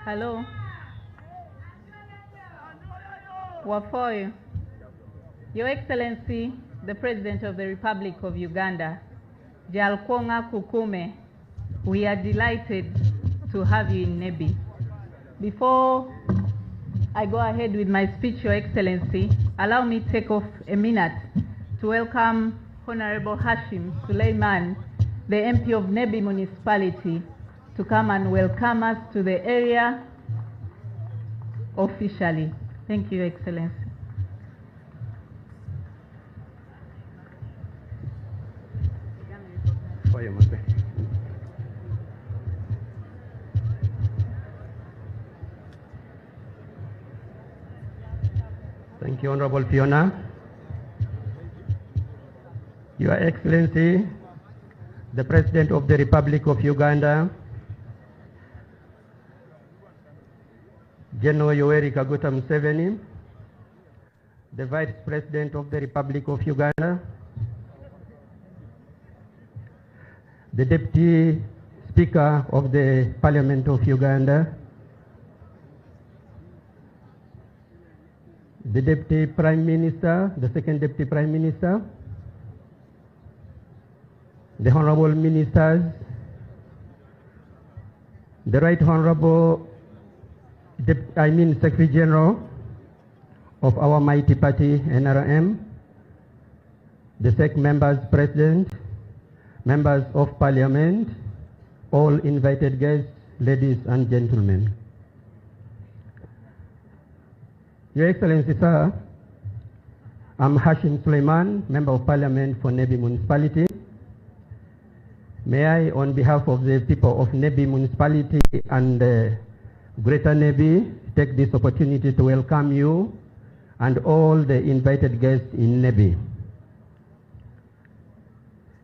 Hello. Wafoyo, Your Excellency, the President of the Republic of Uganda, Jalkonga Kukume, we are delighted to have you in Nebbi. Before I go ahead with my speech, Your Excellency, allow me to take off a minute to welcome Honorable Hashim Suleiman, the MP of Nebbi Municipality, to come and welcome us to the area officially. Thank you, Your Excellency. Thank you, Honorable Phiona. Your Excellency, the President of the Republic of Uganda, General Yoweri Kaguta Museveni, the Vice President of the Republic of Uganda, the Deputy Speaker of the Parliament of Uganda, the Deputy Prime Minister, the Second Deputy Prime Minister, the Honorable Ministers, the Right Honorable Secretary General of our mighty party, NRM, the SEC members present, members of Parliament, all invited guests, ladies and gentlemen. Your Excellency, sir, I'm Hashim Suleiman, Member of Parliament for Nebbi Municipality. May I, on behalf of the people of Nebbi Municipality and Greater Nebbi, take this opportunity to welcome you and all the invited guests in Nebbi.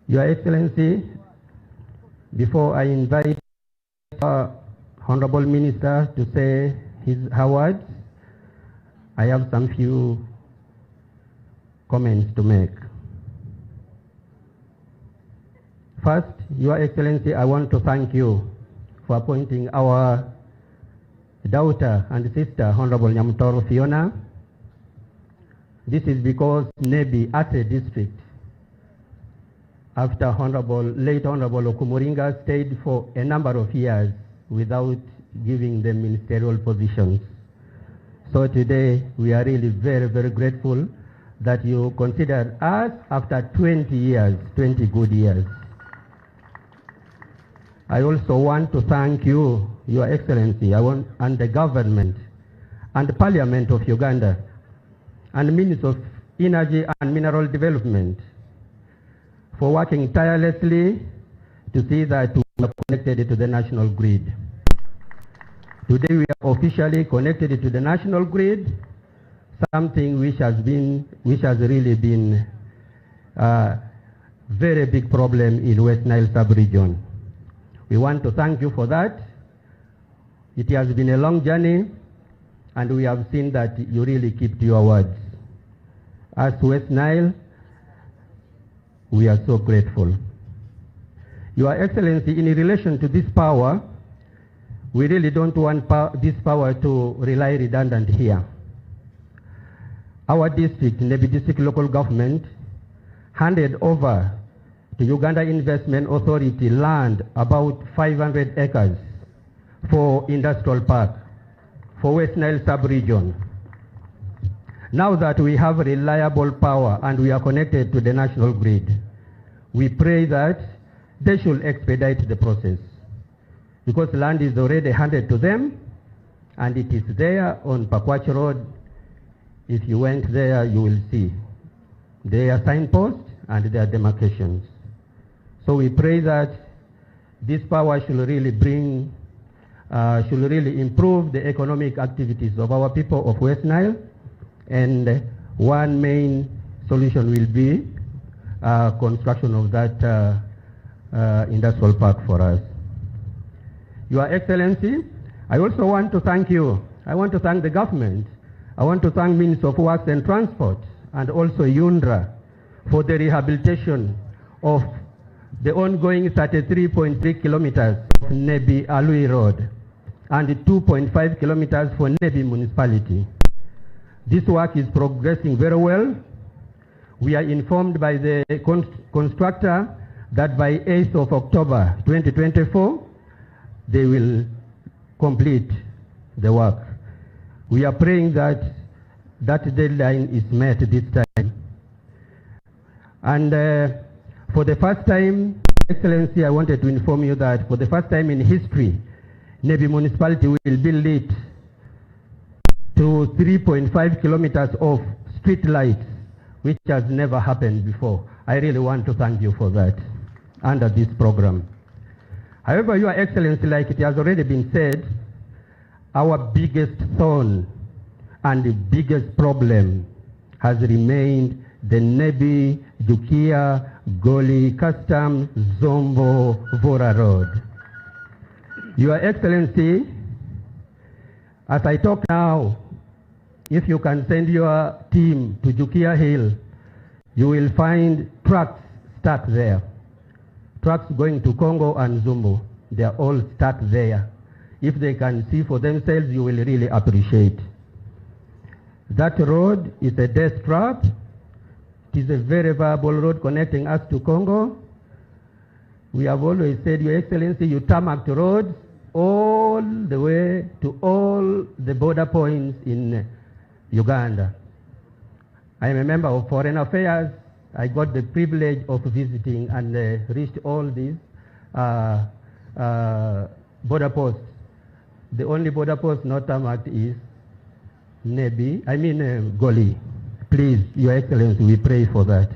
Your Excellency, before I invite our Honorable Minister to say her words, I have some few comments to make. First, Your Excellency, I want to thank you for appointing our daughter and sister, Honorable Nyamutoro'S Phiona. This is because Nebbi Ate district, after late Honorable Okumuringa stayed for a number of years without giving them ministerial positions. So today, we are really very, very grateful that you considered us after 20 years, 20 good years. I also want to thank you, Your Excellency, and the government and the Parliament of Uganda and the Minister of Energy and Mineral Development for working tirelessly to see that we are connected to the national grid. Today we are officially connected to the national grid, something which has really been a very big problem in West Nile sub-region. We want to thank you for that. It has been a long journey, and we have seen that you really kept your words. As West Nile, we are so grateful. Your Excellency, in relation to this power, we really don't want this power to rely redundant here. Our district, Nebbi District Local Government, handed over to Uganda Investment Authority land about 500 acres for industrial park for West Nile sub-region. Now that we have reliable power and we are connected to the national grid, we pray that they should expedite the process, because land is already handed to them and it is there on Pakwach Road. If you went there, you will see their signposts and their demarcations. So we pray that this power should really improve the economic activities of our people of West Nile, and one main solution will be construction of that industrial park for us. Your Excellency, I also want to thank you. I want to thank the government. I want to thank Minister of Works and Transport and also UNDRA for the rehabilitation of the ongoing 33.3 kilometers of Nebbi Alui Road. and 2.5 kilometers for Nebbi municipality. This work is progressing very well. We are informed by the constructor that by 8th of October 2024, they will complete the work. We are praying that that deadline is met this time. And for the first time, Excellency, I wanted to inform you that for the first time in history, Nebbi municipality will be lit to 3.5 kilometers of street lights, which has never happened before. I really want to thank you for that under this program. However, Your Excellency, like it has already been said, our biggest thorn and the biggest problem has remained the Nebbi, Jukia, Goli, Custom, Zombo, Vora Road. Your Excellency, as I talk now, if you can send your team to Jukia Hill, you will find trucks stuck there. Trucks going to Congo and Zumbo, they are all stuck there. If they can see for themselves, you will really appreciate. That road is a death trap. It is a very viable road connecting us to Congo. We have always said, Your Excellency, you tarmac roads all the way to all the border points in Uganda. I am a member of Foreign Affairs. I got the privilege of visiting and reached all these border posts. The only border post not tarmacked is Nebbi, Goli. Please, Your Excellency, we pray for that.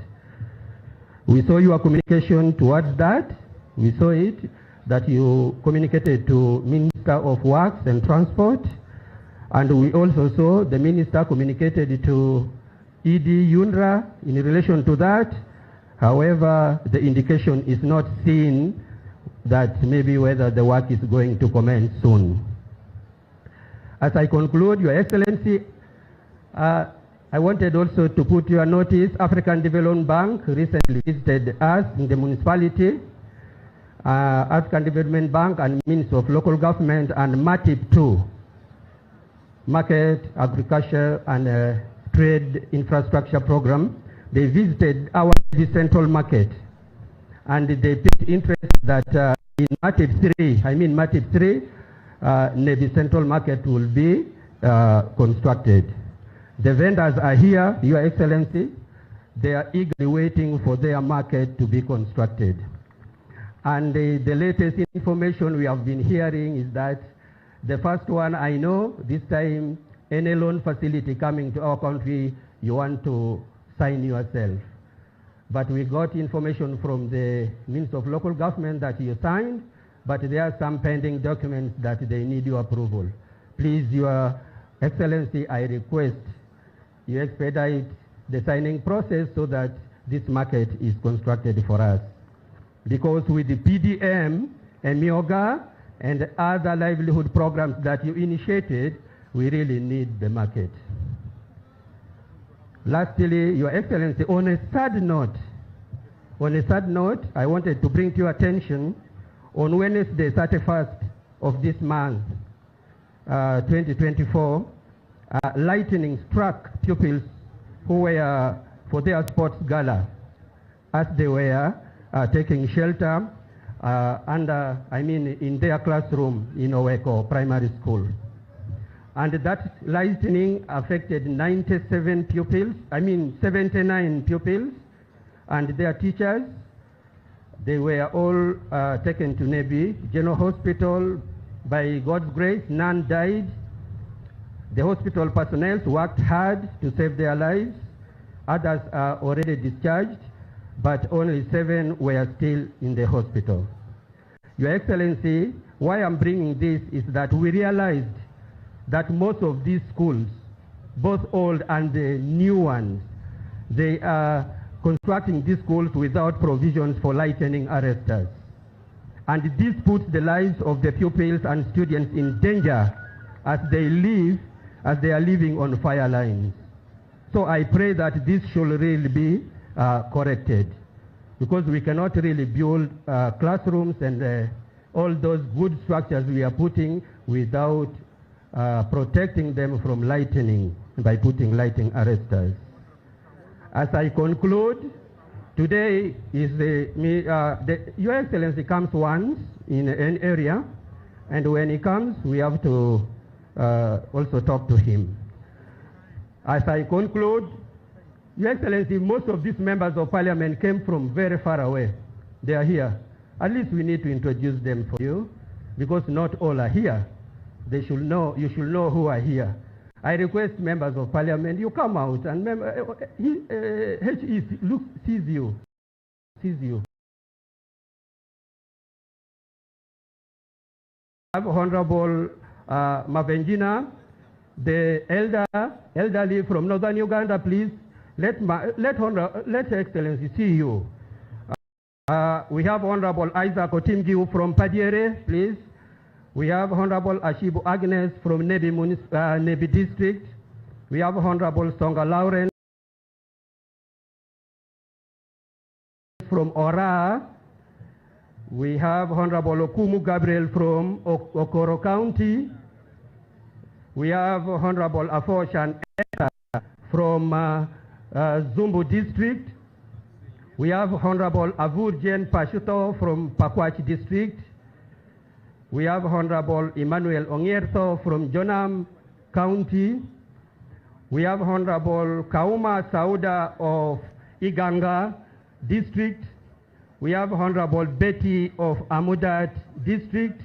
We saw your communication towards that. We saw it, that you communicated to Minister of Works and Transport. And we also saw the Minister communicated to ED UNRA in relation to that. However, the indication is not seen that maybe whether the work is going to commence soon. As I conclude, Your Excellency, I wanted also to put your notice, African Development Bank recently visited us in the municipality. African Development Bank and Ministry of Local Government and MATIP2, Market, Agriculture and Trade Infrastructure Program, they visited our central market and they took interest that in MATIP3, Nebbi Central Market will be constructed. The vendors are here, Your Excellency. They are eagerly waiting for their market to be constructed. And the latest information we have been hearing is that the first one, I know, this time any loan facility coming to our country, you want to sign yourself. But we got information from the Ministry of Local Government that you signed, but there are some pending documents that they need your approval. Please, Your Excellency, I request you expedite the signing process so that this market is constructed for us. Because with the PDM, EMIOGA, and other livelihood programs that you initiated, we really need the market. Lastly, Your Excellency, on a sad note, I wanted to bring to your attention on Wednesday, 31st of this month, 2024, lightning struck pupils who were for their sports gala as they were taking shelter in their classroom in Oweko Primary School. And that lightning affected 79 pupils, and their teachers. They were all taken to Nebbi General Hospital. By God's grace, none died. The hospital personnel worked hard to save their lives. Others are already discharged, but only 7 were still in the hospital. Your Excellency, why I'm bringing this is that we realized that most of these schools, both old and the new ones, they are constructing these schools without provisions for lightning arresters. And this puts the lives of the pupils and students in danger as they are living on fire lines. So I pray that this should really be corrected, because we cannot really build classrooms and all those good structures we are putting without protecting them from lightning by putting lightning arresters. As I conclude, today is Your Excellency comes once in an area, and when he comes, we have to also talk to him. As I conclude, Your Excellency, most of these members of parliament came from very far away. They are here. At least we need to introduce them for you, because not all are here. They should know, you should know who are here. I request members of parliament, you come out, and sees you. I have Honorable Mavenjina, the elderly from Northern Uganda, please. Let Her Excellency see you. We have Honorable Isaac Otimgiu from Padiere, please. We have Honorable Ashibu Agnes from Nebbi District. We have Honorable Songa Lawrence from Ora. We have Honorable Okumu Gabriel from Okoro County. We have Honorable Afoshan Etta from Zumbu District. We have Honorable Avur Jen Pashuto from Pakwach District. We have Honorable Emmanuel Ongierto from Jonam County. We have Honorable Kauma Sauda of Iganga District. We have Honorable Betty of Amudat District.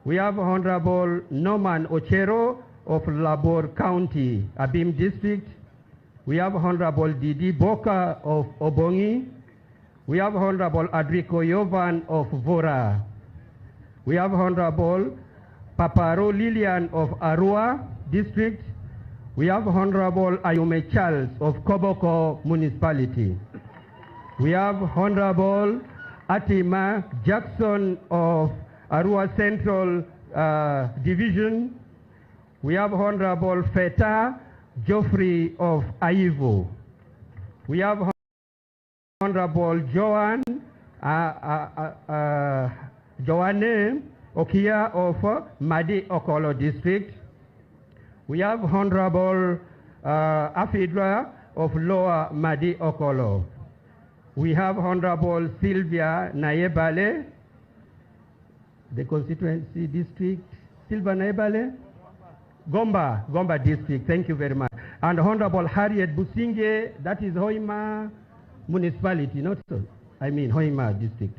We have Honorable Norman Ochero of Labor County, Abim District. We have Honorable Didi Boka of Obongi. We have Honorable Adrico Yovan of Vora. We have Honorable Paparo Lilian of Arua District. We have Honorable Ayume Charles of Koboko Municipality. We have Honorable Atima Jackson of Arua Central Division. We have Honorable Feta Geoffrey of Aivo. We have Honorable Joanne Okia of Madi Okolo District. We have Honorable Afidra of Lower Madi Okolo. We have Honorable Sylvia Nayebale, the constituency district. Sylvia Nayebale? Gomba District, thank you very much. And Honorable Harriet Businge, that is Hoima Municipality, not so. I mean Hoima District.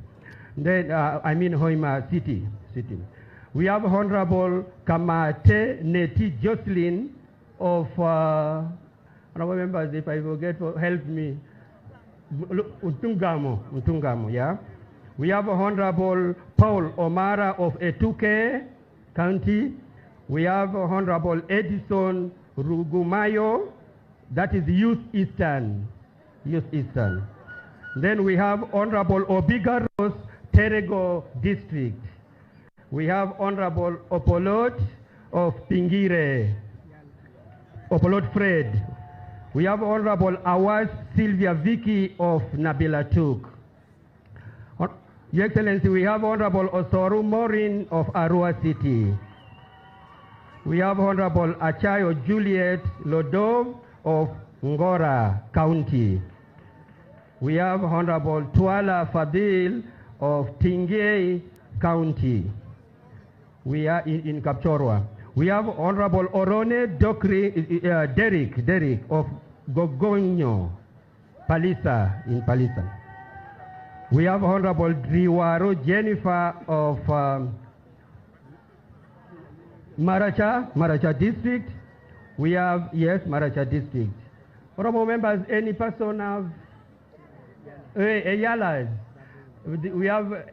Then, Hoima City. We have Honorable Kamate Neti Jocelyn of, honorable members, if I forget, help me. Untungamo, yeah. We have Honorable Paul Omara of Etuke County. We have Honorable Edison Rugumayo, that is Youth Eastern. Then we have Honorable Obigaros Terego District. We have Honorable Opolot of Pingire, Opolot Fred. We have Honorable Awas Sylvia Vicky of Nabila Tuk. Your Excellency, we have Honorable Osoru Morin of Arua City. We have Honorable Achayo Juliet Lodov of Ngora County. We have Honorable Tuala Fadil of Tingei County. We are in Kapchorwa. We have Honorable Orone Derek of Gogonyo, Palisa, in Palisa. We have Honorable Driwaro Jennifer of Maracha District. We have, yes, Maracha District. Honorable members, any person have Yalas? We have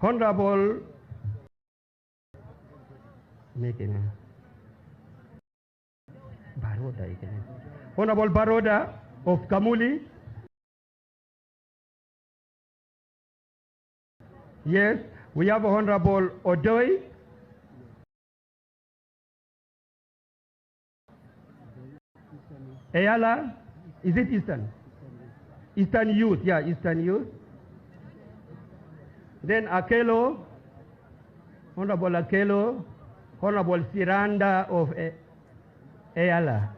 Honorable Honorable Baroda of Kamuli. Yes, we have Honorable Odoi. Ayala, is it Eastern? Eastern Youth, yeah, Eastern Youth. Then Akelo, Honorable Akelo, Honorable Siranda of Eyala.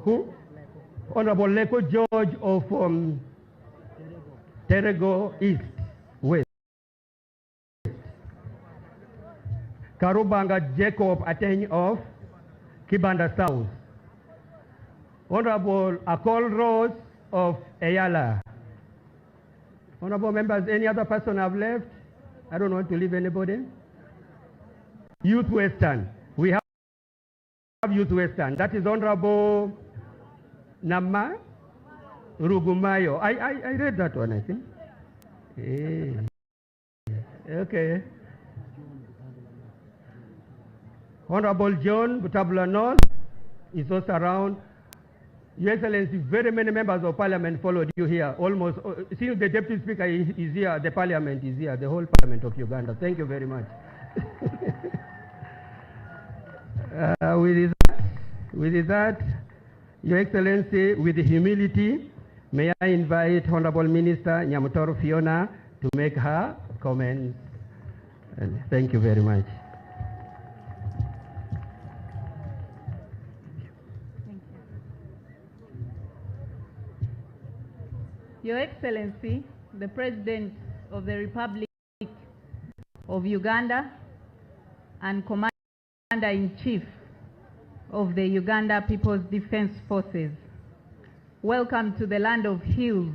Who? Honorable Leko George of Terego East, West. Karubanga Jacob Ateng of Kibanda South. Honorable Akol Rose of Eyala. Honorable members, any other person I've left? I don't want to leave anybody. Youth Western. We have Youth Western. That is Honorable Nama Rugumayo. I read that one, I think. Hey. Okay. Honorable John Butabula North is also around. Your Excellency, very many members of Parliament followed you here. Almost, since the Deputy Speaker is here, the Parliament is here, the whole Parliament of Uganda. Thank you very much. With that, Your Excellency, with humility, may I invite Honorable Minister Nyamutoro Phiona to make her comments. And thank you very much. Your Excellency, the President of the Republic of Uganda and Commander-in-Chief of the Uganda People's Defense Forces, welcome to the land of hills,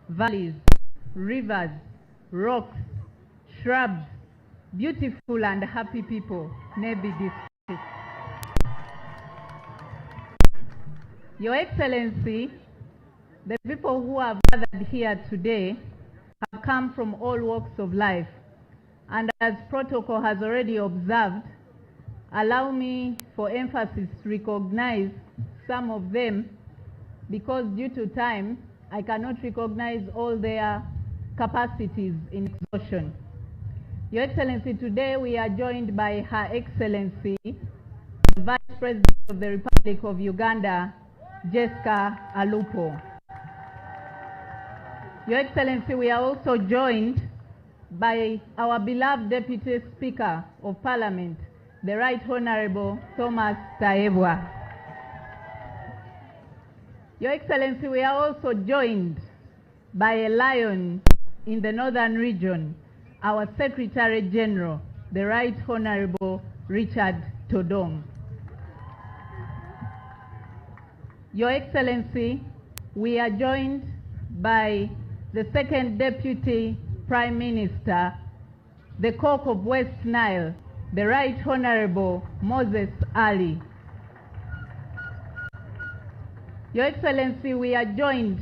valleys, rivers, rocks, shrubs, beautiful and happy people, Nebbi district. Your Excellency, the people who have gathered here today have come from all walks of life, and as protocol has already observed, allow me for emphasis to recognize some of them, because due to time, I cannot recognize all their capacities in exhaustion. Your Excellency, today we are joined by Her Excellency, the Vice President of the Republic of Uganda, Jessica Alupo. Your Excellency, we are also joined by our beloved Deputy Speaker of Parliament, the Right Honorable Thomas Taebwa. Your Excellency, we are also joined by a lion in the northern region, our Secretary General, the Right Honorable Richard Todong. Your Excellency, we are joined by the Second Deputy Prime Minister, the Cock of West Nile, the Right Honorable Moses Ali. Your Excellency, we are joined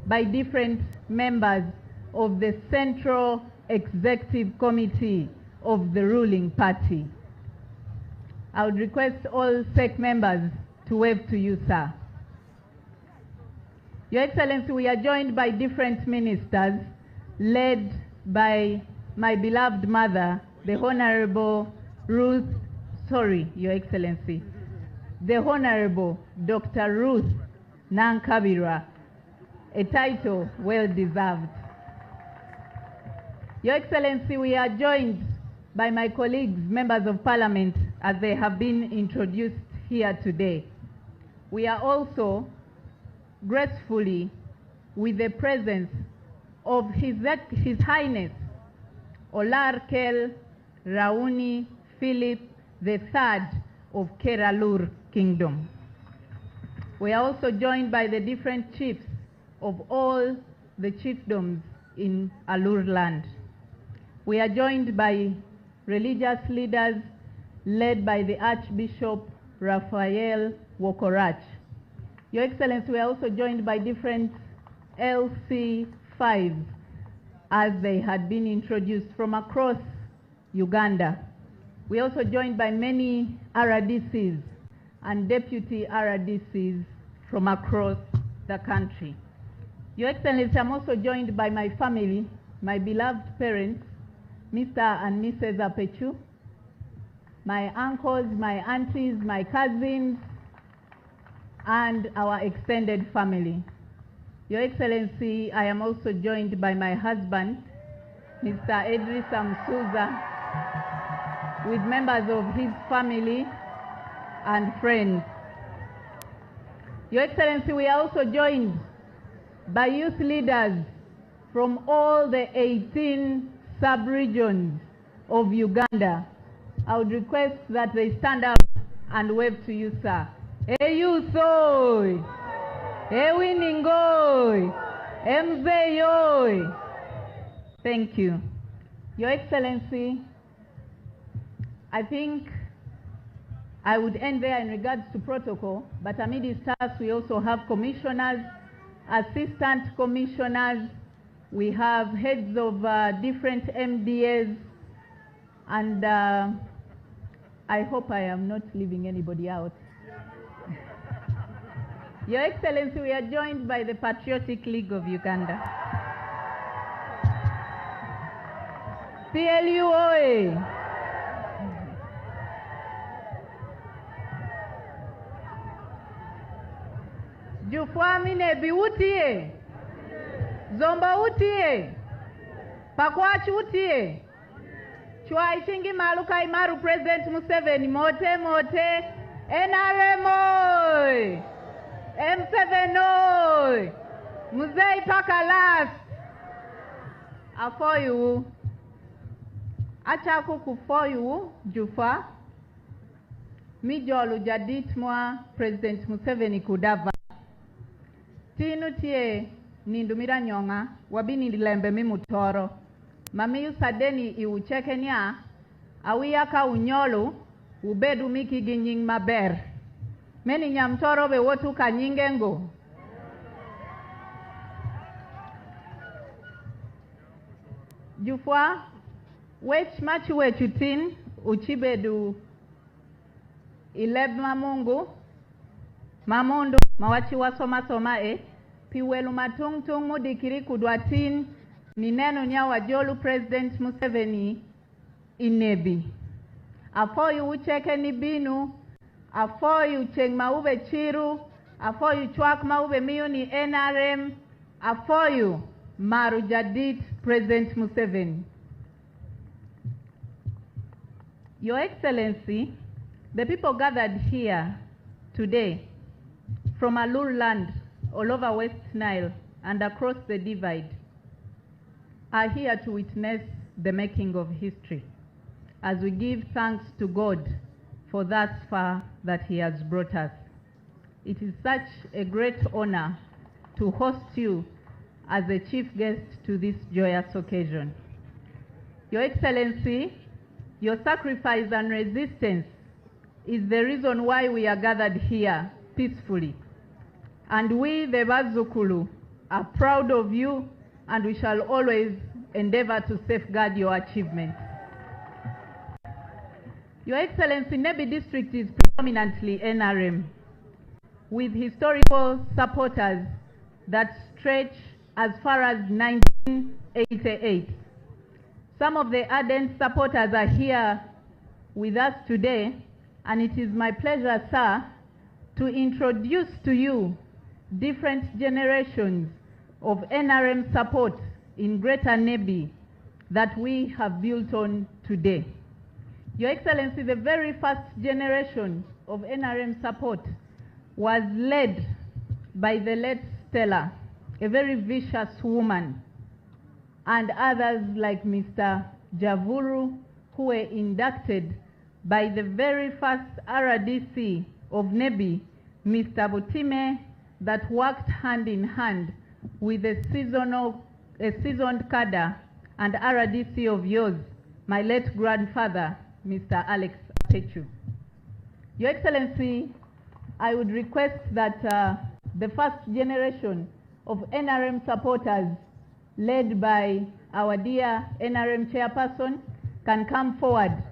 by different members of the Central Executive Committee of the ruling party. I would request all SEC members to wave to you, sir. Your Excellency, we are joined by different ministers led by my beloved mother, the Honorable Your Excellency, the Honorable Dr. Ruth Nankabira, a title well deserved. Your Excellency, we are joined by my colleagues, members of Parliament, as they have been introduced here today. We are also gracefully with the presence of His Highness Olarkel Rauni Philip III of Keralur Kingdom. We are also joined by the different chiefs of all the chiefdoms in Alur land. We are joined by religious leaders led by the Archbishop Raphael Wokorach. Your Excellency, we are also joined by different LC5s as they had been introduced from across Uganda. We are also joined by many RDCs and deputy RDCs from across the country. Your Excellency, I'm also joined by my family, my beloved parents, Mr. and Mrs. Apechu, my uncles, my aunties, my cousins, and our extended family. Your Excellency, I am also joined by my husband, Mr. Idris Msuza, with members of his family and friends. Your Excellency, we are also joined by youth leaders from all the 18 sub-regions of Uganda. I would request that they stand up and wave to you, sir. Hey, youth, oi! Hey, winning, oi! MZ, oi! Thank you. Your Excellency, I think I would end there in regards to protocol, but amid his tasks, we also have commissioners, assistant commissioners, we have heads of different MDAs, and I hope I am not leaving anybody out. Your Excellency, we are joined by the Patriotic League of Uganda. PLU OE! Jufwami Nebbi utie, Zomba utie, Pakwachi utie, Chwai Shingi Maluka Imaru President Museveni, Mote Mote, NRM oi, M7 oi, Muzei Paka last, Afoyu, Achaku kufoyu, Jufa, Mijolu Jadit Mwa President Museveni Kudava. Tinu tie nindumira nyonga wabini lembe mimutoro mami usadeni iuchekenya awiyaka unyolu ubedu miki ginying maber meni Nyamutoro be wotu kanyingengo jufwa wech machi wechutin uchibedu ileb mamungu mamundu mawachi wasoma soma piwelu matung tung mudikiri kudwatin mineno nya wajolu President Museveni Nebbi. Afoyu ucheke ni binu, afoyu cheng maube chiru, afoyu chwak maube miyu ni NRM, afoyu maru jadit President Museveni. Your Excellency, the people gathered here today from Alur land all over West Nile and across the divide are here to witness the making of history as we give thanks to God for thus far that He has brought us. It is such a great honor to host you as a chief guest to this joyous occasion. Your Excellency, your sacrifice and resistance is the reason why we are gathered here peacefully. And we, the Bazukulu, are proud of you, and we shall always endeavor to safeguard your achievements. Your Excellency, Nebbi district is predominantly NRM, with historical supporters that stretch as far as 1988. Some of the ardent supporters are here with us today, and it is my pleasure, sir, to introduce to you different generations of NRM support in Greater Nebbi that we have built on today. Your Excellency, the very first generation of NRM support was led by the late Stella, a very vicious woman, and others like Mr. Javuru, who were inducted by the very first RDC of Nebbi, Mr. Butime, that worked hand in hand with a seasoned cadre and RDC of yours, my late grandfather, Mr. Alex Apechu. Your Excellency, I would request that the first generation of NRM supporters, led by our dear NRM chairperson, can come forward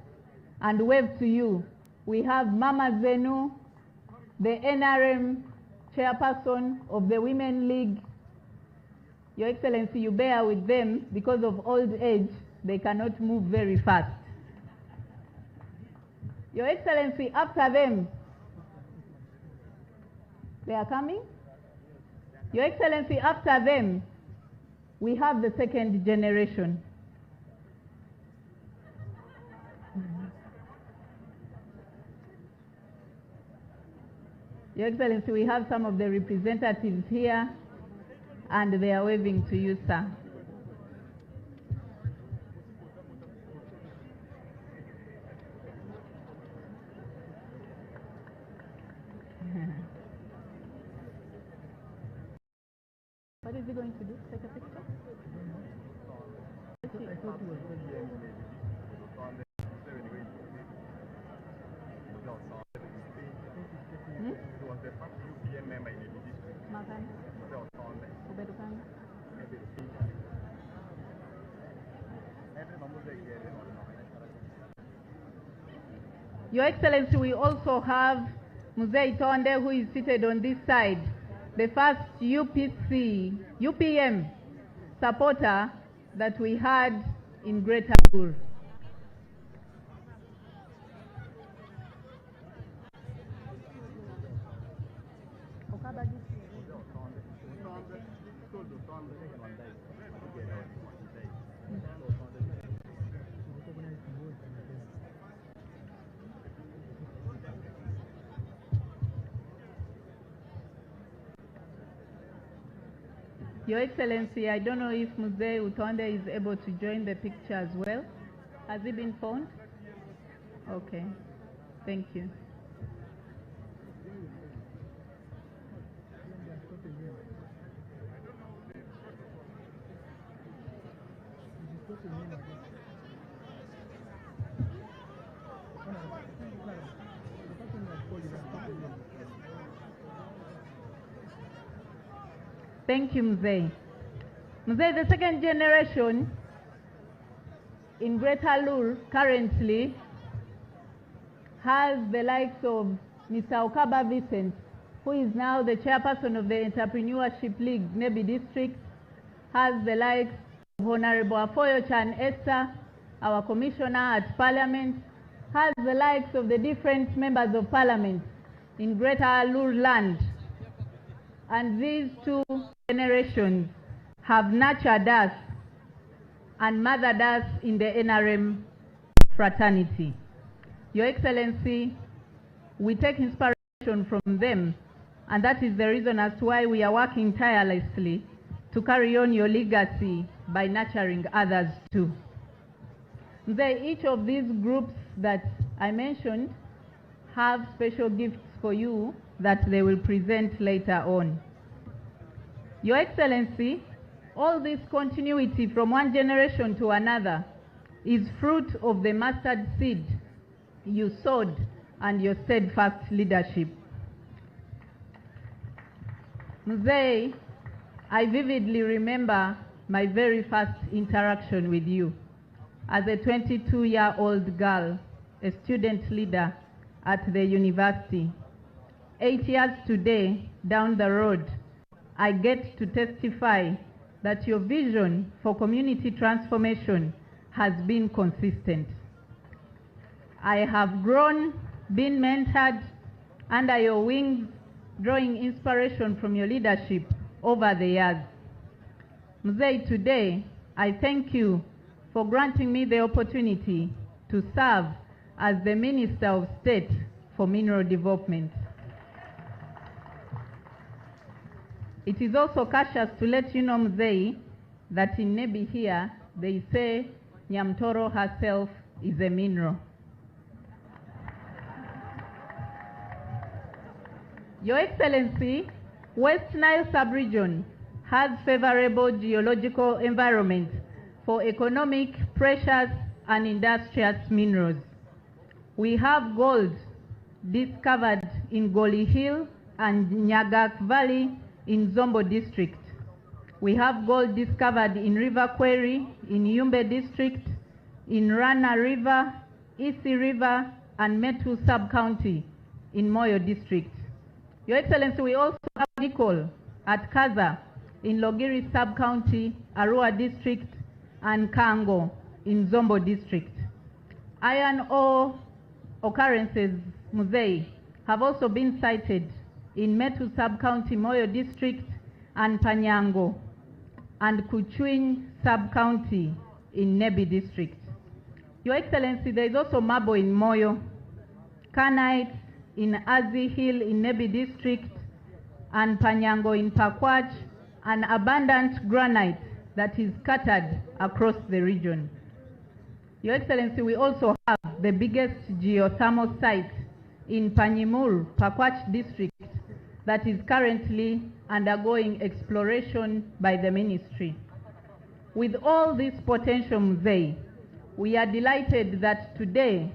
and wave to you. We have Mama Zenu, the NRM chairperson of the Women League. Your Excellency, you bear with them because of old age, they cannot move very fast. Your Excellency, after them, they are coming? Your Excellency, after them, we have the second generation. Your Excellency, we have some of the representatives here, and they are waving to you, sir. What is he going to do? Take a picture? Your Excellency, we also have Museveni, who is seated on this side, the first UPM supporter that we had in Greater Lur. Your Excellency, I don't know if Museveni is able to join the picture as well. Has he been phoned? Okay, thank you. Thank you, Museveni. Museveni, the second generation in Greater Lur currently has the likes of Mr. Okaba Vincent, who is now the chairperson of the Entrepreneurship League, Nebbi District, has the likes of Honorable Afoyo-chan Esther, our commissioner at Parliament, has the likes of the different members of Parliament in Greater Lur land. And these two generations have nurtured us and mothered us in the NRM fraternity. Your Excellency, we take inspiration from them, and that is the reason as to why we are working tirelessly to carry on your legacy by nurturing others too. Each of these groups that I mentioned have special gifts for you that they will present later on. Your Excellency, all this continuity from one generation to another is fruit of the mustard seed you sowed and your steadfast leadership. Museveni, I vividly remember my very first interaction with you as a 22-year-old girl, a student leader at the university. 8 years today, down the road, I get to testify that your vision for community transformation has been consistent. I have grown, been mentored under your wings, drawing inspiration from your leadership over the years. Museveni, today, I thank you for granting me the opportunity to serve as the Minister of State for Mineral Development. It is also cautious to let you know, Museveni, that in Nebbi here, they say Nyamutoro herself is a mineral. Your Excellency, West Nile sub-region has favorable geological environment for economic, precious, and industrious minerals. We have gold discovered in Goli Hill and Nyagak Valley in Zombo District. We have gold discovered in River Quarry in Yumbe District, in Rana River, Isi River, and Metu Sub-County in Moyo District. Your Excellency, we also have nickel at Kaza in Logiri Sub-County, Arua District, and Kango in Zombo District. Iron ore occurrences, Museveni, have also been cited in Metu Sub-County, Moyo District, and Panyango and Kuchwin sub-county in Nebbi district. Your Excellency, there is also marble in Moyo, Kanite in Azi Hill in Nebbi district, and Panyango in Pakwach, and abundant granite that is scattered across the region. Your Excellency, we also have the biggest geothermal site in Panyimur, Pakwach district, that is currently undergoing exploration by the ministry. With all this potential, Musei, we are delighted that today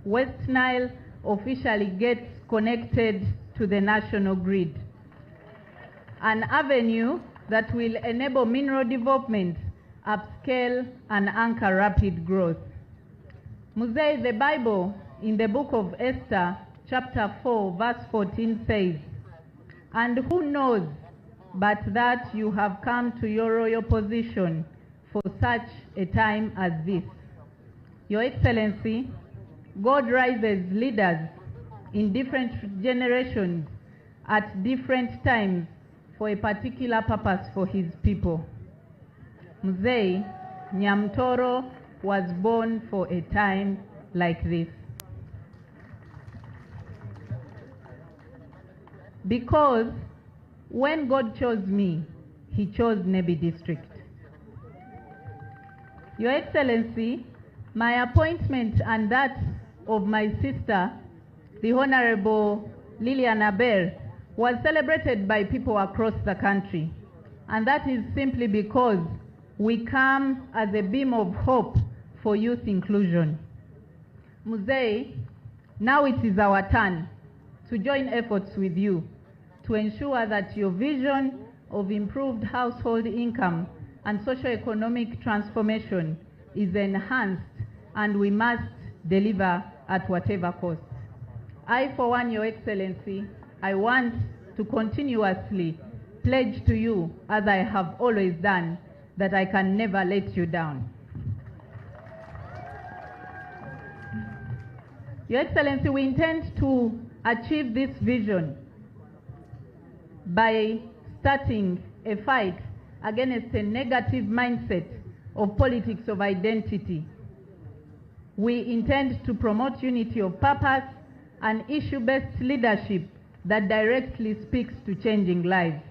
West Nile officially gets connected to the national grid, an avenue that will enable mineral development, upscale, and anchor rapid growth. Musei, the Bible in the book of Esther, chapter 4, verse 14 says, "And who knows but that you have come to your royal position for such a time as this?" Your Excellency, God raises leaders in different generations at different times for a particular purpose for his people. Musei Nyamutoro was born for a time like this. Because when God chose me, he chose Nebbi district. Your Excellency, my appointment and that of my sister, the Honorable Lillian Aber, was celebrated by people across the country. And that is simply because we come as a beam of hope for youth inclusion. Musei, now it is our turn to join efforts with you to ensure that your vision of improved household income and socio-economic transformation is enhanced, and we must deliver at whatever cost. I, for one, Your Excellency, I want to continuously pledge to you, as I have always done, that I can never let you down. Your Excellency, we intend to achieve this vision by starting a fight against a negative mindset of politics of identity. We intend to promote unity of purpose and issue-based leadership that directly speaks to changing lives.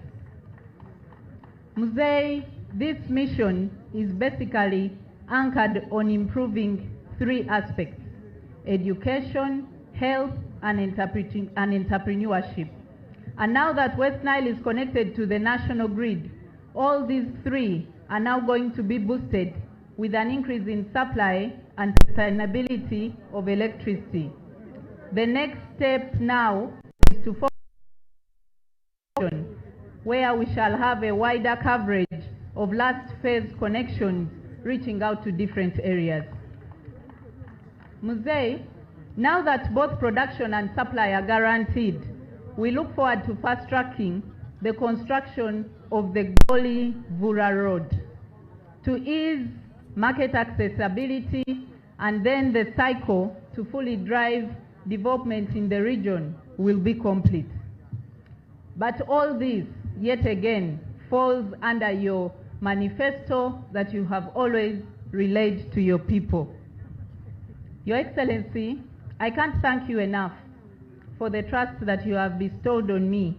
Musei, this mission is basically anchored on improving three aspects: education, health, and entrepreneurship. And now that West Nile is connected to the national grid, all these three are now going to be boosted with an increase in supply and sustainability of electricity. The next step now is to focus on where we shall have a wider coverage of last phase connections reaching out to different areas. Musei, now that both production and supply are guaranteed, we look forward to fast-tracking the construction of the Goli-Vura Road to ease market accessibility, and then the cycle to fully drive development in the region will be complete. But all this, yet again, falls under your manifesto that you have always relayed to your people. Your Excellency, I can't thank you enough for the trust that you have bestowed on me,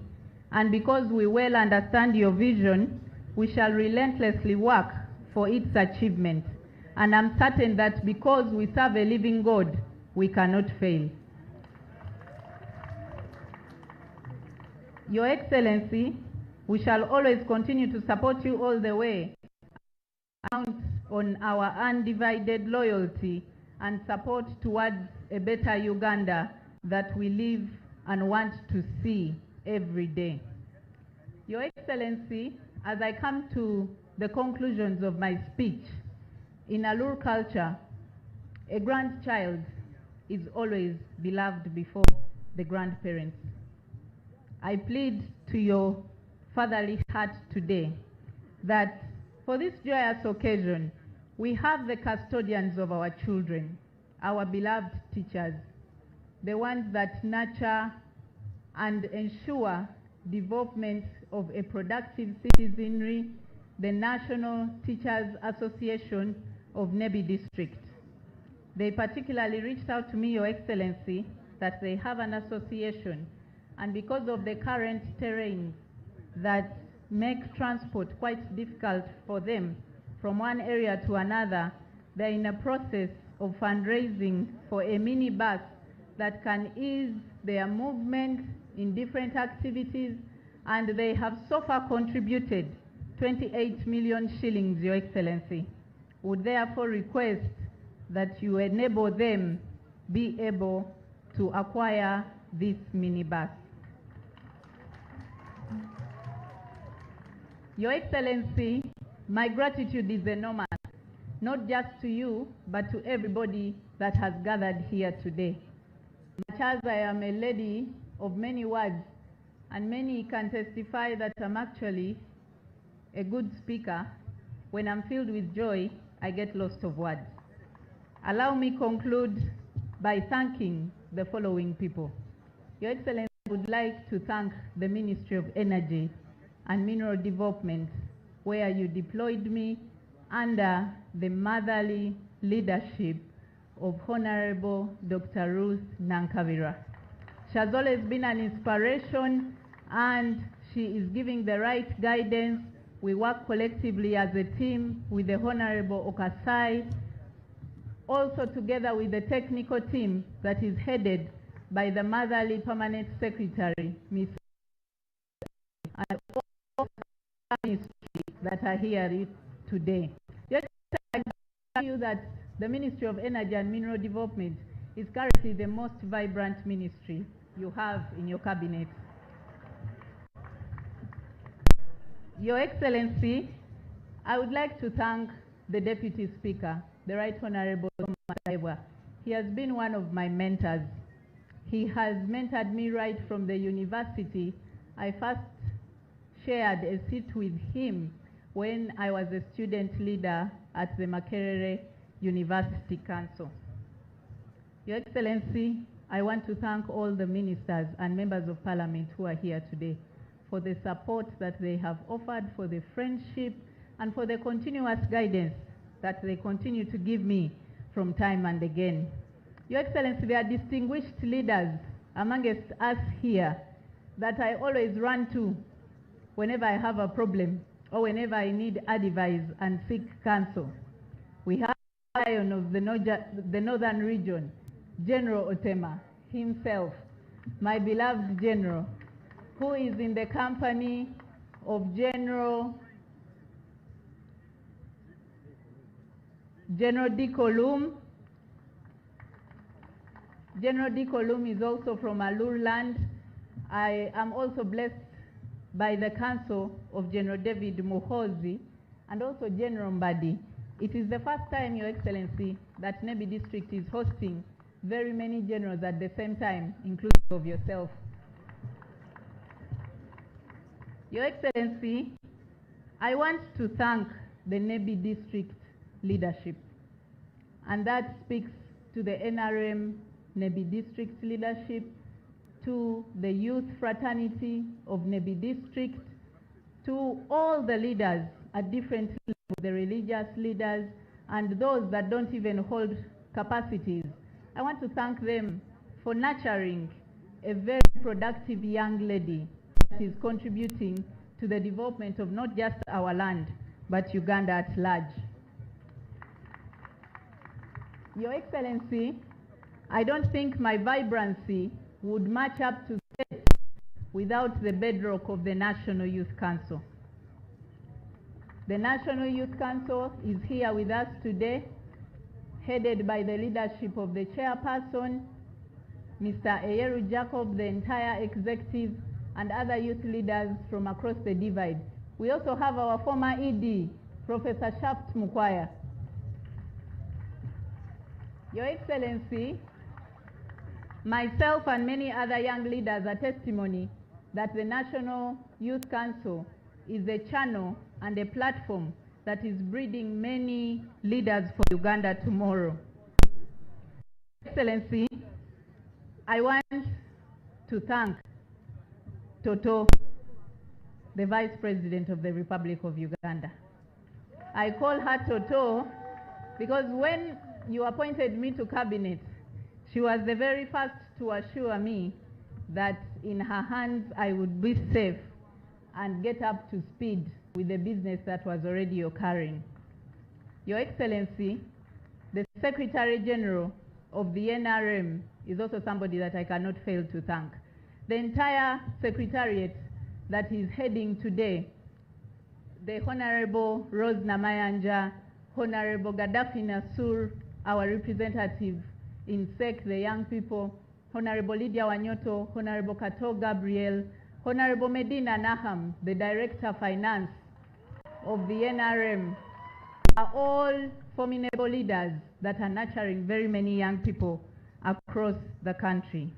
and because we well understand your vision, we shall relentlessly work for its achievement. And I'm certain that because we serve a living God, we cannot fail. Your Excellency, we shall always continue to support you all the way, count on our undivided loyalty and support towards a better Uganda that we live and want to see every day. Your Excellency, as I come to the conclusions of my speech, in Alur culture, a grandchild is always beloved before the grandparents. I plead to your fatherly heart today that for this joyous occasion, we have the custodians of our children, our beloved teachers, the ones that nurture and ensure development of a productive citizenry, the National Teachers Association of Nebbi District. They particularly reached out to me, Your Excellency, that they have an association, and because of the current terrain that make transport quite difficult for them from one area to another, they're in a process of fundraising for a minibus that can ease their movement in different activities, and they have so far contributed 28 million shillings, Your Excellency. Would therefore request that you enable them be able to acquire this minibus. Your Excellency, my gratitude is enormous, not just to you, but to everybody that has gathered here today. Much as I am a lady of many words, and many can testify that I'm actually a good speaker, when I'm filled with joy, I get lost of words. Allow me conclude by thanking the following people. Your Excellency, I would like to thank the Ministry of Energy and Mineral Development, where you deployed me under the motherly leadership of Honorable Dr. Ruth Nankabirwa. She has always been an inspiration, and she is giving the right guidance. We work collectively as a team with the Honorable Okasai, also together with the technical team that is headed by the motherly permanent secretary, Ms. and all the ministries that are here today. Yes, I can tell you that the Ministry of Energy and Mineral Development is currently the most vibrant ministry you have in your cabinet. Your Excellency, I would like to thank the Deputy Speaker, the Right Honorable Thomas Ewa. He has been one of my mentors. He has mentored me right from the university. I first shared a seat with him when I was a student leader at the Makerere University Council. Your Excellency, I want to thank all the ministers and members of Parliament who are here today for the support that they have offered, for the friendship, and for the continuous guidance that they continue to give me from time and again. Your Excellency, there are distinguished leaders amongst us here that I always run to whenever I have a problem or whenever I need advice and seek counsel. We have the Lion of the Northern Region, General Otema himself, my beloved General, who is in the company of General Dikolum. General Dikolum is also from Alur land. I am also blessed by the counsel of General David Muhozi and also General Mbadi. It is the first time, Your Excellency, that Nebbi District is hosting very many generals at the same time, including of yourself. Your Excellency, I want to thank the Nebbi District leadership, and that speaks to the NRM Nebbi District leadership, to the youth fraternity of Nebbi District, to all the leaders at different levels, the religious leaders, and those that don't even hold capacities. I want to thank them for nurturing a very productive young lady that is contributing to the development of not just our land, but Uganda at large. Your Excellency, I don't think my vibrancy would match up to state without the bedrock of the National Youth Council. The National Youth Council is here with us today, headed by the leadership of the chairperson, Mr. Eyeru Jacob, the entire executive, and other youth leaders from across the divide. We also have our former ED, Professor Shaft Mukwaya. Your Excellency, myself and many other young leaders are testimony that the National Youth Council is a channel and a platform that is breeding many leaders for Uganda tomorrow. Excellency, I want to thank Toto, the Vice President of the Republic of Uganda. I call her Toto because when you appointed me to cabinet, she was the very first to assure me that in her hands I would be safe and get up to speed with the business that was already occurring. Your Excellency, the Secretary General of the NRM is also somebody that I cannot fail to thank. The entire Secretariat that is heading today, the Honorable Rose Namayanja, Honorable Gaddafi Nasur, our representative in SEC, the young people, Honorable Lydia Wanyoto, Honorable Kato Gabriel, Honorable Medina Naham, the Director of Finance of the NRM, are all formidable leaders that are nurturing very many young people across the country.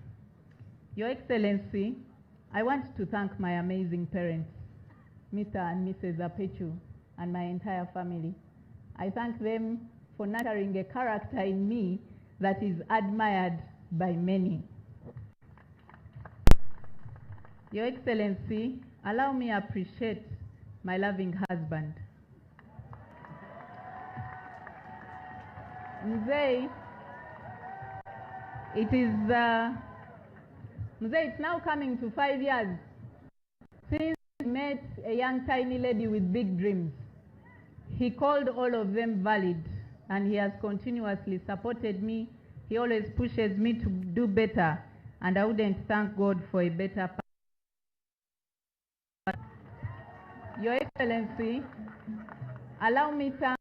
Your Excellency, I want to thank my amazing parents, Mr. and Mrs. Apechu, and my entire family. I thank them for nurturing a character in me that is admired by many. Your Excellency, allow me to appreciate my loving husband. Mzee, it's now coming to 5 years since he met a young tiny lady with big dreams. He called all of them valid, and he has continuously supported me. He always pushes me to do better, and I wouldn't thank God for a better path. Your Excellency, allow me to thank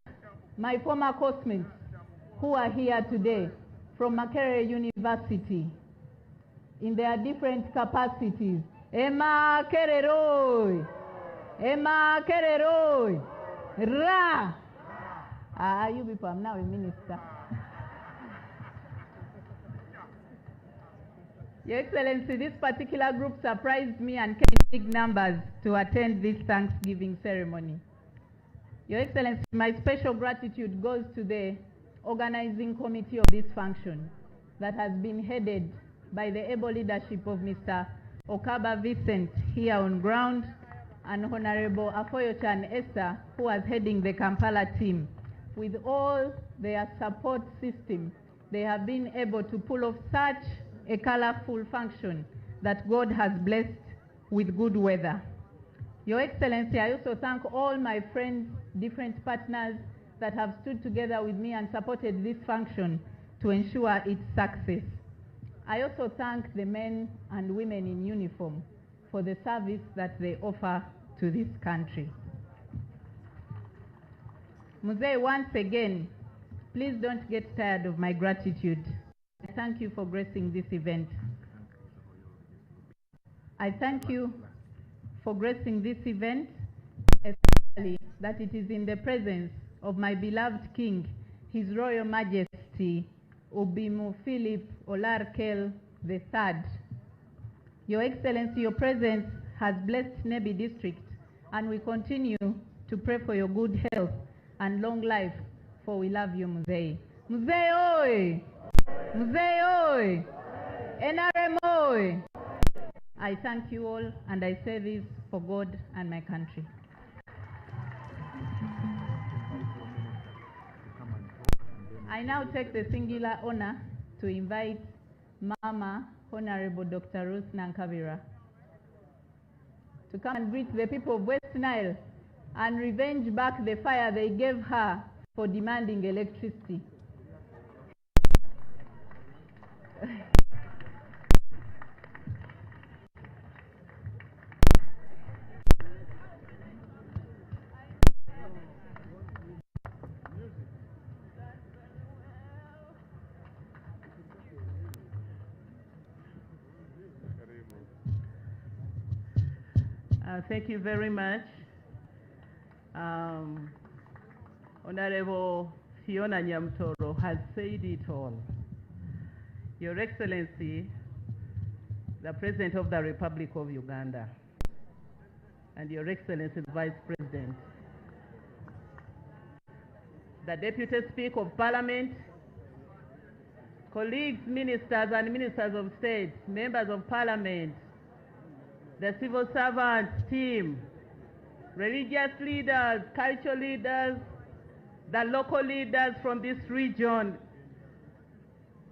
my former classmates who are here today from Makerere University in their different capacities. Emma Kereroi! Emma Kereroi! Ra! You people, I'm now a minister. Your Excellency, this particular group surprised me and came in big numbers to attend this Thanksgiving ceremony. Your Excellency, my special gratitude goes to the organizing committee of this function that has been headed by the able leadership of Mr. Okaba Vincent here on ground and Honorable Afoyo-chan Esther, who was heading the Kampala team. With all their support system, they have been able to pull off such a colorful function that God has blessed with good weather. Your Excellency, I also thank all my friends, different partners that have stood together with me and supported this function to ensure its success. I also thank the men and women in uniform for the service that they offer to this country. Mzee, once again, please don't get tired of my gratitude. I thank you for gracing this event. I thank you for gracing this event, especially that it is in the presence of my beloved King, His Royal Majesty, Ubimu Philip Olarkel III. Your Excellency, your presence has blessed Nebbi district, and we continue to pray for your good health and long life, for we love you, Mzee. Mzee oi! Mzee oi! NRM oi! I thank you all, and I say this for God and my country. I now take the singular honor to invite Mama, Honorable Dr. Ruth Nankabira, to come and greet the people of West Nile and revenge back the fire they gave her for demanding electricity. Thank you very much. Honorable Phiona Nyamutoro'S has said it all. Your Excellency, the President of the Republic of Uganda, and Your Excellency, the Vice President, the Deputy Speaker of Parliament, colleagues, ministers and ministers of state, members of Parliament, the civil servants team, religious leaders, cultural leaders, the local leaders from this region,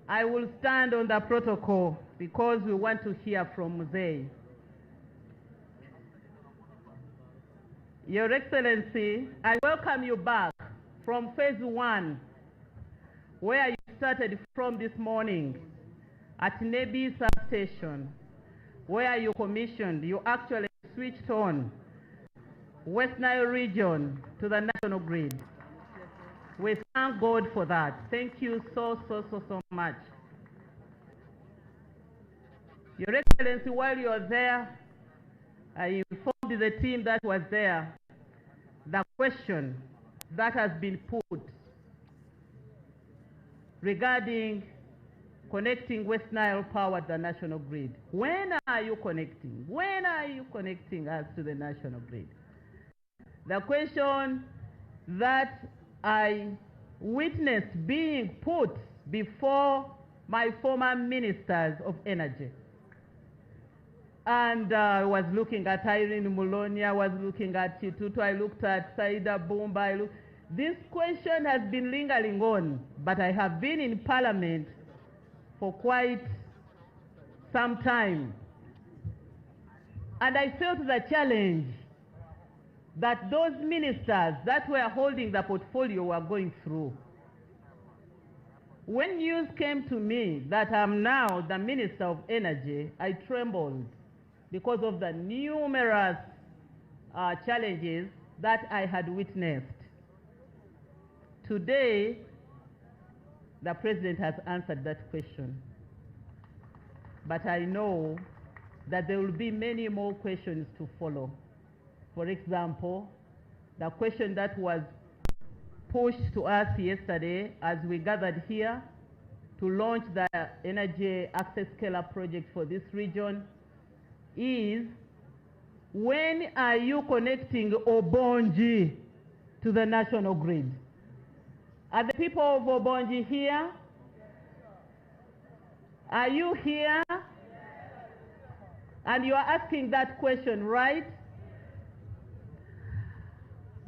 I will stand on the protocol because we want to hear from Museveni. Your Excellency, I welcome you back from phase 1, where you started from this morning at Nebbi substation, where you actually switched on West Nile region to the national grid. We thank God for that. Thank you so much. Your Excellency, while you were there, I informed the team that was there the question that has been put regarding connecting West Nile power to the national grid. When are you connecting? When are you connecting us to the national grid? The question that I witnessed being put before my former ministers of energy. And I was looking at Irene Muloni, I was looking at Chitutu, I looked at Saida Bumba. This question has been lingering on, but I have been in Parliament for quite some time. And I felt the challenge that those ministers that were holding the portfolio were going through. When news came to me that I'm now the Minister of Energy, I trembled because of the numerous challenges that I had witnessed. Today, the President has answered that question. But I know that there will be many more questions to follow. For example, the question that was pushed to us yesterday as we gathered here to launch the Energy Access Scale-Up project for this region is, when are you connecting Obongi to the national grid? Are the people of Obongi here? Are you here? And you are asking that question, right?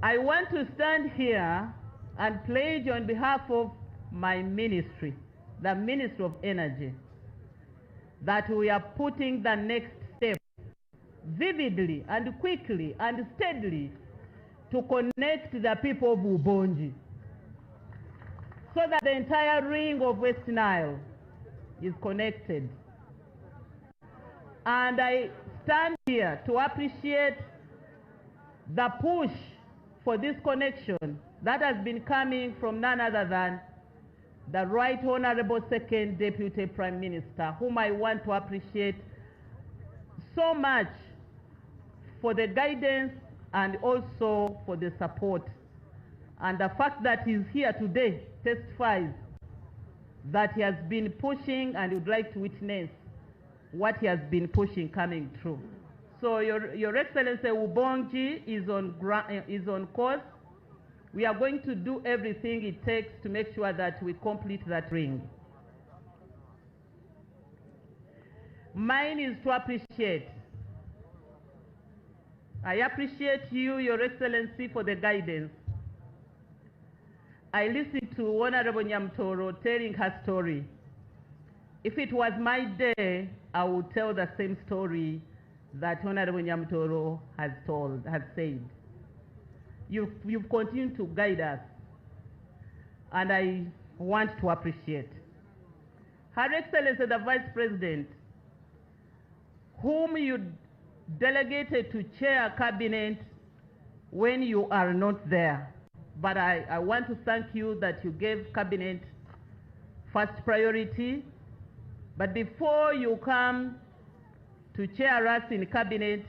I want to stand here and pledge on behalf of my ministry, the Ministry of Energy, that we are putting the next step vividly and quickly and steadily to connect the people of Ubongi, so that the entire ring of West Nile is connected. And I stand here to appreciate the push for this connection that has been coming from none other than the Right Honorable Second Deputy Prime Minister, whom I want to appreciate so much for the guidance and also for the support. And the fact that he's here today testifies that he has been pushing and would like to witness what he has been pushing coming through. So Your Excellency, Ubongi is on course. We are going to do everything it takes to make sure that we complete that ring. Mine is to appreciate. I appreciate you, Your Excellency, for the guidance. I listened to Honorable Nyamutoro telling her story. If it was my day, I would tell the same story that Honorable Nyamutoro has said. You've continued to guide us, and I want to appreciate. Her Excellency, the Vice President, whom you delegated to chair cabinet when you are not there. But I want to thank you that you gave cabinet first priority. But before you come to chair us in cabinet,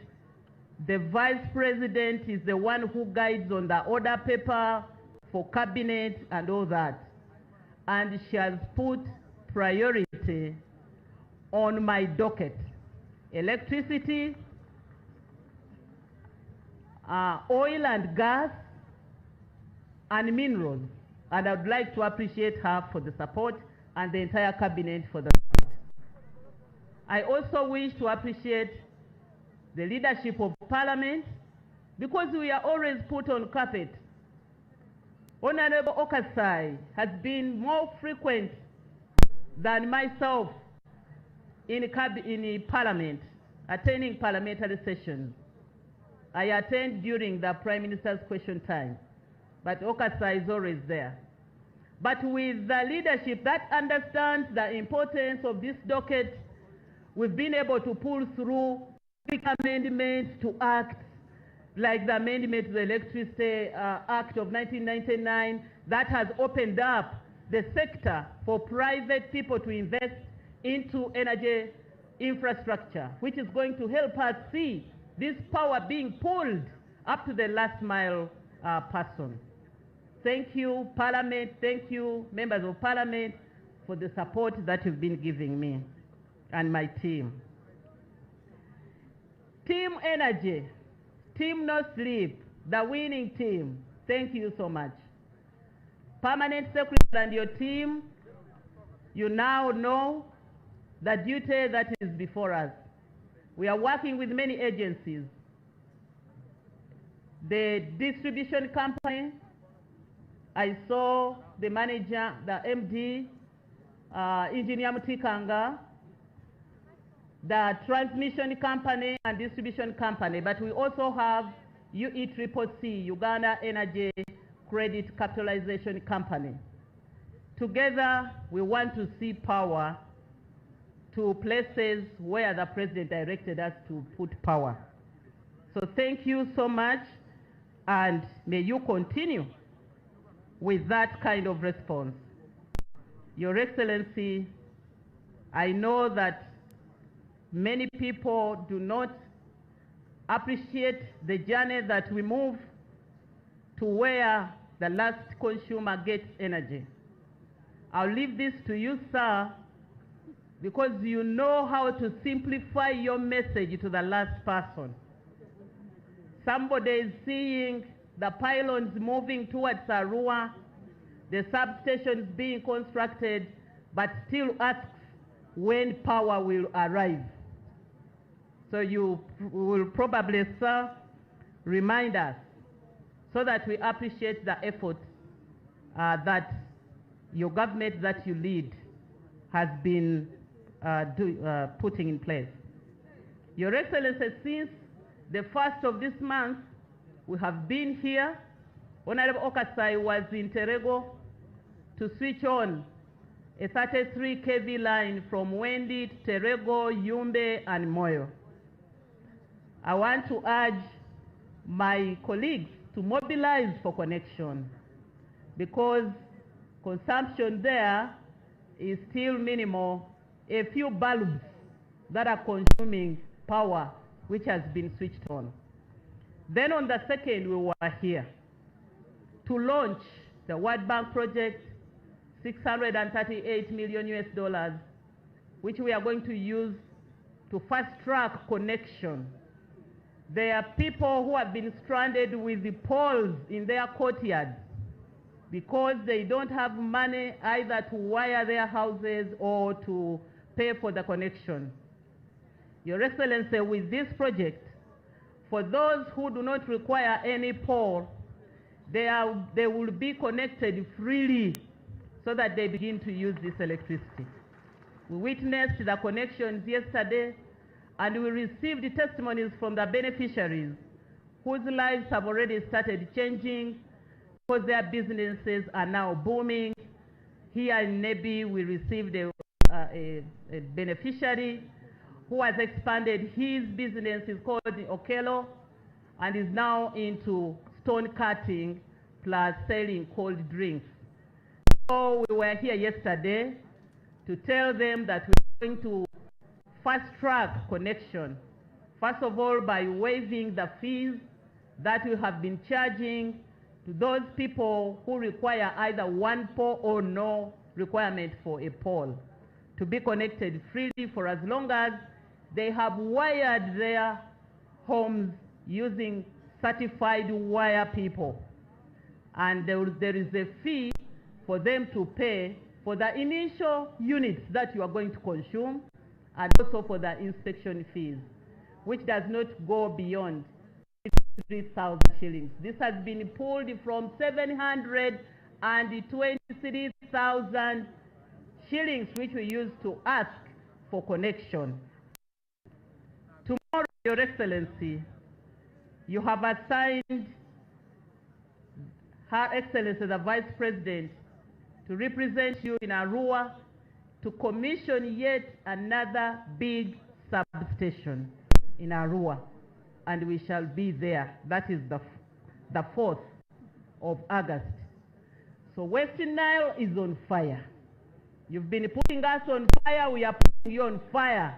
the Vice President is the one who guides on the order paper for cabinet and all that. And she has put priority on my docket: electricity, oil and gas, and minerals. And I would like to appreciate her for the support and the entire cabinet for the support. I also wish to appreciate the leadership of Parliament, because we are always put on carpet. Honorable Okasai has been more frequent than myself in Parliament, attending parliamentary sessions. I attend during the Prime Minister's question time, but Okasai is always there. But with the leadership that understands the importance of this docket, we've been able to pull through big amendments to acts like the amendment to the Electricity Act of 1999 that has opened up the sector for private people to invest into energy infrastructure, which is going to help us see this power being pulled up to the last mile person. Thank you, Parliament. Thank you, members of Parliament, for the support that you've been giving me and my team. Team Energy, Team No Sleep, the winning team, thank you so much. Permanent Secretary and your team, you now know the duty that is before us. We are working with many agencies. The distribution company, I saw the manager, the MD, Engineer Mutikanga, the transmission company and distribution company, but we also have UECCC, Uganda Energy Credit Capitalization Company. Together, we want to see power to places where the President directed us to put power. So thank you so much, and may you continue with that kind of response. Your Excellency, I know that many people do not appreciate the journey that we move to where the last consumer gets energy. I'll leave this to you, sir, because you know how to simplify your message to the last person. Somebody is seeing the pylons moving towards Arua, the substations being constructed, but still asks when power will arrive. So you will probably, sir, remind us so that we appreciate the effort that your government that you lead has been putting in place. Your Excellency, since the 1st of this month, we have been here. Honorable Okasai was in Terego to switch on a 33 kV line from Wendi to Terego, Yumbe, and Moyo. I want to urge my colleagues to mobilize for connection, because consumption there is still minimal. A few bulbs that are consuming power which has been switched on. Then on the 2nd, we were here to launch the World Bank project, $638 million, which we are going to use to fast-track connection. There are people who have been stranded with the poles in their courtyards because they don't have money either to wire their houses or to pay for the connection. Your Excellency, with this project, for those who do not require any pole, they will be connected freely so that they begin to use this electricity. We witnessed the connections yesterday, and we received testimonies from the beneficiaries whose lives have already started changing because their businesses are now booming. Here in Nebbi, we received a beneficiary who has expanded his business. Is called Okelo, and is now into stone cutting plus selling cold drinks. So we were here yesterday to tell them that we're going to fast-track connection, first of all by waiving the fees that we have been charging to those people who require either one pole or no requirement for a pole, to be connected freely for as long as they have wired their homes using certified wire people. And there is a fee for them to pay for the initial units that you are going to consume, and also for the inspection fees, which does not go beyond 23,000 shillings. This has been pulled from 723,000 shillings, which we used to ask for connection. Tomorrow, Your Excellency, you have assigned Her Excellency the Vice President to represent you in Arua to commission yet another big substation in Arua, and we shall be there. That is the 4th of August. So Western Nile is on fire. You've been putting us on fire, we are putting you on fire.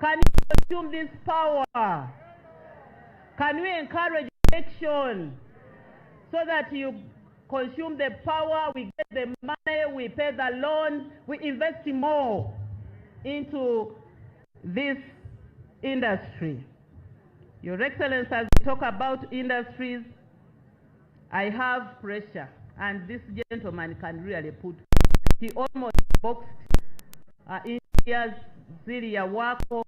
Can you consume this power? Can we encourage action so that you consume the power, we get the money, we pay the loan, we invest more into this industry? Your Excellency, as we talk about industries, I have pressure, and this gentleman can really put, he almost boxed India's Ziria Wako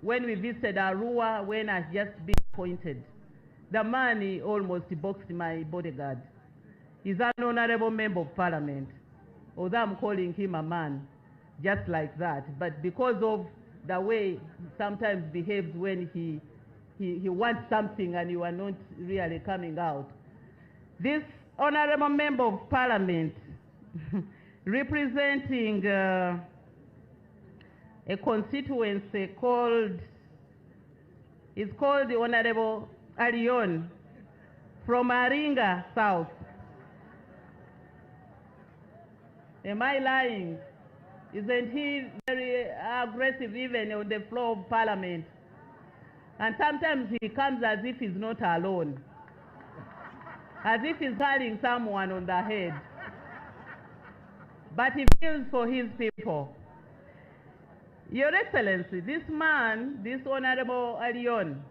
when we visited Arua when I just been appointed. The man, he almost boxed my bodyguard. He's an honorable member of parliament, although I'm calling him a man, just like that. But because of the way he sometimes behaves when he wants something and you are not really coming out. This honorable member of parliament representing a constituency called the Honorable Arion from Aringa South. Am I lying? Isn't he very aggressive even on the floor of parliament? And sometimes he comes as if he's not alone, as if he's carrying someone on the head. But he feels for his people. Your Excellency, this man, this Honorable Arion,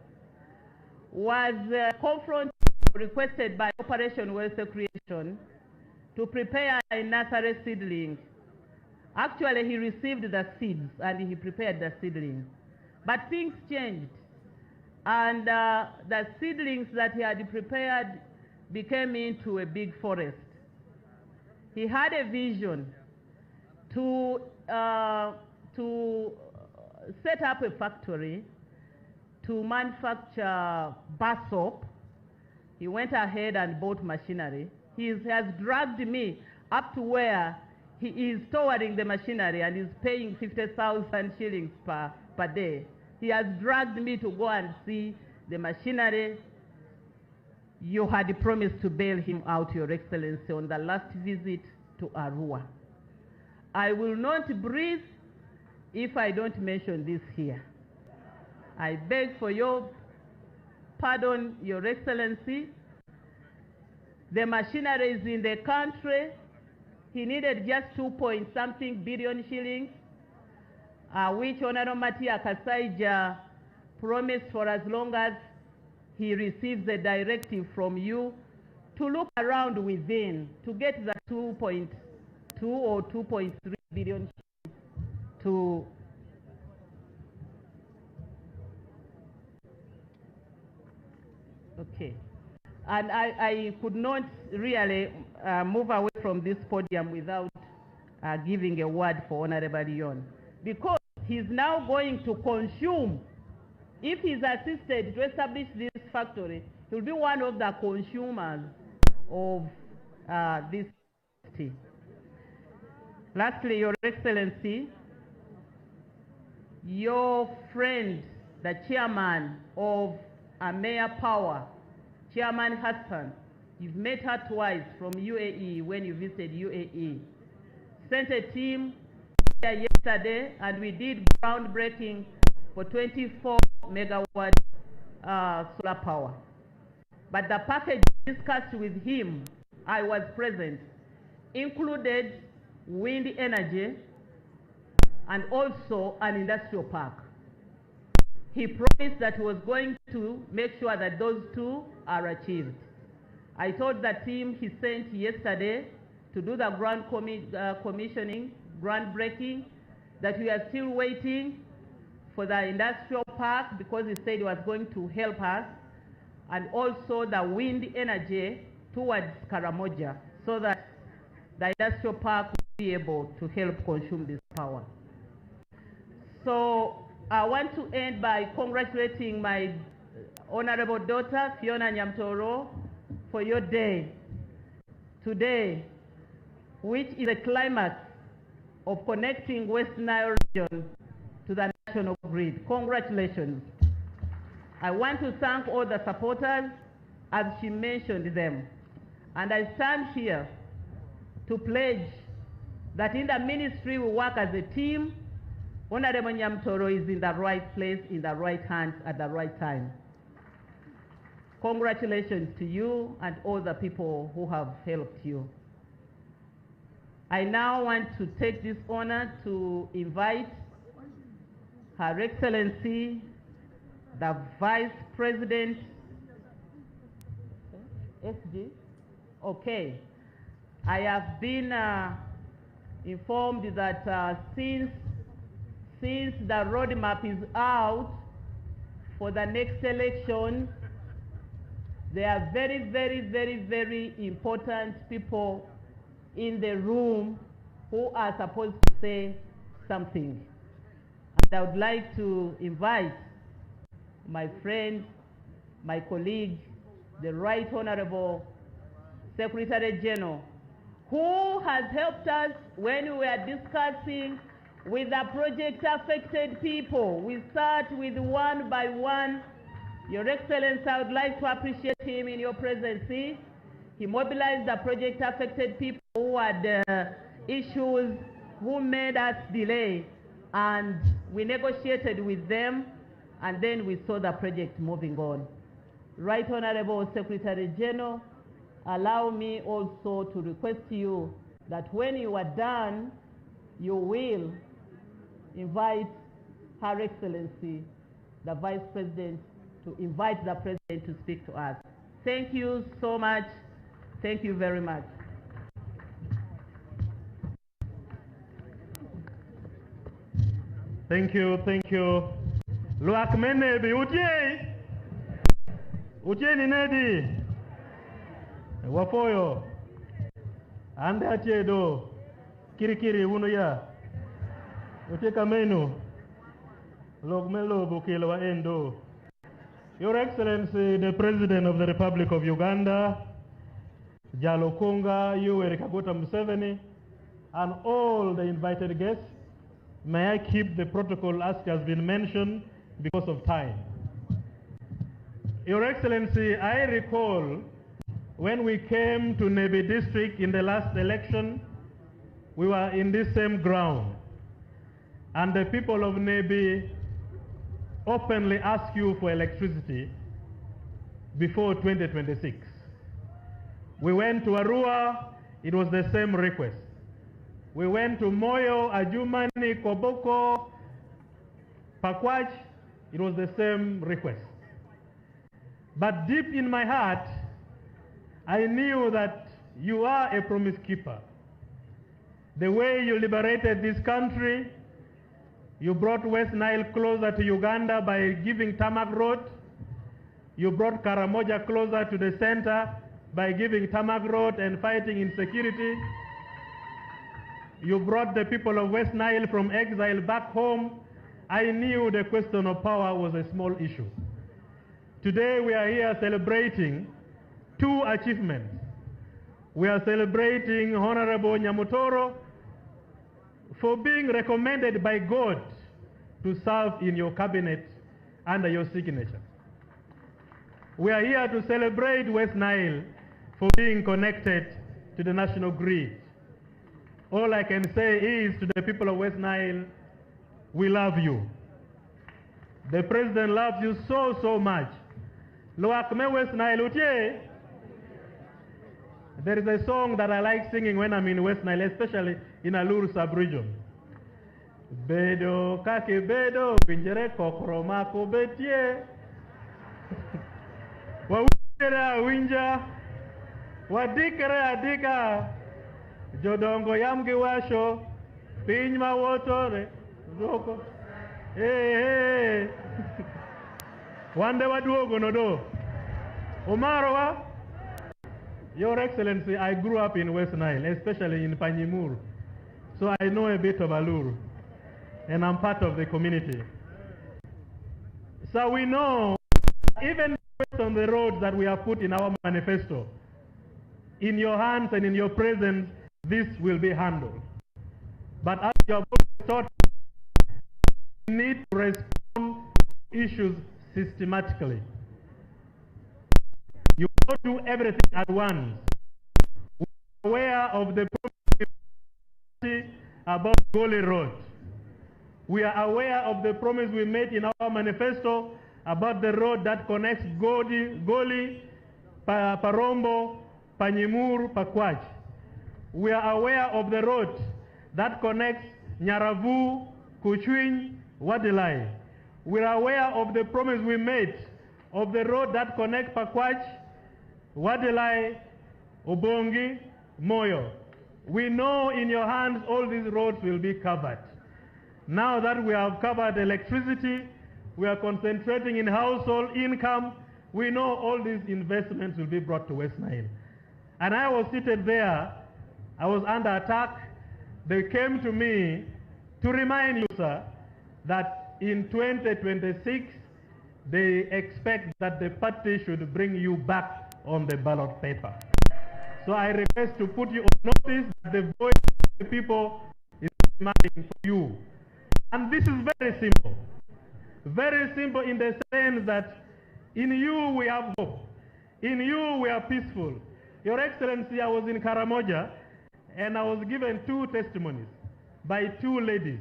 was requested by Operation Welfare Creation to prepare a nursery seedling. Actually, he received the seeds and he prepared the seedling. But things changed, and the seedlings that he had prepared became into a big forest. He had a vision to set up a factory to manufacture bar soap. He went ahead and bought machinery. He has dragged me up to where he is storing the machinery and is paying 50,000 shillings per day. He has dragged me to go and see the machinery. You had promised to bail him out, Your Excellency, on the last visit to Arua. I will not breathe if I don't mention this here. I beg for your pardon, Your Excellency. The machinery is in the country. He needed just 2-point-something billion shillings, which Honorable Matia Kasaija promised for as long as he receives a directive from you to look around within to get the 2.2 or 2.3 billion to okay. And I could not really move away from this podium without giving a word for Honorable Leon, because he's now going to consume. If he's assisted to establish this factory, he'll be one of the consumers of this tea. Lastly, Your Excellency, your friend, the chairman of Mayor Power, Chairman Hassan, you've met her twice from UAE when you visited UAE. Sent a team here yesterday and we did groundbreaking for 24 megawatt solar power. But the package discussed with him, I was present, included wind energy and also an industrial park. He promised that he was going to make sure that those two are achieved. I told the team he sent yesterday to do the commissioning, groundbreaking, that we are still waiting for the industrial park because he said he was going to help us. and also the wind energy towards Karamoja, so that the industrial park will be able to help consume this power. So I want to end by congratulating my honorable daughter, Phiona Nyamutoro, for your day today, which is a climax of connecting West Nile region to the national grid. Congratulations. I want to thank all the supporters, as she mentioned them. And I stand here to pledge that in the ministry we work as a team. Honorable Nyamutoro is in the right place, in the right hands, at the right time. Congratulations to you and all the people who have helped you. I now want to take this honor to invite Her Excellency, the Vice President, SG? Okay. I have been informed that since the roadmap is out for the next election, there are very, very, very, very important people in the room who are supposed to say something. And I would like to invite my friend, my colleague, the Right Honorable Secretary General, who has helped us when we were discussing with the project affected people. We start with one by one. Your Excellency, I would like to appreciate him in your presence. He mobilized the project affected people who had issues, who made us delay, and we negotiated with them, and then we saw the project moving on. Right Honorable Secretary General, allow me also to request you that when you are done, you will invite Her Excellency, the Vice President, to invite the President to speak to us. Thank you so much. Thank you very much. Thank you, thank you. Luak Nebbi, Utie ni Nedi. Wafoyo. Ande atie do. Kiri uno ya. Utie kamenu. Logmelo bukilo wa endo. Your Excellency, the President of the Republic of Uganda, Jalo Konga, Yoweri Kaguta Museveni, and all the invited guests, may I keep the protocol as has been mentioned because of time. Your Excellency, I recall when we came to Nebbi district in the last election, we were in this same ground, and the people of Nebbi openly asked you for electricity before 2026. We went to Arua, it was the same request. We went to Moyo, Ajumani, Koboko, Pakwach, it was the same request. But deep in my heart, I knew that you are a promise keeper. The way you liberated this country, you brought West Nile closer to Uganda by giving tarmac road. You brought Karamoja closer to the center by giving tarmac road and fighting insecurity. You brought the people of West Nile from exile back home. I knew the question of power was a small issue. Today we are here celebrating two achievements. We are celebrating Honorable Nyamutoro for being recommended by God to serve in your cabinet under your signature. We are here to celebrate West Nile for being connected to the national grid. All I can say is to the people of West Nile, we love you. The President loves you so, so much. Loakme West Nile utie. There is a song that I like singing when I'm in West Nile, especially in Alur sub-region. Bedo kake bedo, pinjere kokroma ko betie. Wawinjere winja, wadikere adika. Jodongo yamgi washo, piny ma wotore, doko. Hey. Wande waduogo no do. Omarwa, Your Excellency, I grew up in West Nile, especially in Panyimur. So I know a bit of Alur, and I'm part of the community. So we know, even based on the roads that we have put in our manifesto, in your hands and in your presence, this will be handled. But as you have taught, we need to respond to issues systematically. You don't do everything at once. We are aware of the promise about Goli Road. We are aware of the promise we made in our manifesto about the road that connects Goli, Parombo, Panyimur, Pakwach. We are aware of the road that connects Nyaravu, Kuchwin, Wadilai. We are aware of the promise we made of the road that connects Pakwach, Wadilai, Obongi, Moyo. We know in your hands all these roads will be covered. Now that we have covered electricity, we are concentrating in household income, we know all these investments will be brought to West Nile. And I was seated there, I was under attack. They came to me to remind you, sir, that in 2026, they expect that the party should bring you back on the ballot paper. So I request to put you on notice that the voice of the people is demanding for you. And this is very simple. Very simple in the sense that in you we have hope. In you we are peaceful. Your Excellency, I was in Karamoja and I was given 2 testimonies by 2 ladies.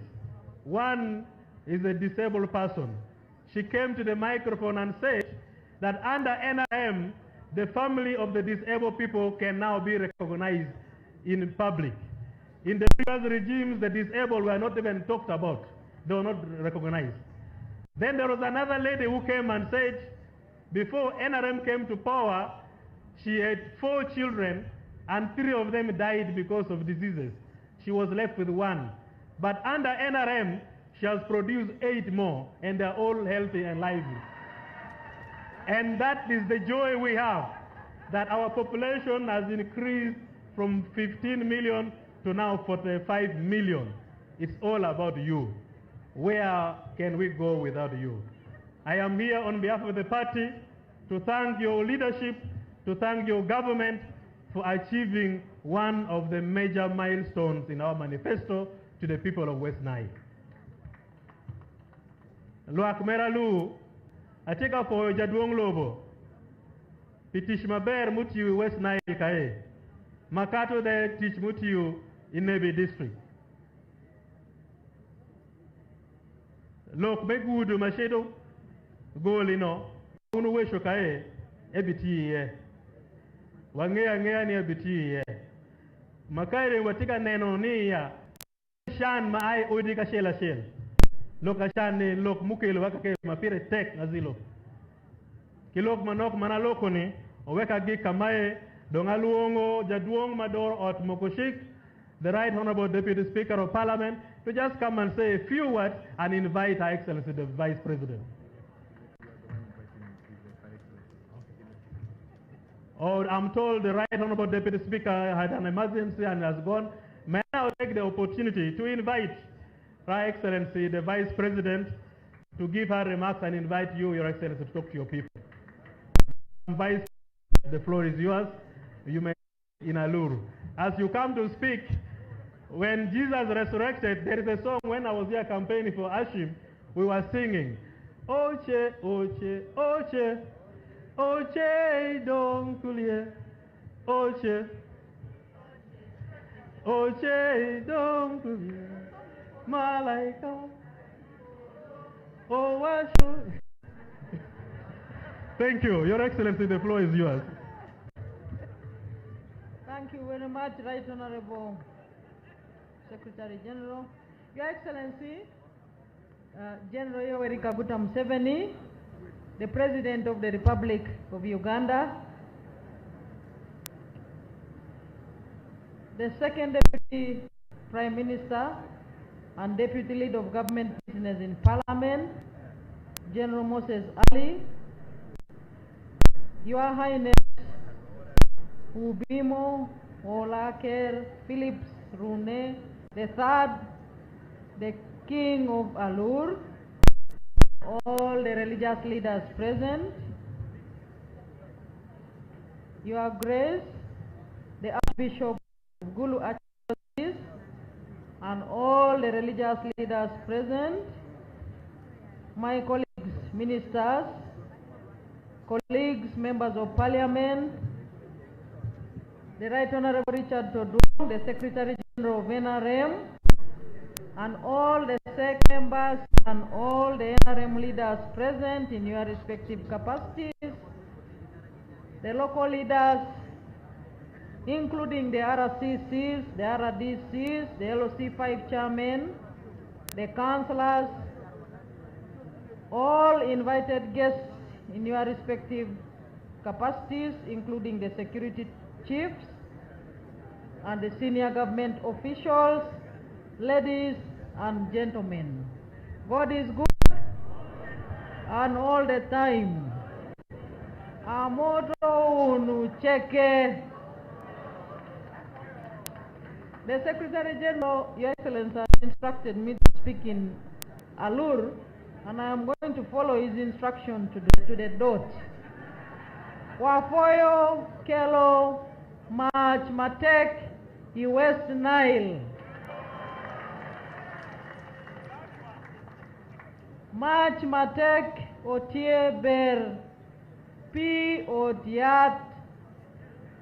One is a disabled person. She came to the microphone and said that under NRM, the family of the disabled people can now be recognized in public. In the previous regimes, the disabled were not even talked about. They were not recognized. Then there was another lady who came and said, before NRM came to power, she had 4 children and 3 of them died because of diseases. She was left with 1. But under NRM, she has produced 8 more, and they're all healthy and lively. And that is the joy we have, that our population has increased from 15 million to now 45 million. It's all about you. Where can we go without you? I am here on behalf of the party to thank your leadership, to thank your government for achieving one of the major milestones in our manifesto to the people of West Nile. Luak Meralu, atika po Jaduong Lobo, pitish maber mutiyu West Nile kae, makato de teach mutiyu in Nebbi district. Lok begudu mashedo, golino, unu wesho kae, ebiti ye. Wangea ni ebiti ye. Makaire watika neno ni ya, shan maai odi ka shela shel. Lok ashan ni lok mukelo waka ke mapire tek azilo. Kilok manok manaloko ni, oweka gi kamae, dongaluongo Jaduong Mador Ot Mokoshik, the Right Honorable Deputy Speaker of Parliament, to just come and say a few words and invite Her Excellency the Vice President. Or I'm told the Right Honorable Deputy Speaker had an emergency and has gone. May I now take the opportunity to invite Her Excellency the Vice President to give her remarks and invite you, Your Excellency, to talk to your people. Vice, the floor is yours. You may in Alur. As you come to speak, when Jesus resurrected, there is a song when I was here campaigning for Ashim, we were singing, Oche, Oche, Oche, Oche, Don Kulie, Oche, Oche, Don Kulie, Malaika, Oh, Washo. Thank you. Your Excellency, the floor is yours. Thank you very much, Right Honorable Secretary General. Your Excellency, General Yoweri Kaguta Museveni, the President of the Republic of Uganda, the Second Deputy Prime Minister and Deputy Leader of Government Business in Parliament, General Moses Ali, Your Highness Ubimo Olaker Philips Rune III, the King of Alur, all the religious leaders present, Your Grace, the Archbishop of Gulu Archdiocese, and all the religious leaders present, my colleagues, ministers, colleagues, members of parliament, the Right Honorable Richard Todung, the Secretary General of NRM, and all the SEC members and all the NRM leaders present in your respective capacities, the local leaders, including the RCCs, the RDCs, the LOC5 chairmen, the councillors, all invited guests in your respective capacities, including the security chiefs and the senior government officials, ladies and gentlemen. God is good and all the time. Amoto unucheke. The Secretary General, Your Excellency, has instructed me to speak in Alur, and I am going to follow his instruction to the dot. Wafoyo, Kelo, March, Matek, West Nile. March, Matek, Otie, Ber, P, Odiat,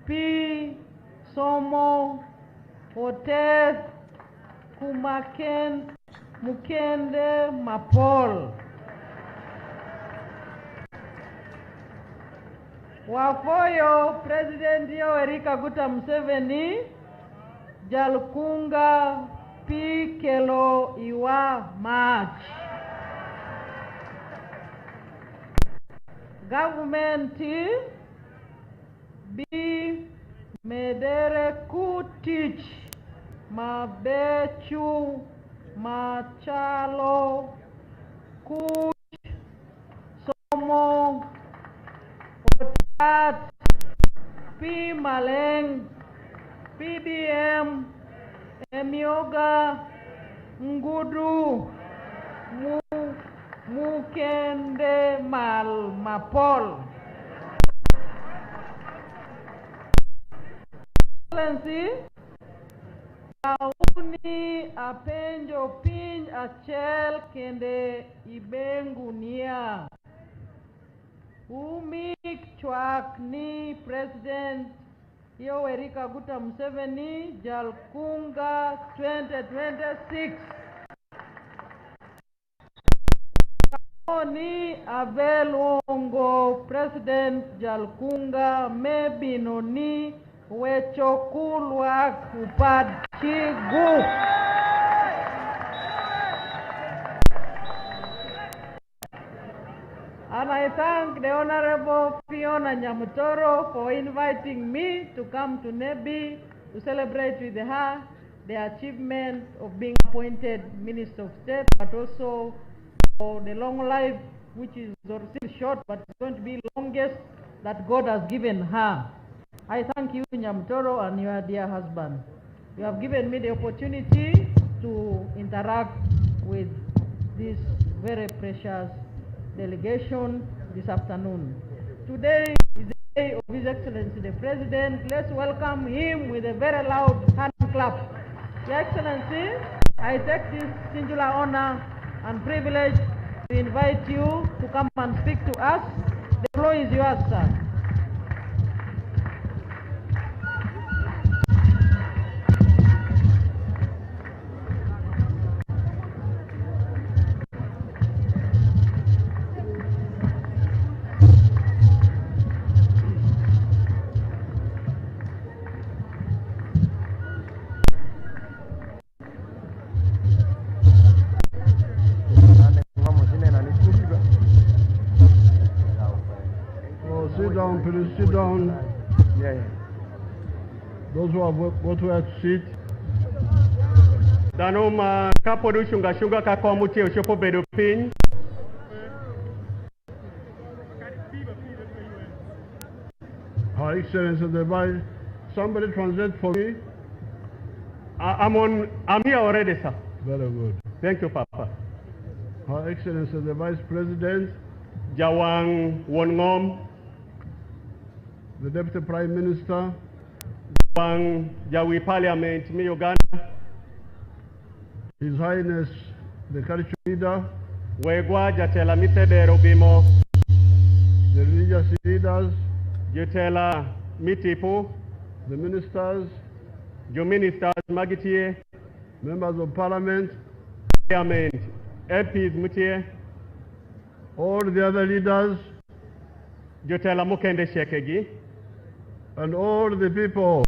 P, Somo, Ote, Kumaken, Mukende, Mapol. Wafoyo, President Yoweri Kaguta Museveni, Jalkunga, P, Kelo, Iwa, March. Government B, Medere Kutich, Mabechu, Machalo, Kuch, Somo, Otat, P. Maleng, PBM, Emioga, Ngudu, Mukende, Mapol. Excellency, Auni apenjo piny achel kende ibengunia. Umik chwak ni President Yoweri Kaguta Museveni Jalkunga 2026. Oni avelongo President Jalkunga mebinoni wechokulwa kupachigu. And I thank the Honorable Phiona Nyamutoro'S for inviting me to come to Nebbi to celebrate with her the achievement of being appointed Minister of State, but also for the long life, which is still short, but it's going to be longest that God has given her. I thank you, Nyamutoro, and your dear husband. You have given me the opportunity to interact with this very precious delegation this afternoon. Today is the day of His Excellency the President. Let's welcome him with a very loud hand clap. Your Excellency, I take this singular honor and privilege to invite you to come and speak to us. The floor is yours, sir. Please sit down. Yeah. Those who have got where to sit. Danoma kapodu shunga kakomuti oshopo bedo pin. Her Excellency the Vice, somebody translate for me. I'm here already, sir. Very good. Thank you, Papa. Her Excellency the Vice President, Jawang Wongom, the Deputy Prime Minister, Jawang Jawi Parliament, me Uganda, His Highness the Culture Leader, Wegwa Jatela Mitedero Bimo, the religious leaders, Jatela Mitipu, the ministers, Jo Ministers Magitie, members of Parliament, Parliament, MPs Mutie, all the other leaders, Jotela Mukende Shekegi, and all the people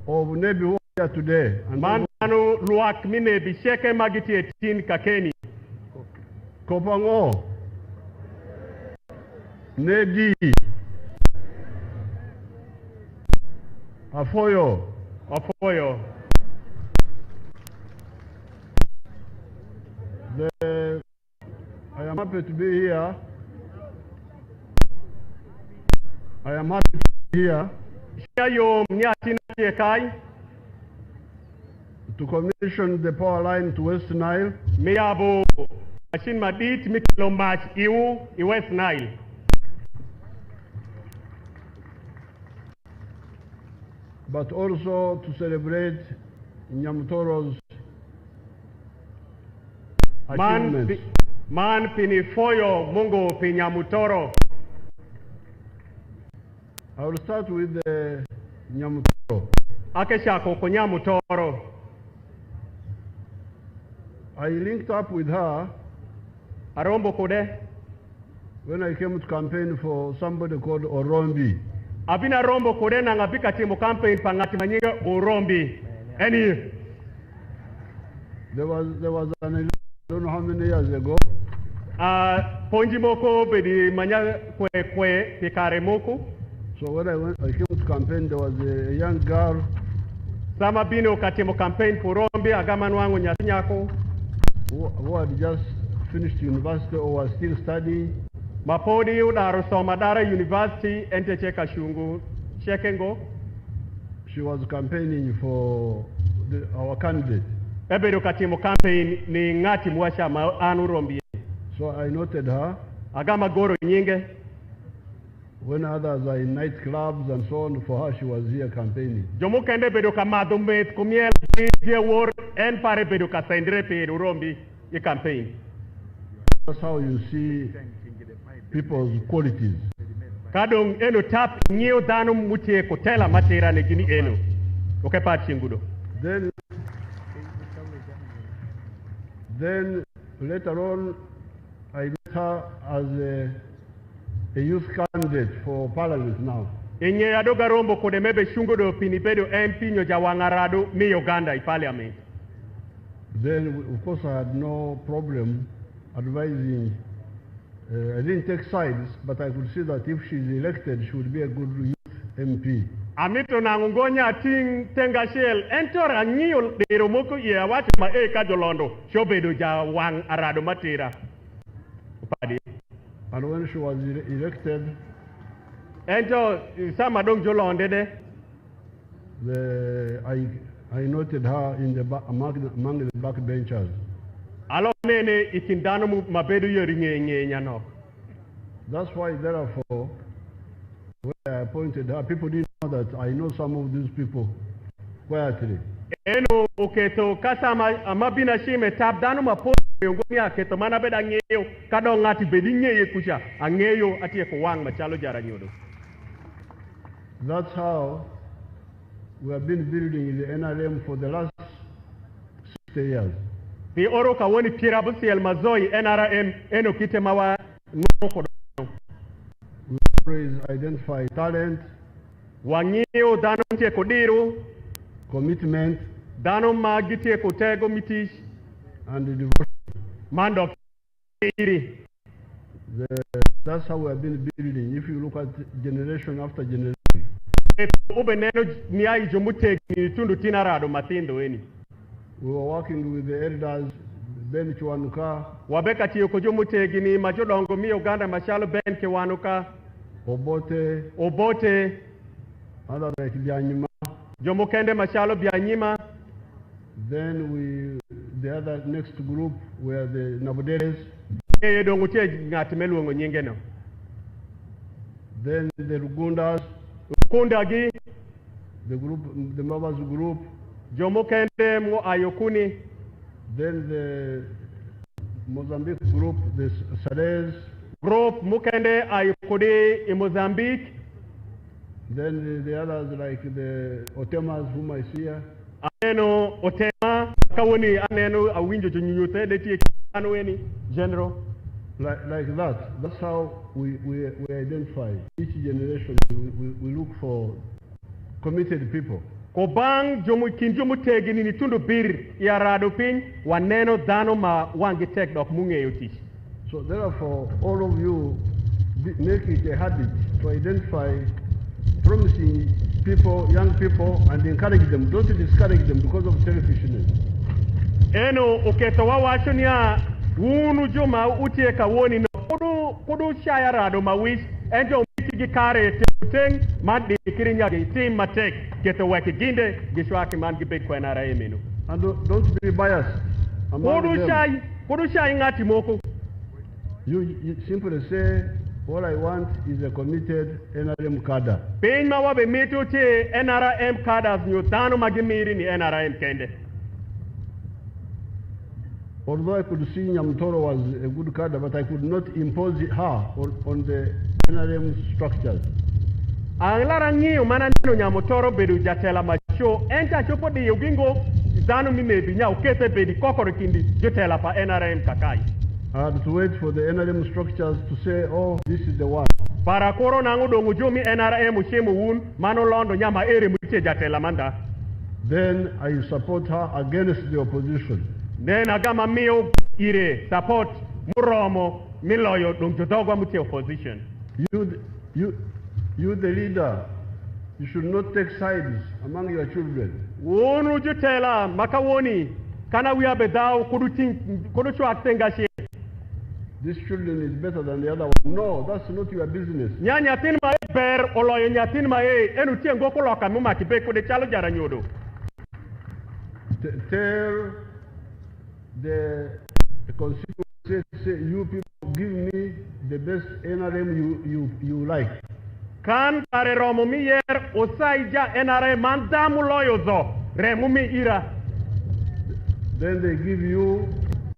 of Nebbi who are here today. And Manu Luak Mine Bisheke Magitie Tin Kakeni, Kopango, Nedi, Afoyo, Ofoyo, I am happy to be here. I am happy to be here Shayo Mniatina Shekai, to commission the power line to West Nile. Miabo, Machine Madit, Mikilo Match, Iu, West Nile. But also to celebrate Nyamutoro'S achievements. Man Pinifoyo Mungo Pinyamutoro. I will start with Nyamutoro. Akeshako Kunyamutoro. I linked up with her Arombo Kode. when I came to campaign for somebody called Orombi. Abina Rombo Kode Nangabika Timu campaign Pangati Maniga Orombi. Any There was an election, I don't know how many years ago. Ponjimoko Bedi Manya Kwe Pikaremoku. So when I came to campaign, there was a young girl Sama Bino Katimo campaign for Rombi Agamanwangu Nyako. who had just finished university or was still studying. Mapodi Udaro Somadara University Entecheka Shungu Shekengo. She was campaigning for our candidate. Ebedo Katimo campaign ni ngati mwasha anu Rombi. So I noted her. Agama Goro Nyinge. When others are in nightclubs and so on, for her she was here campaigning. Jomukende bedo kamado met kumiel je wor en pare bedo ka sendre pe Rombi e campaign. That's how you see people's qualities. Kadong eno tap nyeo danum mutie kotela matera ne gini eno. Okepa chingudo. Then later on, I met her as a youth candidate for parliament now. Enye adoga Rombo kode mebe shungudo pinipedo MP nyo jawangarado mi Uganda I parliament. Then, of course, I had no problem advising. I didn't take sides, but I could see that if she's elected, she would be a good youth MP. Amito na ngongonya ting tengashel entora ngiyo dero moko ye awacho ma kajolondo shobedo jawang arado matera. Upadi. And when she was elected, Ento sama dong jolonde de. I noted her in the among the backbenchers. Alo nene ikindano mabedo yoringe nyano. That's why, therefore, when I appointed her, people didn't know that I know some of these people quietly. Eno oketo kasama amabina shime tab dano mapo yongoni aketo mana beda ngeyo kado ngati bedi ngeye kusha angeyo atie ko wang machalo jara nyodo. That's how we have been building the NRM for the last 60 years. Pi oro ka woni pirabusi el mazoi NRM eno kite mawa ngoko. We always identify talent, Wangio dano tie kodiru, commitment, dano magitie kotego mitish, and the devotion. Mandok iri. That's how we have been building. If you look at generation after generation. Ube neno niai jomute ni tundu tinarado matindo eni. We were working with the elders, Ben Kiwanuka, Wabeka tiyo kujomute gini majodongo mi Uganda mashalo Ben Kiwanuka, Obote, Obote, Other like Byanyima. Jomokende machalo Byanyima. Then the other next group were the Nabudeles. Then the Rugundas. Kundagi. The group, the Mabas group. Jomokende mo Ayokuni. Then the Mozambique group, the Sades. Group Mukende Ayokudi in Mozambique. Then the others like the Otemas whom I see here. Aneno Otema Kawoni Aneno Awinjo Junyute Leti Anweni General. Like that. That's how we identify. Each generation we look for committed people. Kobang jomu kinjomu tegini ni tundu bir ya radopin waneno dano ma wangi tek dok munge yotish. So therefore, all of you make it a habit to identify promising people, young people, and encourage them. Don't discourage them because of selfishness. Eno uketo wa wachonia unu joma utie kawoni no kudu shaya rado mawish ento mitigi kare teng mandi kirinya tim matek keto weki ginde gishwaki man gibek kwa nara emenu. And don't be biased among them. Kudu shaya ngati moko. You simply say, all I want is a committed NRM cadre. Pain mawabe metu te NRM cadres nyotano magimiri ni NRM kende. Although I could see Nyamutoro was a good cadre, but I could not impose her on the NRM structures. Anglara ngiyo mana nino Nyamutoro bedu jatela macho enta chopo di yogingo zanu mimebi nya ukete bedi kokoro kindi jatela pa NRM kakai. I had to wait for the NRM structures to say, oh, this is the one. Para koro nangu dongu jumi NRM ushemu wun mano londo nyama ere mche jatela manda. Then I support her against the opposition. Then agama miyo ire support muromo miloyo dongjotogwa mche opposition. You the leader, you should not take sides among your children. Wunu jutela makawoni kana wiya bedao kudu chwa tengashi. This children is better than the other one. No, that's not your business. Nyatin ma ber oloyo nyatin ma enu tiengo koloka muma kibeko de chalo jara nyodo. Tell the constituency, say, you people give me the best NRM you like. Kan pare romo mi yer osaija NRM mandamu loyo zo remumi ira. Then they give you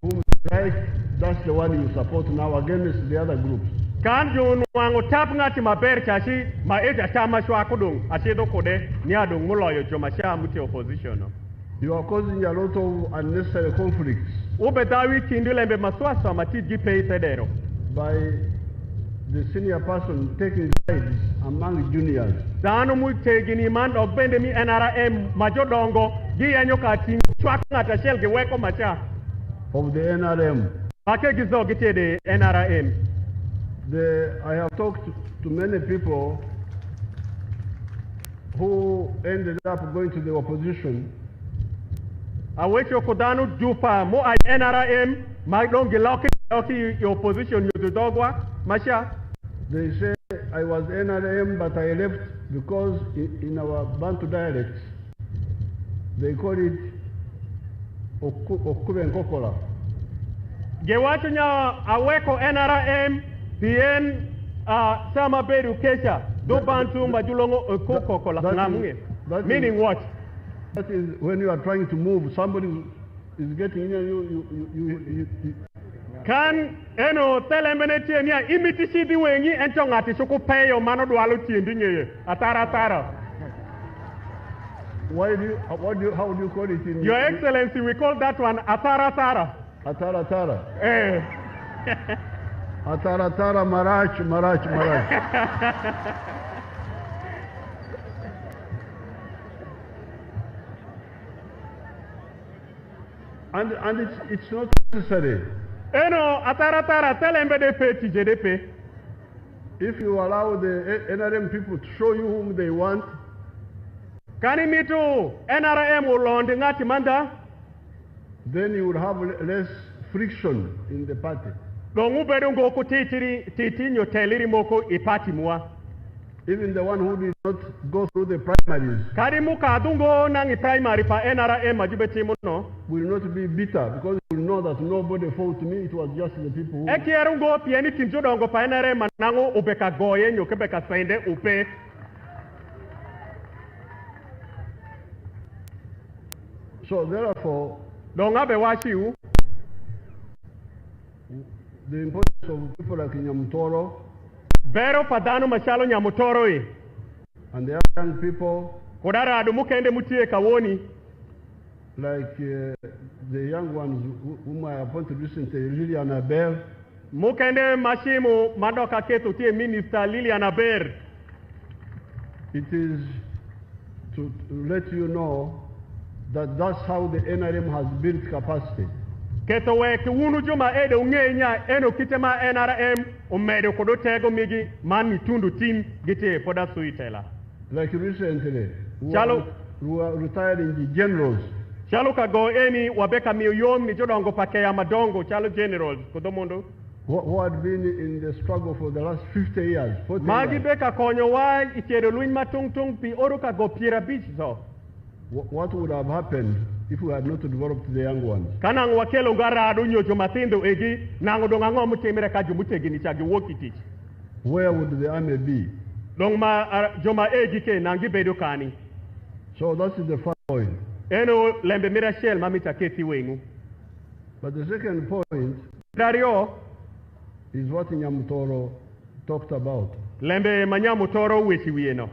whom you like. That's the one you support now against the other groups. Kan junu wango tap ngati maber chashi ma eja chama shwa kudung ashedo kode ni adung muloyo joma sha muti opposition. You are causing a lot of unnecessary conflicts. Ubetawi kindulembe maswasa mati jipe sedero. By the senior person taking sides among juniors. Danu mutegini man ogbende mi NRM majodongo gi yanyo kati chwa ngata shelge weko macha. Of the NRM. I have talked to many people who ended up going to the opposition. I wish you could do more NRM, my don't get lucky your opposition, you dogwa, Masha. They say I was NRM, but I left because in our Bantu dialects, they call it Okube and Kokola. Gewatunya aweko NRM bien sama bedu kesha do bantu majulongo kokola ngamunge. Meaning what? That is when you are trying to move, somebody is getting in you. Kan eno telembene tienia imitisi di wengi entonga ti soko peyo mano do alo tiendi nyeye atara. How do you call it in Your Excellency, we call that one atara. Atara. Eh. Atara marach. and it's not necessary. No, atara telembe de peti JDP. If you allow the NRM people to show you whom they want, kani mitu NRM ulonde ngati manda, then you will have less friction in the party. Dongu bedu ngoko titinyo teliri moko ipati muwa. Even the one who did not go through the primaries primary pa NRM no will not be bitter because he will know that nobody fought me, it was just the people who... pieni kinjodongo pa NRM nango ubeka goye nyoke beka sende upe. So therefore, the importance of people like Nyamutoro Bero padano machalo Nyamutoro and the young people kodara adu mukende mutie kawoni like the young ones whom I appointed recently, Lilian Abel. Mukende mashimu madoka ketu tie Minister Lilian Abel. It is to let you know that that's how the NRM has built capacity. Keto weke wunu juma ede ungenya eno kitema NRM umede kodotego migi mani tundu team gite poda suitela. Like recently, Chalo who are retiring generals. Chalo kago eni wabeka miyom ni jodongo pakeya madongo chalo generals kodomondo. Who had been in the struggle for the last 50 years, 40 Magi years. beka konyo wai ichero luin matung pi oru kago pira beach zo. What would have happened if we had not developed the young ones? Kanang wakelo ngaradu nyojo matindo egi nango dongango mutemere kaju mutegi ni chagi wokitich. Where would the army be? Dong ma joma egi ke nangi bedo kani. So that is the first point. Eno lembe mirashel mamita keti wengu. But the second point Dario is what Nyamutoro talked about. lembe Nyamutoro wechi wieno.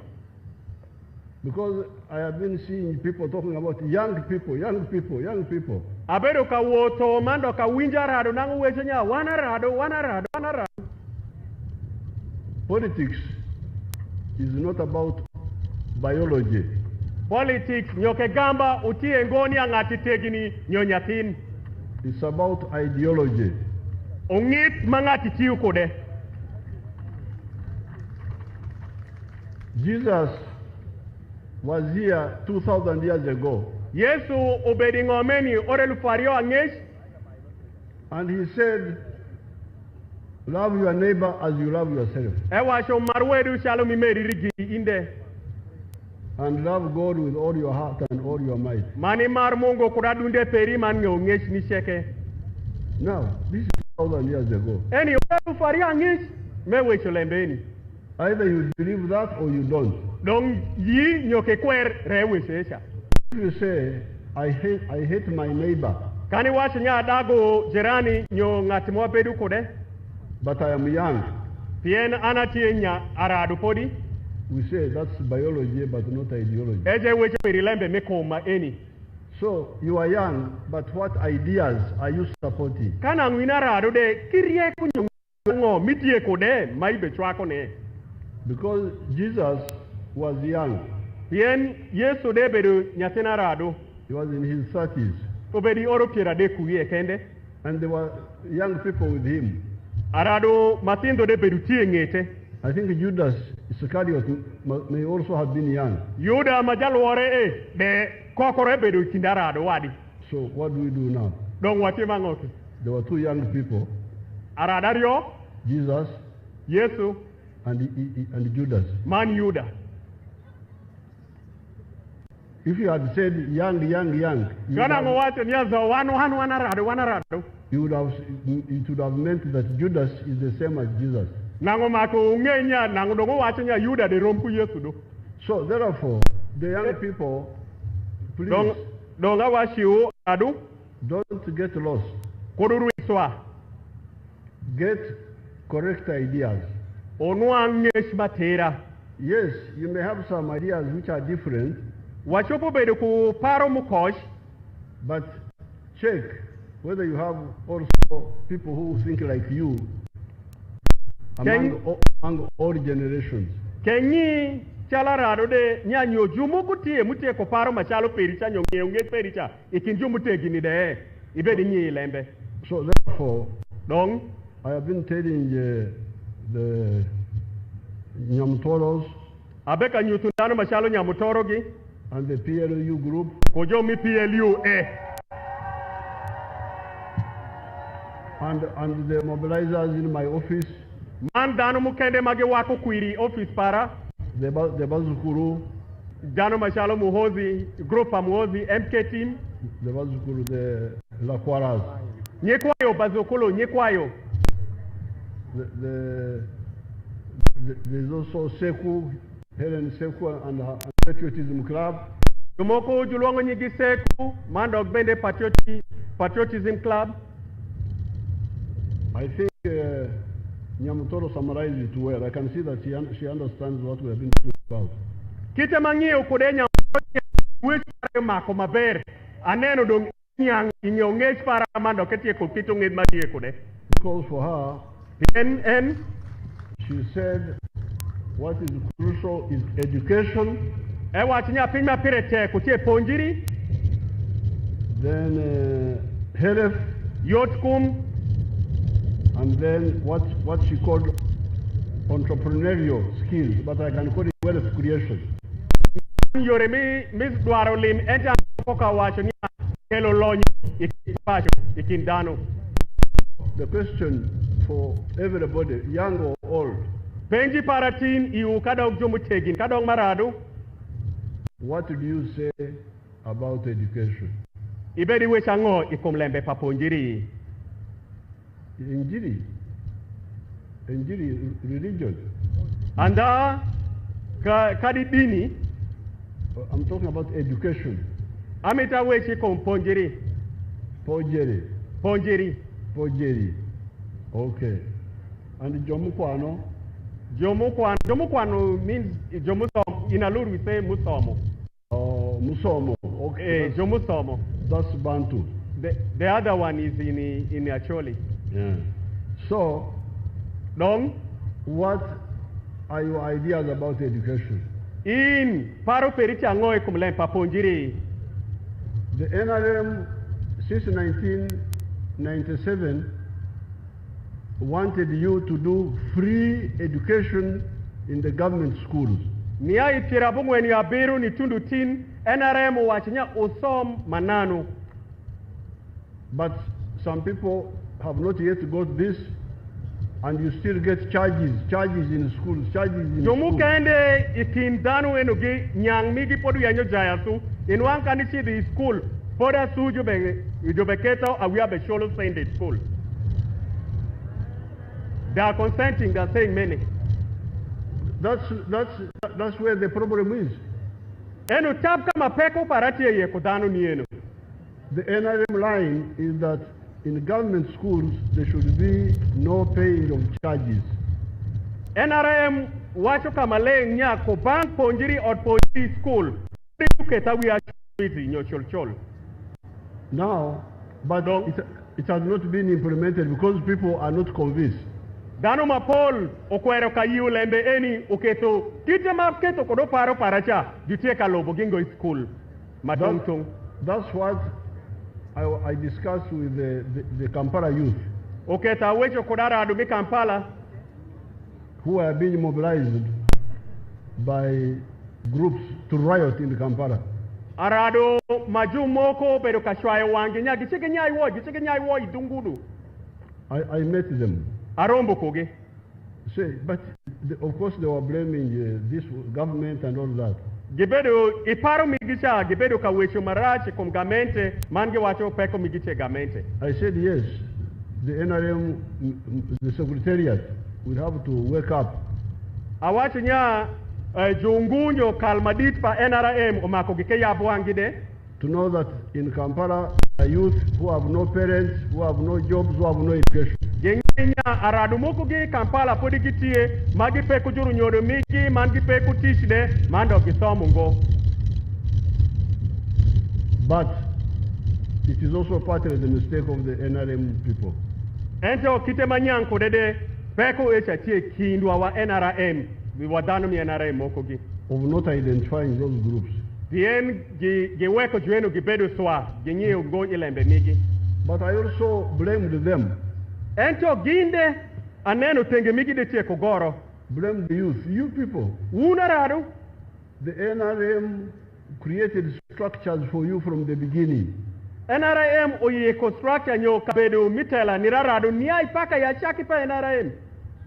Because I have been seeing people talking about young people. Abedo ka woto mando ka winja rado nangu wechenya wana rado. Politics is not about biology. Politics nyoke gamba utie ngoni angati tegini nyonyatin. It's about ideology. Ongit mangati tiyu kode. Jesus was here 2,000 years ago. Yesu obedi ngomeni orelu fario angesh. And he said, love your neighbor as you love yourself. Ewa sho marwedu shalo mimeri rigi inde. And love God with all your heart and all your might. Mani mar mungo kuradunde peri man ngesh ni sheke. Now, this is 2,000 years ago. Eni orelu fario angesh mewe sholembeni. Either you believe that or you don't. Dong yi nyoke kwer rewe shesha. If you say, I hate my neighbor, Kani washi nya dago jirani nyo ngatimwa bedu kode. but I am young, Pien anatie nya aradu podi. we say that's biology but not ideology. Eje weche perilembe mekoma eni. So you are young, but what ideas are you supporting? Kana ngwina radu de kirie kunyo mitie kode maibe chwako ne. Because Jesus was young. Pien Yesu de bedu nyatina radu. He was in his 30s. Obedi oro piera de kuye kende. And there were young people with him. Arado matindo de bedu tie ngete. I think Judas Iscariot may also have been young. Yuda majalwore de kokore bedu kindarado wadi. So what do we do now? Dong wati mangoki. There were two young people, Aradario, Jesus Yesu, and Judas. man Yuda. If you had said young, Kana ngwate nyaza wanarado. it would have meant that Judas is the same as Jesus. Nango mako ngenya nango dongo wacho nya Yuda de rompu Yesu do. So therefore, the young people, please Donga washiu adu don't get lost. koduru iswa. Get correct ideas. Onwa ngesh batera. Yes, you may have some ideas which are different, Wachopo bedu ku paro mukosh. but check whether you have also people who think like you among all generations. Kenyi chala rado de nyanyo jumu kutie mutie ko paro machalo pericha nyonge pericha ikinju mutegi ni de ibedi nyi lembe. So therefore, Dong I have been telling the Nyamutoro'S abeka nyutundano machalo Nyamutoro gi and the PLU group kojo mi PLU and the mobilizers in my office man dano mukende mage wako kwiri office para the Bazukuru, Jano Mashalo Muhozi, Group Muhozi, MK team. the Bazukuru, the Lakwaras. Nyekwayo, Bazukulu, Nyekwayo. There's also Seku, Helen Seku and her Patriotism Club. Tumoko Julongo Nyigi Seku, Mandog Bende Patriotism Club. I think Nyamutoro summarized it well. I can see that she understands what we have been talking about. Kita mangi ukudenya which mako maber aneno dong nyang inyongech para mando ketie kokito nged madie kude. Because for her, And she said what is crucial is education. E watinya pima pirete kutie ponjiri. Then health, Yotkum, and then what she called entrepreneurial skills, but I can call it wealth creation. Yoremi Miss Dwarolim enta koka wacho ni hello lonyo ikipacho ikindano. The question for everybody, young or old, Benji paratin iu kadog jomutegin kadog maradu. what do you say about education? Ibedi wechango ikomlembe paponjiri. Injiri, religion. Anda kadidini I'm talking about education. amita wechi komponjiri. Pojeri. Ponjiri. Okay. And Jomukwano? Jomukwano means Jomusomo. In Alur we say Musomo. Musomo. Okay. Jomusomo. That's Bantu. The other one is in Acholi. Yeah. So, Dong, what are your ideas about education? in paro pericha ngoe kumlen paponjiri. The NRM, since 1997, wanted you to do free education in the government schools. Nia itirabu mweni abiru ni tundu tin NRM wachinya usom mananu. But some people have not yet got this, and you still get charges in schools, Jomu kende ikindanu enugi nyang migi podu yanyo jayasu in one kandichi the school poda su jubeketo awia be sholo Sunday school. They are consenting, they are saying many. That's where the problem is. Enu tab kama peko parati ye kudanu ni enu. The NRM line is that in government schools there should be no paying of charges. NRM wacho kama le nya ko bank ponjiri or ponjiri school. Keta we are chol. Now, but it has not been implemented because people are not convinced. Dano mapol okwero kayiu lembe eni uketo kite keto kodo paro paracha jutie kalobo gingo school madongtung. That's what I discussed with the Kampala youth. Oketa wecho kodara adubi Kampala who are being mobilized by groups to riot in Kampala. Arado majumoko pero kashwayo wange nya gicheke nyai wo idungudu. I met them. Arombo koge. Say, but of course they were blaming this government and all that. Gibedo iparo migicha gibedo kawecho marachi kom gamente mange wacho peko migiche gamente. I said yes. The NRM, the secretariat will have to wake up. Awacho nya jungunyo kalmadit pa NRM omako gike yabwangide. To know that in Kampala, youth who have no parents, who have no jobs, who have no education. Gengenya aradu moko gi Kampala podigitie magi peku juru nyodo migi mangi peku tishde mando gisomungo. But it is also partly the mistake of the NRM people. Ento kite manyanko dede peku echatie kindwa wa NRM wadano mi NRM moko gi. Of not identifying those groups. Bien giweko jueno gibedo swa genye ugo ilembe migi. But I also blamed them. Ento ginde aneno tenge migi de tie kogoro. Blame the youth. You people. Unarado. The NRM created structures for you from the beginning. NRM oye constructor nyo kabedo mitela nirarado niya ipaka ya chaki pa NRM.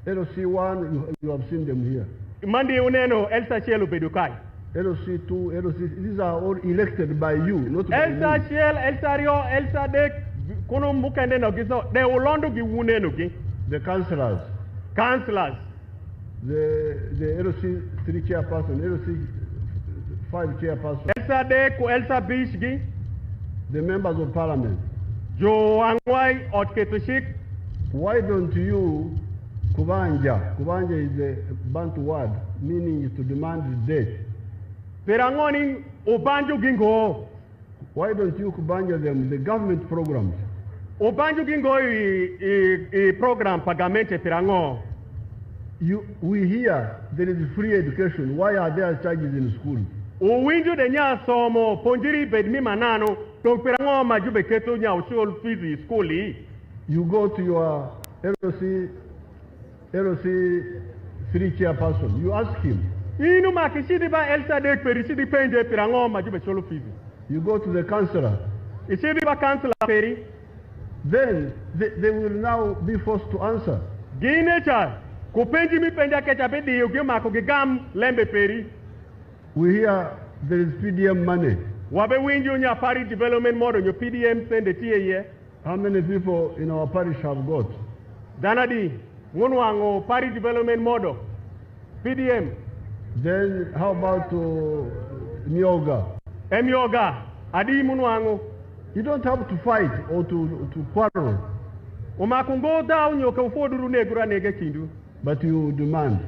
LOC1, you have seen them here. Mandi uneno Elsa Chelo Bedukai. LOC2, LOC, these are all elected by you, not by Elsa me. Chel, Elsa Rio, Elsa Dek, Kono Mukande no Giso, they will londo gi wune The councillors, councillors. the LOC3 chairperson, LOC5 chairperson, Elsa Dek, Elsa Bishgi, the members of parliament. Jo Angwai, Otketushik. Why don't you, Kubanja is a Bantu word, meaning to demand death. Perangoni Obanjo Gingo. Why don't you Kubanja them the government programs? Obanjo Gingo i program pagamente Perango. We hear there is free education. Why are there charges in schools? Uwinjo de nya somo ponjiri bedmi manano to Perango majube keto nya usul fees schooli. You go to your LOC3 chairperson, you ask him. Inu makishidi ba Elsa Dek perisidi pende Perango majube solo fees. You go to the councillor. Ishidi ba councillor peri. Then they will now be forced to answer. Ginecha kupenji mi pende kecha pedi yugema kugigam lembe peri. We hear there is PDM money. Wabe winjo nya pari development model your PDM send the TAE. How many people in our parish have got? Danadi Munwango pari development model PDM. Then how about Myoga? Emyoga adi Munwango. You don't have to fight or to quarrel. Umakungo down your comfort negura nega kindu. But you demand.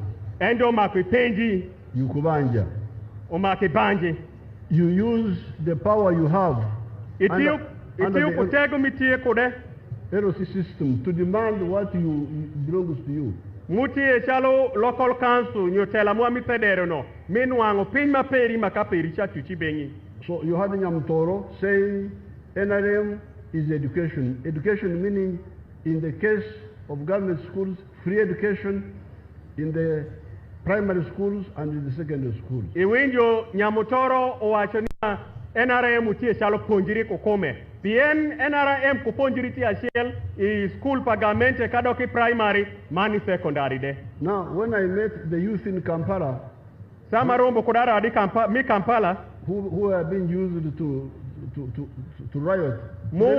Endo makipenji. You kubanja. Umakibanje. You use the power you have. Itiu kutego mitie kode. LOC system to demand what belongs to you. Mutie chalo local council nyotela muami federo no. Menuango pinma peri makaperi chuchi bengi. So you had Nyamutoro saying NRM is education. Education meaning in the case of government schools, free education in the primary schools and in the secondary schools. Iwinjo Nyamutoro owachonia NRM utie chalo ponjiri kokome. Bien NRM kuponjiri tia shell is school pagamente kadoki primary mani secondary de. Now when I met the youth in Kampala, Sama rombo kodara adi Kampala who have been used to riot. Many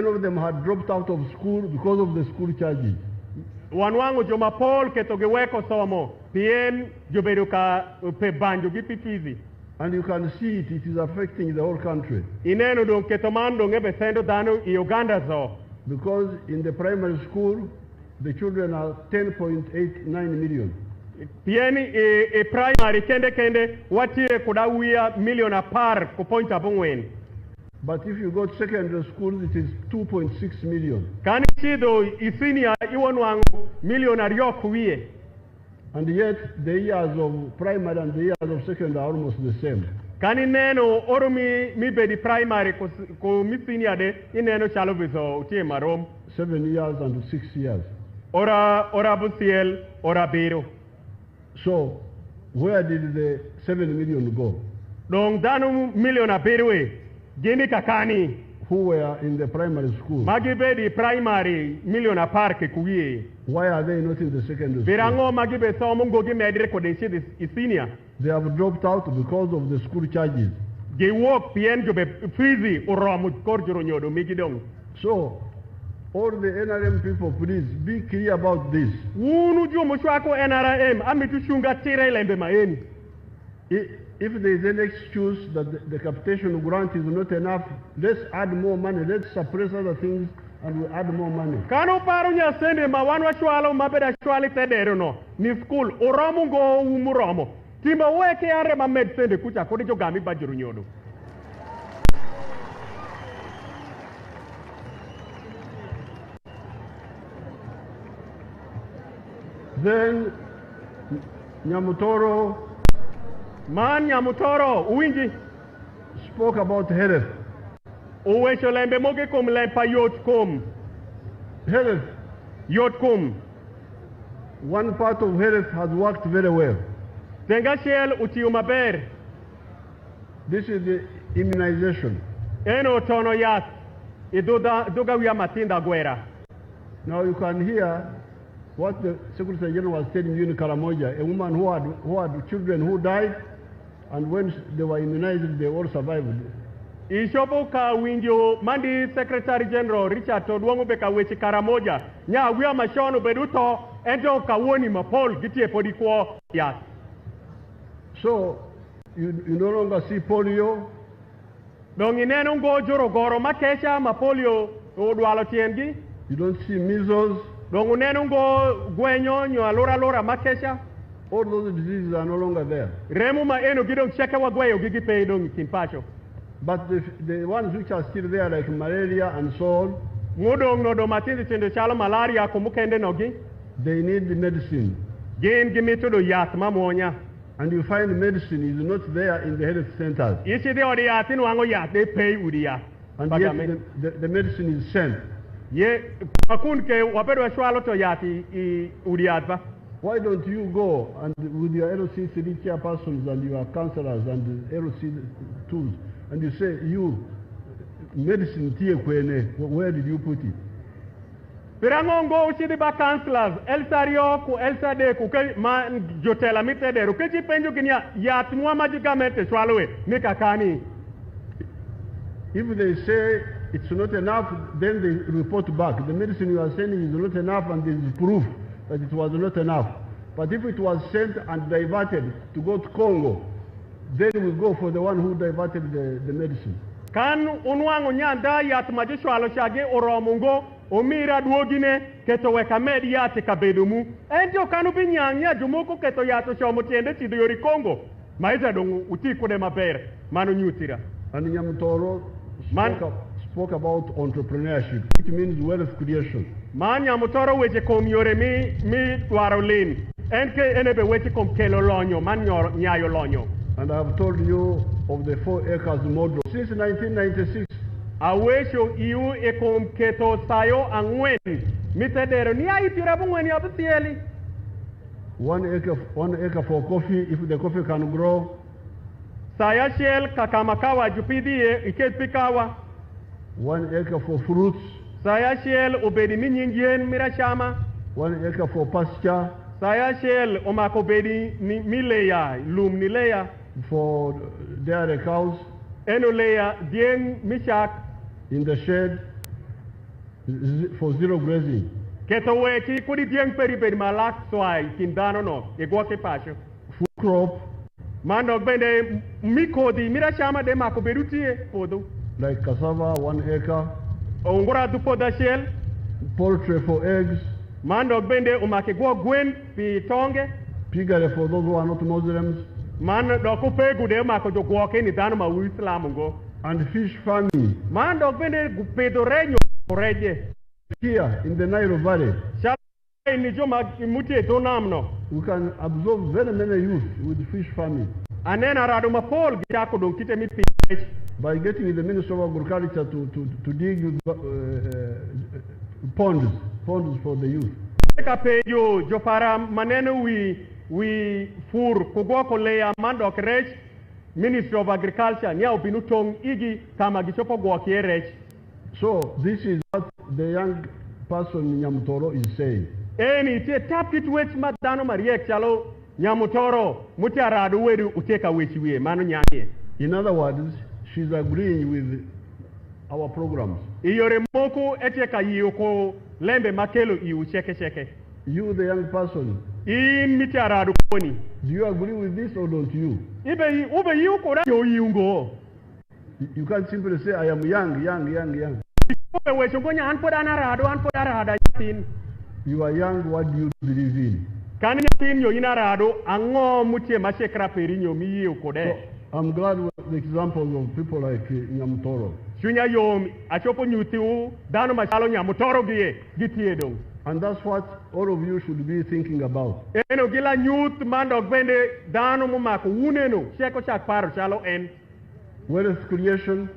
of them had dropped out of school because of the school charges. Wanwangu joma Paul ketogeweko somo pien joberuka pe banjo gipifizi. And you can see it is affecting the whole country. Ineno don ketomando ngebe sendo dano Uganda zo. Because in the primary school, the children are 10.89 million. Pieni primary kende watie kudawia million apar kupointa bungwen. But if you go to secondary school, it is 2.6 million. Kani chido isinia iwanwangu million ariokuwie. And yet the years of primary and the years of secondary are almost the same. Kani neno oromi mi bedi primary ko misinia de ineno chalo bizo utie marom 7 years and 6 years. Ora busiel ora biro. So where did the 7 million go? Dong danu million abirwe gini kakani who were in the primary school. Magibe di primary million apar ke kuwie. Why are they not in the secondary Birango magibe so mungo gi medre ko den shidi isinia. They have dropped out because of the school charges. Ge work pien jobe fizi oromu korjoro nyodo migidong. So all the NRM people, please be clear about this. Wunu jumu shwako NRM amitu shunga tire lembe maeni. If there is any excuse that the capitation grant is not enough, let's add more money. Let's suppress other things and we add more money. Kano parunya sende mawanwa shwalo mabeda shwali tedero no. Ni school oromu go umuromo. Timba weke are mamed sende kucha kodi jogami bajiru nyodo. Then Nyamutoro Uwinji spoke about health. Uwesho lembe moge kum lempa yot kum. Health. Yot kum. One part of health has worked very well. Tenga shell utiumaber. This is the immunization. Eno tono yas. Iduga wia matinda guera. Now you can hear what the Secretary General was telling you in Karamoja, a woman who had children who died, and when they were immunized, they all survived. Ishopo ka winjo mandi Secretary General Richard Todwango beka wechi Karamoja nya wiya mashono beduto ento kawoni mapol gitie podikwo ya. So you no longer see polio. Dongi neno ngo joro goro makesha mapolio odwalo tiengi. You don't see measles. Dongu neno ngo gwenyo nyo alora makesha. All those diseases are no longer there. Remu ma eno gidong cheke wa gweyo gigi pe dong kinpacho. But the ones which are still there, like malaria and so on, ngudong no do matindi chendo chalo malaria kumukende nogi. They need the medicine. Gen gimito do yat mamonya. And you find medicine is not there in the health centers. Ichi de odi yatin wango yat they pay udia. And yet the medicine is sent. Ye akun ke wapedo swalo to yati udiatva. Why don't you go and with your LOC3 chairpersons and your counselors and the LOC tools, and you say, you, medicine tiye kwene, where did you put it? Pirangongo uchidi ba counselors, Elsario ku Elsade ku ke ma jotela mitede, rukeji penjo kinya ya tunwa medicamente swallowe nikakani. If they say it's not enough, then they report back. The medicine you are sending is not enough, and there is proof that it was not enough. But if it was sent and diverted to go to Congo, then we go for the one who diverted the medicine. Kan unwango nyanda ya tumajishwalo shage oromungo omira duogine keto weka medi yate kabedumu endio kanu binyanya jumuko keto yato shomutiende chido yori Congo maiza dongu utiko de mapere manu nyutira. And Nyamutoro spoke about entrepreneurship, which means wealth creation. Man Nyamutoro weche kom yore mi dwaro lin enke enebe weche kom kelo lonyo man nyayo lonyo. And I have told you of the 4 acres model. Since 1996, awesho iu ekom keto sayo angwen mitedero ni aitira bungweni abutieli. 1 acre for coffee, if the coffee can grow. Saya shell kakamakawa jupidie ikepikawa. 1 acre for fruits. Saya shell obedi minyingien mirashama. 1 acre for pasture. Saya shell omakobedi mileya lum nileya. For dairy cows. Enoleya dieng mishak. In the shade for zero grazing. Keto weki kudi dieng peri malak swai kindano no egwoke pasho. Food crop. Mando bende mikodi mirashama de makoberutie podo. Like cassava, 1 acre. Ongora du poda shell. Poultry for eggs. Mando bende umakegwo gwen pi tonge. Pigare for those who are not Muslims. Man doko pegu de mako jogwoke ni dano ma Islam ngo. And fish farming. Man dok bende pedo renyo reje. Here in the Nile Valley. Ni joma mutie to namno. We can absorb very many youth with fish farming. Anena rado mapol gitako don kite mi by getting the Minister of Agriculture to dig ponds for the youth. Kapejo jopara maneno we fur kugoko leya mandok rech Ministry of Agriculture nya obinutong igi kama gichopo gwokie rech. So this is what the young person Nyamutoro is saying. Eni tie tapit wech madano mariek chalo Nyamutoro mutiarado wedu uteka wechiwie mano nyanye. In other words, she's agreeing with our programs. Iyore moko eteka yiko lembe makelo iu cheke. You, the young person, in mitiarado koni. Do you agree with this or don't you? Ube yu kora yo yungo. You can't simply say I am young. You are young, what do you believe in? So, I'm glad with the examples of people like Nyamutoro. And that's what all of you should be thinking about. Wealth creation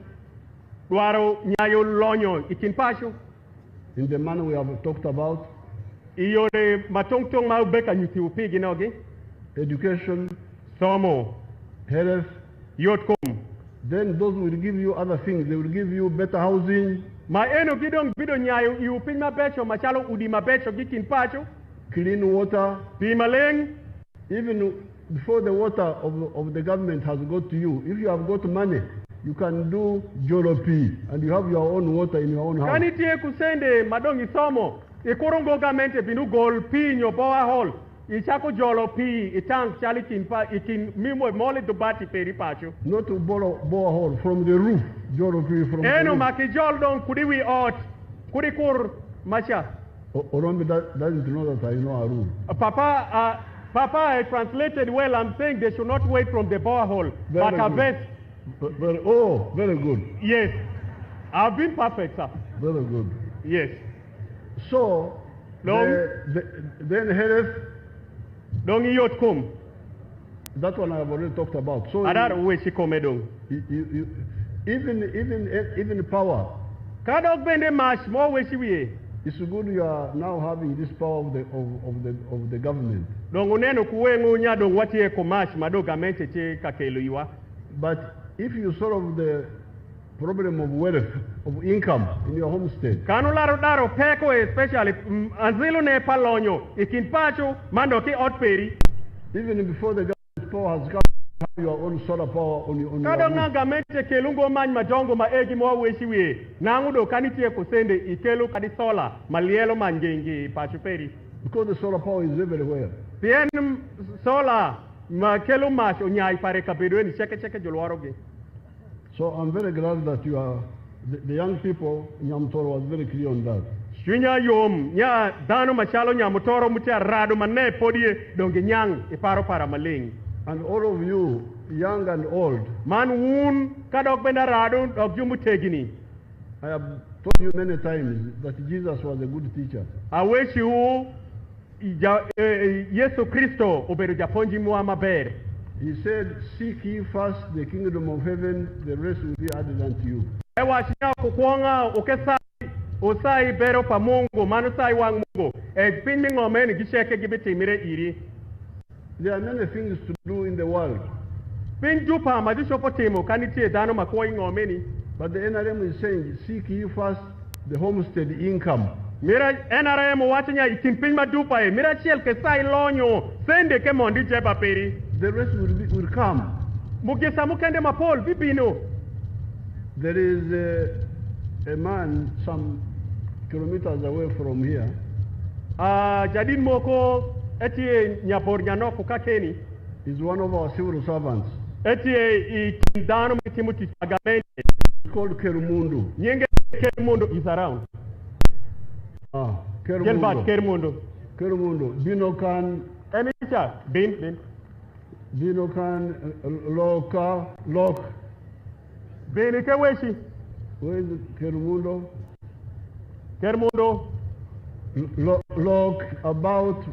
in the manner we have talked about. Education, health. Then those will give you other things. They will give you better housing. clean water. Pimaleng, Even before the water of the government has got to you, if you have got money, you can do jolopi and you have your own water in your own house. Kanitie kusende madongi somo, ikorongo gamente binu gol pi nyo boa hol, ichako jolopi, itang chali ikin mimo mole dubati peri pacho. Not to borrow borehole from the roof, jolopi from the Eno roof. maki jol don kudiwi ot, kudikur macha. Orombi doesn't know that I know a rule. Papa, I translated well. I'm saying they should not wait from the borehole, but Very a good. vet. Very good. Yes, I've been perfect, sir. Very good. Yes. So, Long. then Heref, Dong iyot kum. that one I've already talked about. So, Adar we si kome dong. even power, Kadok bende mash mo we si wiye. it's good you are now having this power of the government. Dong uneno kuwengu nya dong watie komash madoga mente che kakelo iwa. But if you solve the problem of wealth, of income in your homestead, Kanu laro daro peko especially anzilu ne palonyo ikin pacho mando ki ot peri. even before the government power has come, you have your own solar power on your Kadok roof. na gamente kelungo man majongo ma egi mo we si wiye. Nangu do kanitie kusende ikelu kadi sola malielo mangengi pacho peri. Because the solar power is everywhere. Pien sola ma kelu mash onyai pare kabedo ni cheke jolwaro ge. So I'm very glad that you are, the young people in Nyamutoro was very clear on that. Shunya yom nya dano machalo Nyamutoro mutia rado mane podie donge nyang iparo para maling. And all of you, young and old, Man woon kadok benda rado dog jumutegini. I have told you many times that Jesus was a good teacher. I wish you Yesu Kristo oberu japonji muwa maber. He said, seek ye first the kingdom of heaven, the rest will be added unto you. Ewa shinya kukwonga ukesai usai bero pa Mungu manu sai wang Mungu. Pinmi ngomeni gisheke gibiti mire iri. There are many things to do in the world, Pin jupa majisho potimo kanitie dano makoi ngomeni. but the NRM is saying, seek ye first the homestead income. Mira NRM wachanya ikimpin madupa e. Mira chiel ke sai lonyo sende ke mondi jeba peri. The rest will come. Mugesa mukende mapol bibino. There is a man some kilometers away from here. Jadin moko etie nyabor nyano kukakeni. He's one of our civil servants. Etie ikindano mitimuti agamente. It's called Kermundu. Nyenge Kermundo is around. Gelbert Kermundu. Kermundo. Kermundu. Binokan. Enicha bin. Binokan. Lok. Bin ke weshi. Where is it? Kermundo? Kermundo. Lok. About.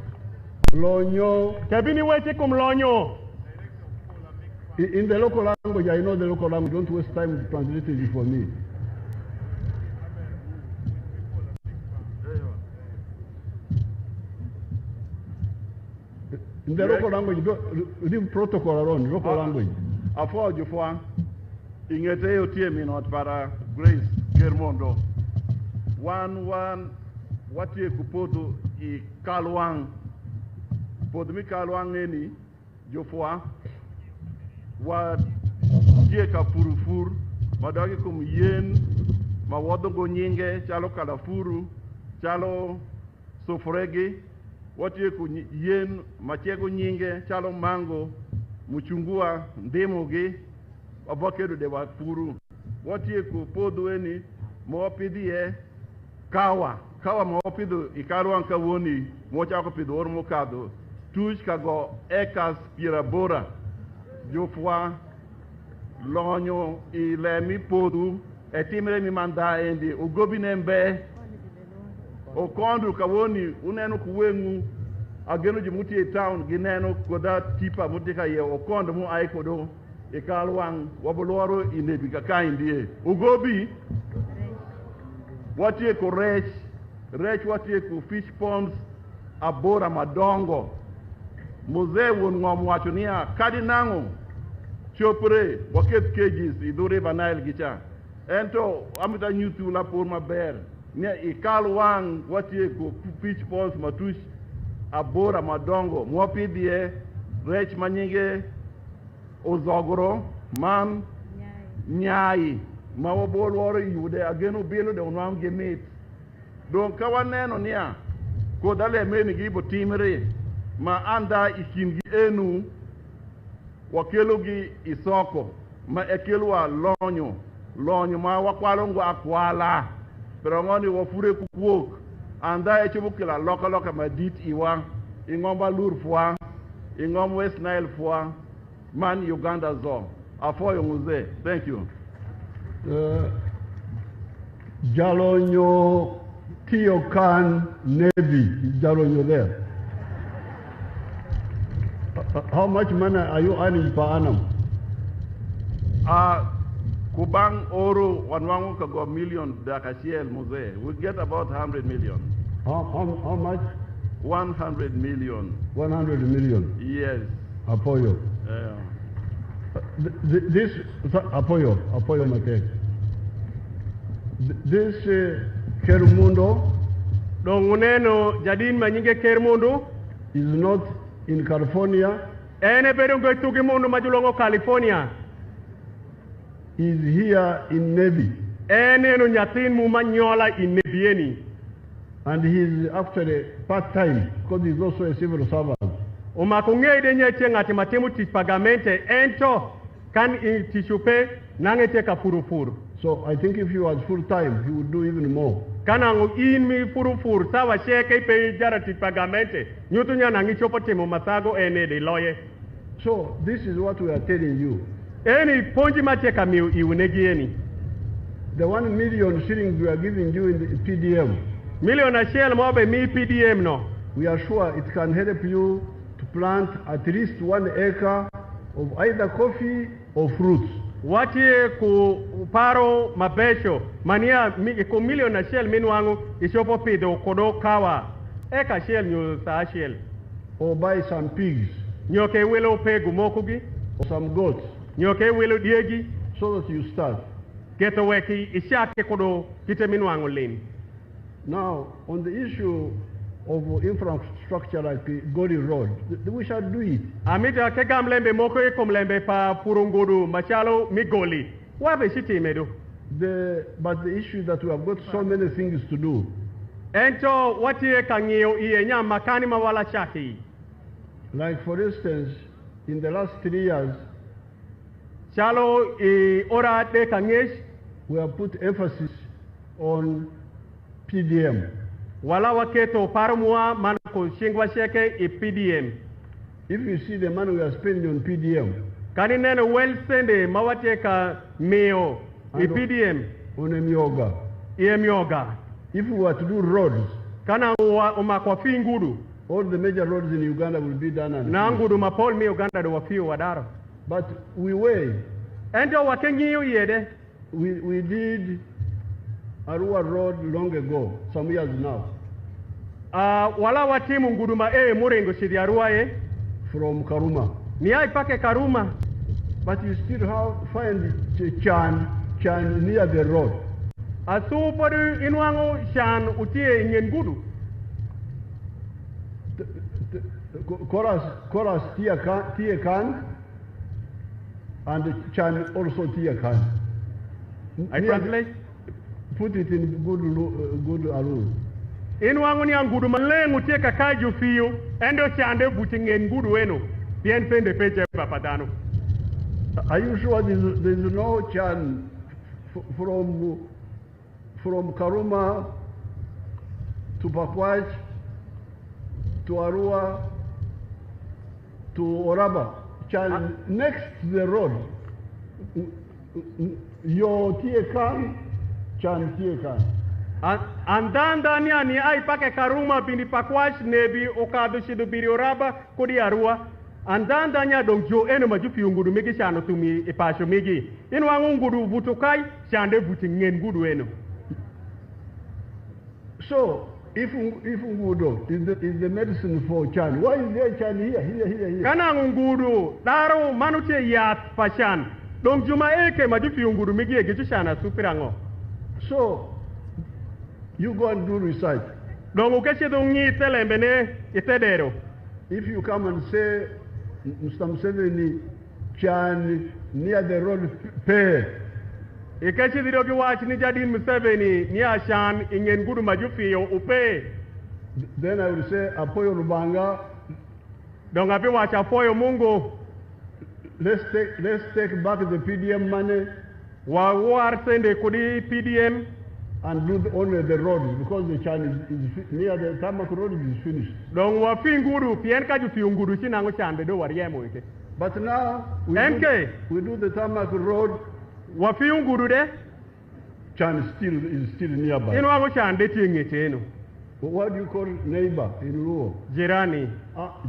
Lonyo. Kebini wechi kum lonyo. In the local language, I know the local language. Don't waste time translating it for me. In the local language, leave protocol alone, local language. Afọ Jufwa, ingete yo tie minot para Grace Kermondo. One watie kupodo I Kalwang. Podo mi Kalwang eni Jufwa. Wa tie ka furufur, madagi kum yen, ma wodongo nyinge, chalo kalafuru, chalo sofregi. Watie ku yen machego nyinge chalo mango muchungua ndemo gi abokedo de wapuru. Watie ku podo eni mo pidie kawa mo pido ikarwan ka woni mo chako pido or mo kado tush kago ekas pirabora jofwa lonyo ilemi podu etimre mi manda endi ugobi nembe o kondu kawoni uneno kuwengu ageno jimuti town gineno koda tipa mutika ye o kondu mu ay kodo e kalwang waboloro Nebbi ka kaindie ugobi watie ko rech watie ku fish ponds abora madongo muze won ngom wachunia kadinango chopre waket cages idure banail gicha ento amita nyutu la pour ma ber ne I Kalwang watie ko fish ponds matush abora madongo mwapidhie rech manyinge ozogro man nyai ma wabolworo yude ageno bilo de unwang gemit don kawaneno nia kodale meni gibo timre ma anda ikingi enu wakelogi isoko ma ekelwa lonyo ma wakwalo ngwa akwala pero ngoni wafure kukuok anda echubukila loka madit iwa ingomba lur fwa ingom West Nile fwa man Uganda zo afoyo muze. Thank you. Jalonyo Tiokan Nebbi, Jalonyo there. How much money are you earning per annum? Kubang Oro wanwangu kago million dakashiel muze. We get about 100 million. How much? 100 million. 100 million. Yes. Apoyo. This Apoyo Mate. This Kermundo Donguneno Jadin Manyinge Kermundo is not in California. Ene Bedungo Tugimundo Majulongo, California. Is here in Nebbi. Ene no Nyatin Mumanyola in Nebbieni. And he's actually part-time because he's also a civil servant. Umakungede nyeche ngati matemu tipagamente ento kan tishupe nangete ka furufuru. So I think if he was full-time, he would do even more. Kana ngu mi furufuru sawa sheke pe jara tipagamente nyutunya nangi chopo temo masago ene de loye. So this is what we are telling you. Eni ponji mateka mi iunegieni. The 1 million shillings we are giving you in the PDM. Million a shell mobe mi PDM no. We are sure it can help you to plant at least 1 acre of either coffee or fruits. Watie ku paro mabecho mania ku million a shell minwangu ishopo pido kodo kawa eka shell nyu sa shell. Or buy some pigs. Nyoke wilo pegu mokugi. Or some goats. Nyoke wilo diegi. So that you start. Geto weki ishake kodo kite minwangu lini. Now, on the issue of infrastructure like Gori Road, we shall do it. Amita kegamlembe moko ekomlembe pa purungudu machalo migoli. Wabe shiti medu. But the issue that we have got so many things to do. Ento watie kangio ienya makani mawala shaki. Like for instance, in the last 3 years, Chalo ora de kangesh, we have put emphasis on PDM. Wala waketo parumwa manako shingwa sheke I PDM. If you see the money we are spending on PDM. Kani nene well sende mawateka meo I PDM. On emyoga. Emyoga. If we were to do roads. Kana umakwa fingudu. All the major roads in Uganda will be done. Na ngudu mapol mi Uganda do wafiu wadaro. But we weigh. Endo wakengiyo yede. We did Arua Road long ago, some years now. Wala watimu nguduma murengo shidi Arua from Karuma. Ni ai pake Karuma. But you still find Chan near the road. Asupodu inwango Chan utie nyengudu. Chorus Tiekan and Chan also Tiekan. I translate. Put it in good Arul. Inwango ni angudu malengu tieka kaju fiyo endo chande butingen gudu eno. Bien pende peche papadano. Are you sure there is no Chan from Karuma to Pakwach to Arua to Oraba? Chan next to the road. Your Tiekan, Chan Tiekan. Andanda ni ai pake Karuma bindi Pakwash Nebbi okado shido biri Oraba kodi Arua. Andanda nya dong jo eno majufi ungudu megi shano tumi ipasho megi. Inwango ungudu vutukai shande vutingen gudu eno. So if ungudu is the medicine for Chan, why is there Chan here? Kana ungudu daro manute yat fashan. Dong juma eke majufi ungudu megi egeju shana supirango. So you go and do research. Dong ukeche dungi telembene itedero. If you come and say, Mr. Museveni can near the road pay, Ikeche dirogi wach ni jadin Museveni ni ashan ingen gudu majufiyo upe. then I will say, Apoyo Rubanga, Dong api wach apoyo Mungu. let's take back the PDM money Wa war sende kudi PDM. and do only the roads because the Chinese is near the tarmac road is finished. Dong wa finguru pien ka jufi nguru chinango chande do wariemo ike. But now MK. we do the tarmac road. Wa fi nguru de. Chan is still nearby. Inu wango chande tingi tenu. What do you call neighbor in Luo? Jirani.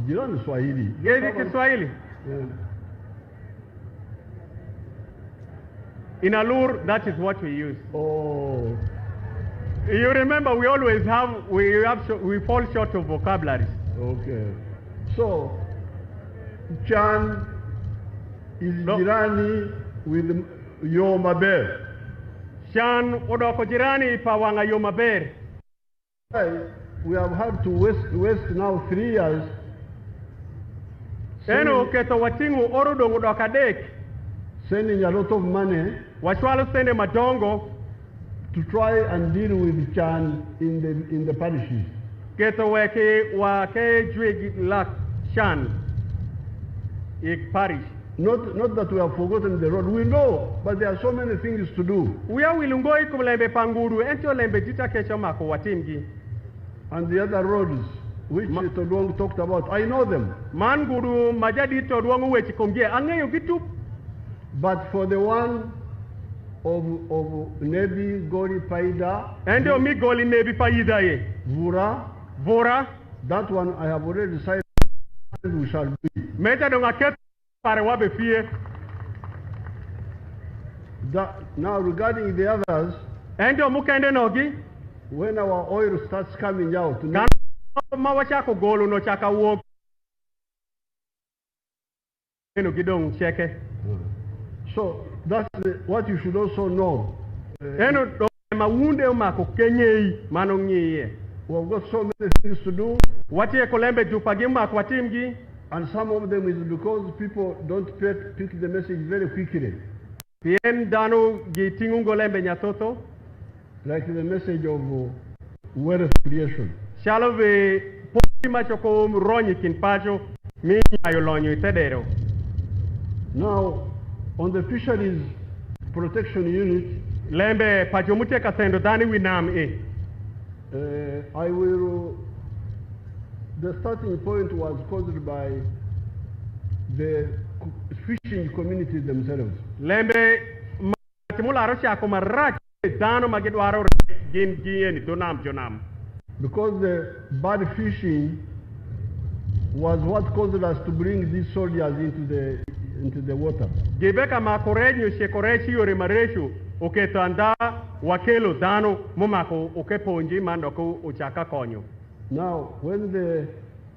Jirani Swahili. Gezi Kiswahili. Yeah. In Alur, that is what we use. Oh. You remember, we always have, we fall short of vocabularies. Okay. So, Chan is jirani with Yomaber. Chan odoko jirani pawanga Yomaber. We have had to waste now 3 years. Eno keto watingu orudongo dokadek. Sending a lot of money. Wachwalo sende madongo. To try and deal with Chan in the parishes. Keto weke wake jwig lak Chan. Ik parish. Not that we have forgotten the road. We know, but there are so many things to do. We are wilungoi kumlembe panguru ento lembe jita kecho mako watimgi. And the other roads which Todwong talked about, I know them. Manguru majadi Todwong wechi kongie angeyo gitu. But for the one of Nebbi Goli Paida, endo mi Goli Nebbi Paida ye. Vora. That one I have already decided we shall be. Meta donga ket pare wabe fie. Now regarding the others, endo mukende nogi. When our oil starts coming out, mawachako golo no chaka wok. Eno gidong cheke. So that's what you should also know. Eno do mawunde umako kenyei manongiye. We've got so many things to do. Wati ekolembe jupagi umako watimgi. And some of them is because people don't pick the message very quickly. Pien dano gitingungo lembe nyatoto. Like the message of wealth creation. Shall we put much of ronyi kinpajo mi ayolonyo itedero. Now, on the fisheries protection unit, lembe pajomute kasendo dani winam e. The starting point was caused by the fishing community themselves. Lembe matimula arosha kumarach dano magedwaro gin gieni donam jonam. Because the bad fishing was what caused us to bring these soldiers into the water. Gebeka makorenyo shekorechi yore mareshu oketanda wakelo dano momako okeponji mandoko uchaka konyo. Now,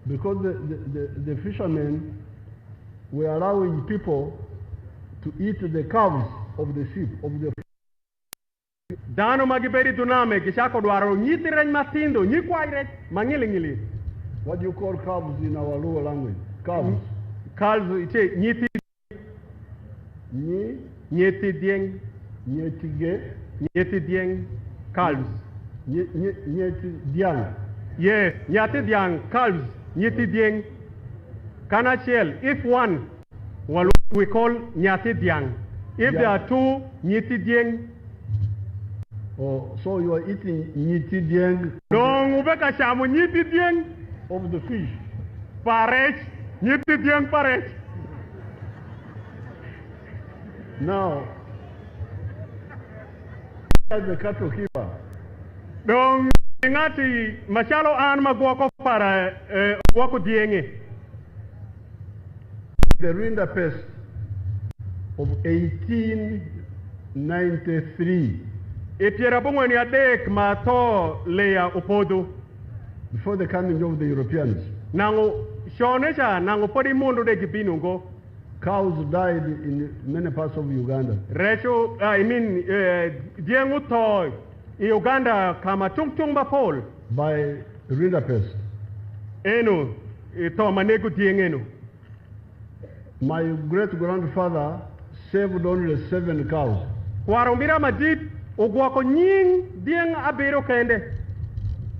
because the fishermen were allowing people to eat the calves of the sheep, of the dano magiberi duname kishako dwaro nyitiren matindo nyikwaire mangili. What do you call calves in our Luo language? Calves. Calves ite nyiti nyeti dieng calves. Nyeti diang. Yes, nyati diang calves nyeti dieng. Kanachel, if one, well, we call nyati diang. If there are two, nyeti dieng. Oh, so you are eating nyeti dieng? No, ubeka shamu nyeti dieng of the fish. Parech, nyeti dieng parech. Now, the cattle keeper. Dong ngati machalo an magwako para wako dienge. The Rinda pest of 1893. Etiera bongweni adek mato leya opodo. Before the coming of the Europeans. Nango shonesha nango podi mundo de kipinungo. Cows died in many parts of Uganda. Diengu to Uganda kama tung bapol. By Rinderpest. Eno, to manego dieng eno. My great-grandfather saved only 7 cows. Warombira madit, ogwako nying dieng abero kende.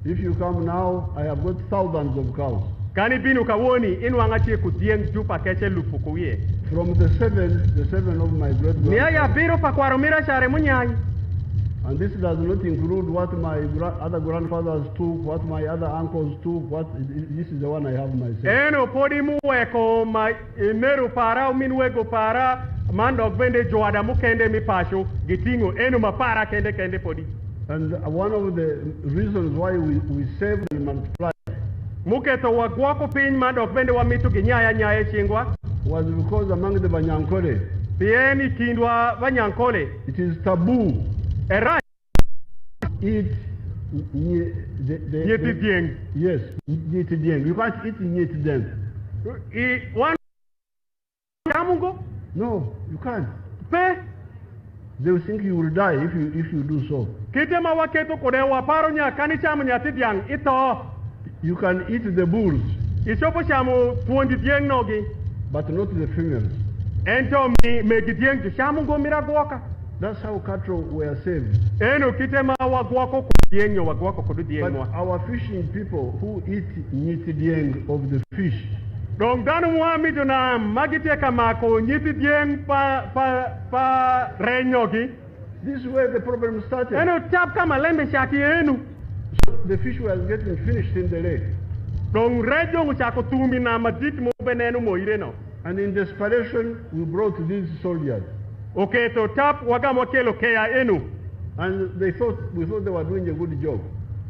If you come now, I have got thousands of cows. Kani binu kawoni, inu angatie ku dieng jupa keche lupukuye. From the seven of my great-grandfather. Niya ya biro pa kwaromira share munyai. And this does not include what my other grandfathers took, what my other uncles took, this is the one I have myself. Eno podi muweko ma imeru para uminwego para mandog bende joada mukende mi pasho gitingo eno mapara kende podi. And one of the reasons why we save and multiply muketo wagwako pin mandog bende wamitu ginyaya chingwa was because among the Banyankole, pieni kindwa Banyankole, it is taboo. Right. Eat nyeti dieng. Yes, nyeti dieng. You can't eat nyeti dieng. One kamungo? No, you can't. Pe? They will think you will die if you do so. Kitema waketo kode waparo nya kani chamu nyati dieng ito. You can eat the bulls. Isopo chamu tuondi dieng nogi. But not the females. Ento me dieng ju chamu go miragwaka. That's how cattle were saved. Eno kitema wagwako kudienyo wagwako kudienyo. But our fishing people who eat nyiti dieng of the fish. Dong danu muami dona magite kamako nyiti dieng pa renyogi. This is where the problem started. Eno tap kama lembe shaki enu. So the fish was getting finished in the lake. Dong rejo nguchako tumi na madit mo benenu mo ireno. And in desperation, we brought these soldiers. Okay, so tap wagamo kelo kea enu. And we thought they were doing a good job.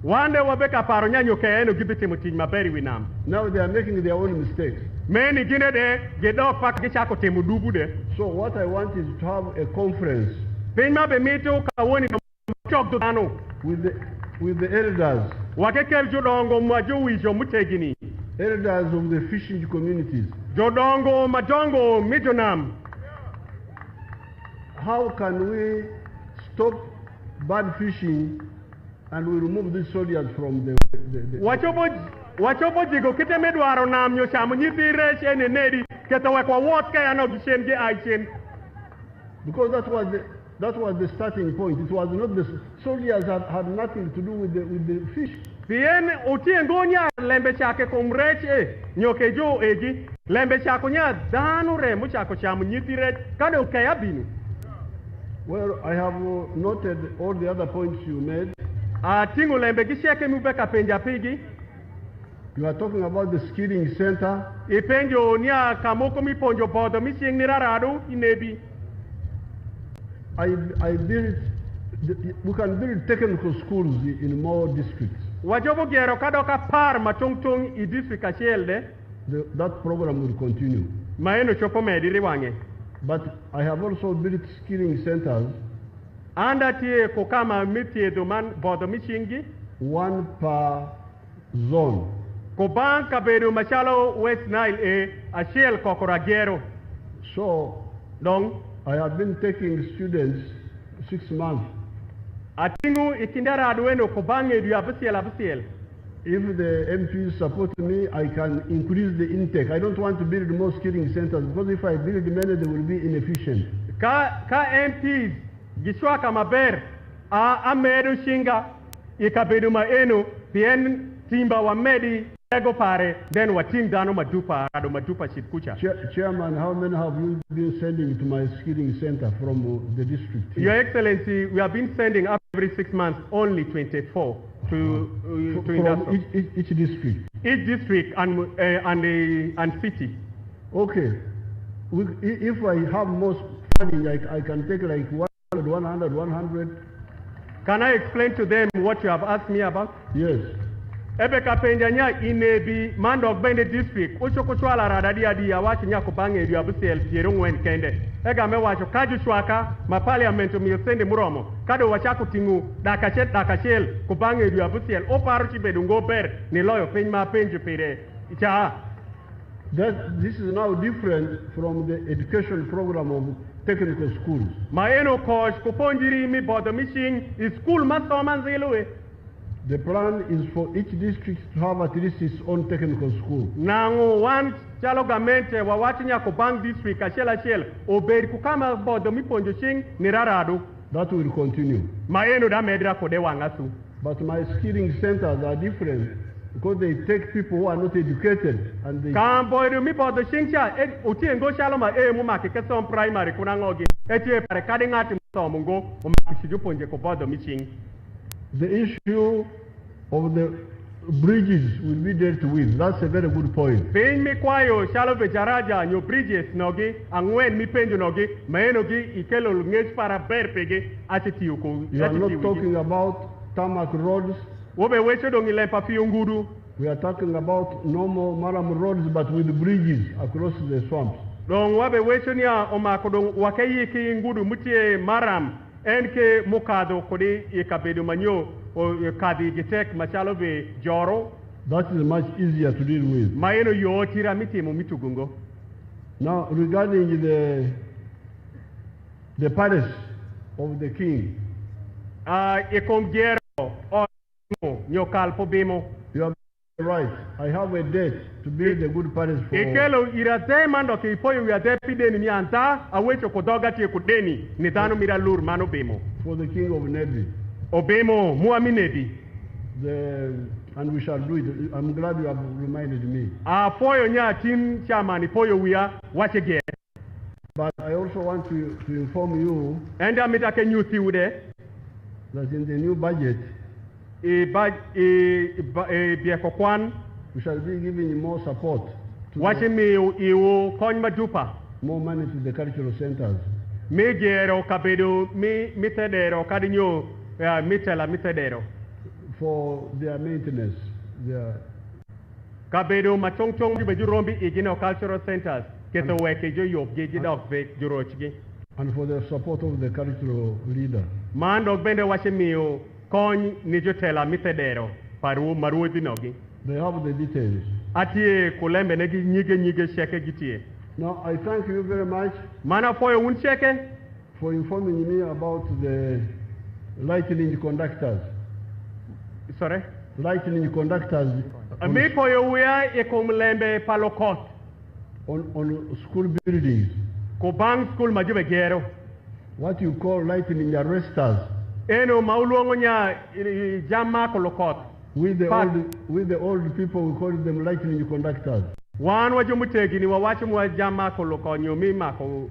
One day wabeka paro nyanyo kea enu gibiti mutinyi maberi winam. Now they are making their own mistakes. Many gine de gedok pak gichako temudubu de. So what I want is to have a conference Penma be mito kawoni chok do dano with the elders. Wakekel jodongo majo wijo mutegini. Elders of the fishing communities. Jodongo madongo midonam. How can we stop bad fishing and we remove these soldiers from the Wachobo jigo kite medwaro nam nyo chamu nyithi rech ene nedi keto wekwa wot kaya no gishen ge aichen. Because that was the starting point. It was not the soldiers had nothing to do with the fish. Bien utiengonya lembe chake kum rech nyoke jo egi lembe chako nya danu re mu chako chamu nyithi rech kado kaya binu. Well, I have noted all the other points you made. Tingo lembe gisheke mubeka penja pigi. You are talking about the skilling center. Ipenjo nia kamoko mi ponjo bodo mi sing nirarado inebi. We can build technical schools in more districts. Wajobo gero kadoka par matong I district achelde. That program will continue. Maeno chopo mediri wange. But I have also built skilling centers. Anda tie kokama mitie doman bodo mishingi. One per zone. Koban kaberu machalo West Nile ashel kokoragero. So, Long. I have been taking students 6 months. Atingu ikindara adueno kobange du abisiel. If the MPs support me, I can increase the intake. I don't want to build more skilling centers because if I build many, they will be inefficient. Ka MPs gishwa kamaber amedu shinga ikabedu maenu pien timba wa medi ego pare then wating dano madupa shitkucha. Chairman, how many have you been sending to my skilling center from the district? Your Excellency, we have been sending up every 6 months only 24 to each district. Each district and city. Okay. If I have more funding, I can take like 100. Can I explain to them what you have asked me about? Yes. Ebe kapenjanya inebi mandog bende district ucho kuchwala radadi adi ya wachi nyako bange edu abusel pierungwen kende ega me wacho kaju shwaka ma parliament mi yosende muromo kado wachaku tingu dakachel kubange edu abusel oparu chibedu ngober ni loyo penjma penju pire icha. This is now different from the education program of technical schools. Maeno kosh kuponjiri mi bodo mishing is school mastoman zeloe. The plan is for each district to have at least its own technical school. Nango wan chalo gamente wa watu nya ko bang district ashela shel oberi kukama bodo miponjo ching ni raradu. That will continue. Maeno da medra ko de wangasu. But my skilling centers are different because they take people who are not educated and they Kambo do mi bodo chingcha utiengo shalo ma mu makike som primary kunangogi etie pare kadingati so mungo o makisiju ponje ko bodo miching. The issue of the bridges will be dealt with. That's a very good point. Pin mi kwayo shalo bejaraja nyo bridges nogi angwen mi penjo nogi maenogi ikelo ngech para berpege atiti uko. You are not talking about tarmac roads. Wobe wecho dongi lempa fiunguru. We are talking about normal maram roads but with bridges across the swamps. Dong wabe wecho niya omako dong wakayi ki ngudu mutie maram enke mukado kodi ikabedo manyo o kadi gitek machalo be joro. That is much easier to deal with. Maeno yo tira miti mo mitugungo. Now regarding the palace of the king. Ikongero o nyokal po bimo. You are right. I have a date to build a good palace for. Ikelo irate mando ke ipoyo wiate pideni ni anta awecho kodoga tie kudeni ni tano mira lur mano bimo. For the king of Nebbi. Obemo muami Nebbi. And we shall do it. I'm glad you have reminded me. Poyo nya team chairman poyo wia wache ge. But I also want to inform you. And amita ke new tiude. That in the new budget. We shall be giving more support. Watching me, you coin madupa. More money to the cultural centers. Me gero cabedo, me mitedero, cadino, mitela mitedero. For their maintenance. Cabedo, matong chong, Jurombi, Igino cultural centers. Get away, Kejo, Gigi dog, Jurochi. And for the support of the cultural leader. Man dog bende watching me. Coin nijotela mitedero paru maru dinogi. They have the details. Atie kulembe negi nyige sheke gitie. Now I thank you very much. Mana foyo un sheke for informing me about the lightning conductors. Sorry? Lightning conductors. Me foyo wea ekomlembe palokot. On school buildings. Ko bang school majube gero. What you call lightning arresters. Eno mauluongo nya jama kolokot. With the old people, we call them lightning conductors. Wan wajumutegi ni wawachu mwa jama kolokot nyomima ko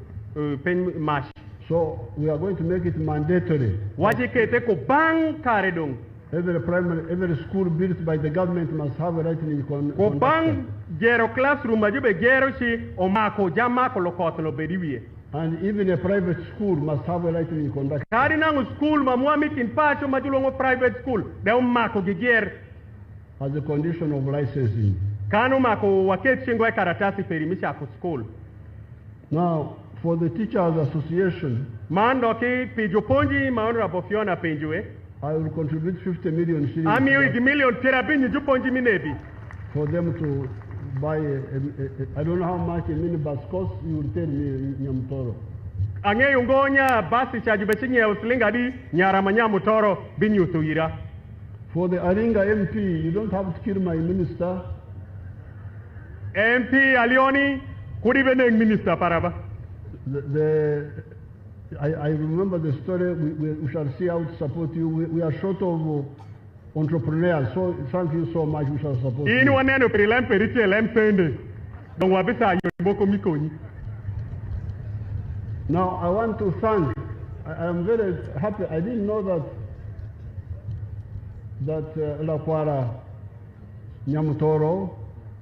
pen mash. So we are going to make it mandatory. Wajikete ko bang karedong. Every school built by the government must have a lightning conductor. Ko bang gero classroom majube gero shi omako jama kolokot no beriwie. And even a private school must have a lightning conductor. Kari nangu school mamuamik in pacho majulongo private school. Deo mako gigier. As a condition of licensing. Kanu mako waket shingwe karatasi perimisha ako school. Now, for the Teachers Association. Mando ki pijuponji maonrabo Phiona penjue. I will contribute 50 million shillings. Ami wigi million terabini juponji minebi. For them to buy I don't know how much a minibus costs, you will tell me, Nyamutoro. Ange yungonya basi chaji bechinye uslinga di nyarama Nyamutoro binyutuira. For the Aringa MP, you don't have to kill my minister. MP Alioni, could even minister paraba. I remember the story, we shall see how to support you. We are short of entrepreneurs, so thank you so much, we shall support you. Now I want to thank, I am very happy, I didn't know that Lakwara Nyamutoro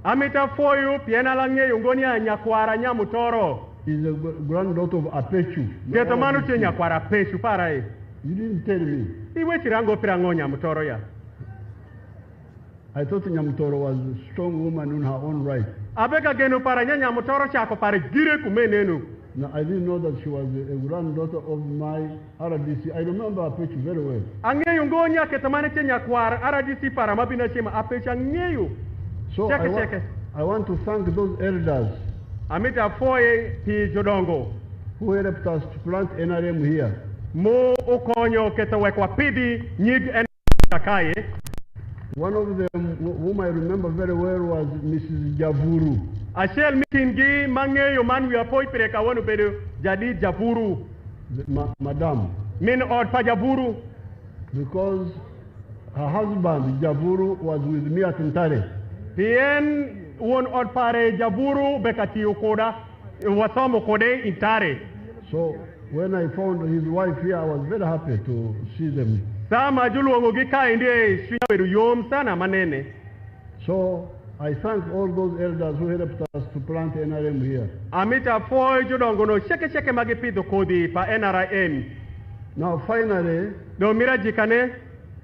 Amita for you, Piena Lange Yungonia Nyakwara Nyamutoro is a granddaughter of Apechu. Get a man who Nyakwara Peshu Parai. You didn't tell me. He went to Rango Pirango Nyamutoro ya. I thought Nyamutoro was a strong woman in her own right. Abeka genu para Nyamutoro chako pare gire kumenenu. No, I didn't know that she was a granddaughter of my RDC. I remember Apechu very well. Ange Yungonia ketamane Nyakwara RDC para mabina shema Apechu angeyu. So I want to thank those elders. Amita foye pi jodongo. Who helped us to plant NRM here. Mo okonyo ketawekwa pidi nyig en takaye. One of them, whom I remember very well, was Mrs. Javuru. Achiel mikingi mang'eyo man wi apoy pire kawuono bedo jadi Javuru. Madam. Min ot pa Javuru. Because her husband, Javuru, was with me at Ntare. Pien won ot pare Javuru bekatiyo koda wasomo kode Ntare. So when I found his wife here, I was very happy to see them. Sama juluongo gi kaende shwinya bedo yom sana manene. So I thank all those elders who helped us to plant NRM here. Amita foy jodongo no sheke magipidho kodhi pa NRM. Now finally, do mira jikane,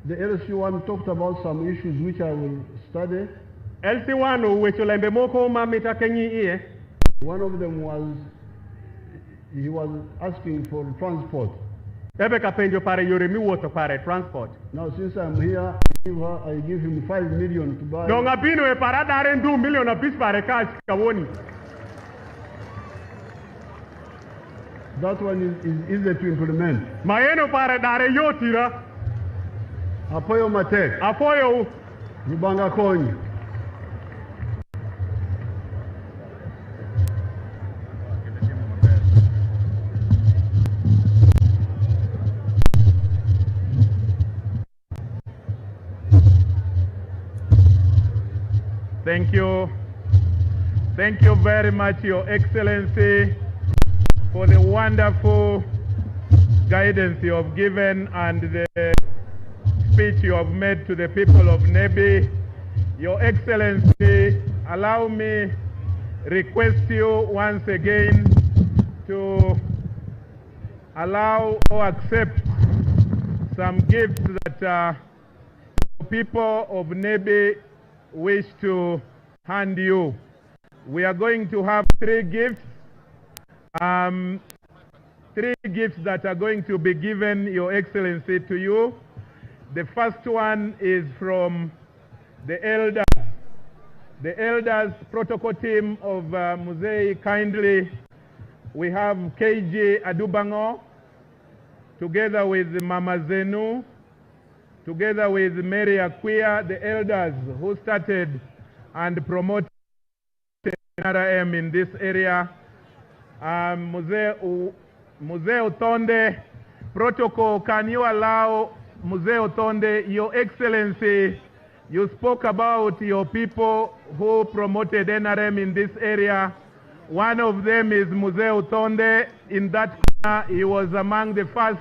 the LC1 talked about some issues which I will study. LC1 wecho lembe moko mamita kenyi iye. One of them was, he was asking for transport. Ebe kapenjo pare yore miwuotho pare transport. Now since I'm here, I give him 5 million to buy. Donga bino e paradare ndu million apis pare cash kawoni. That one is easy to implement. Maeno pare dare yotira. Apoyo matek. Apoyo. Rubanga konyi. Thank you. Thank you very much, Your Excellency, for the wonderful guidance you have given and the speech you have made to the people of Nebbi. Your Excellency, allow me request you once again to allow or accept some gifts that people of Nebbi wish to hand you. We are going to have 3 gifts. 3 gifts that are going to be given, Your Excellency, to you. The first one is from the elders. The elders protocol team of Museveni kindly. We have KG Adubango, together with Mama Zenu, together with Mary Akwia, the elders who started and promoted NRM in this area. Museo Tonde, protocol, can you allow Museo Tonde, Your Excellency, you spoke about your people who promoted NRM in this area. One of them is Museo Tonde. In that corner, he was among the first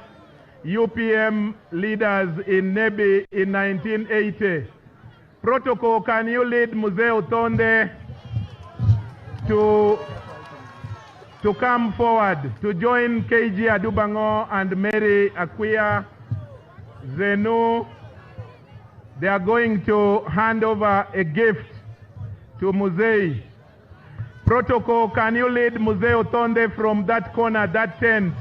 UPM leaders in Nebbi in 1980. Protocol, can you lead Museo Tonde to come forward to join KG Adubango and Mary Akwia Zenu? They are going to hand over a gift to Musei. Protocol, can you lead Museo Tonde from that corner, that tent?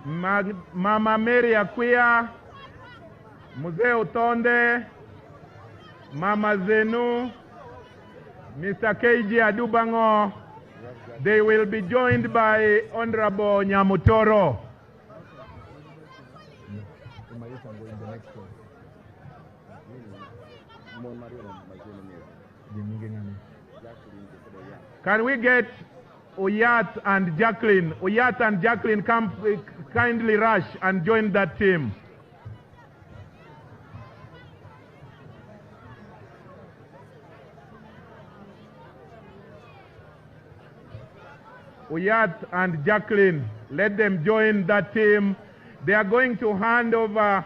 Mama Mary Akwia, Museo Tonde, Mama Zenu, Mr. KG Adubango. They will be joined by Honorable Nyamutoro. Can we get Oyat and Jacqueline? Oyat and Jacqueline, come kindly rush and join that team. Oyat and Jacqueline, let them join that team. They are going to hand over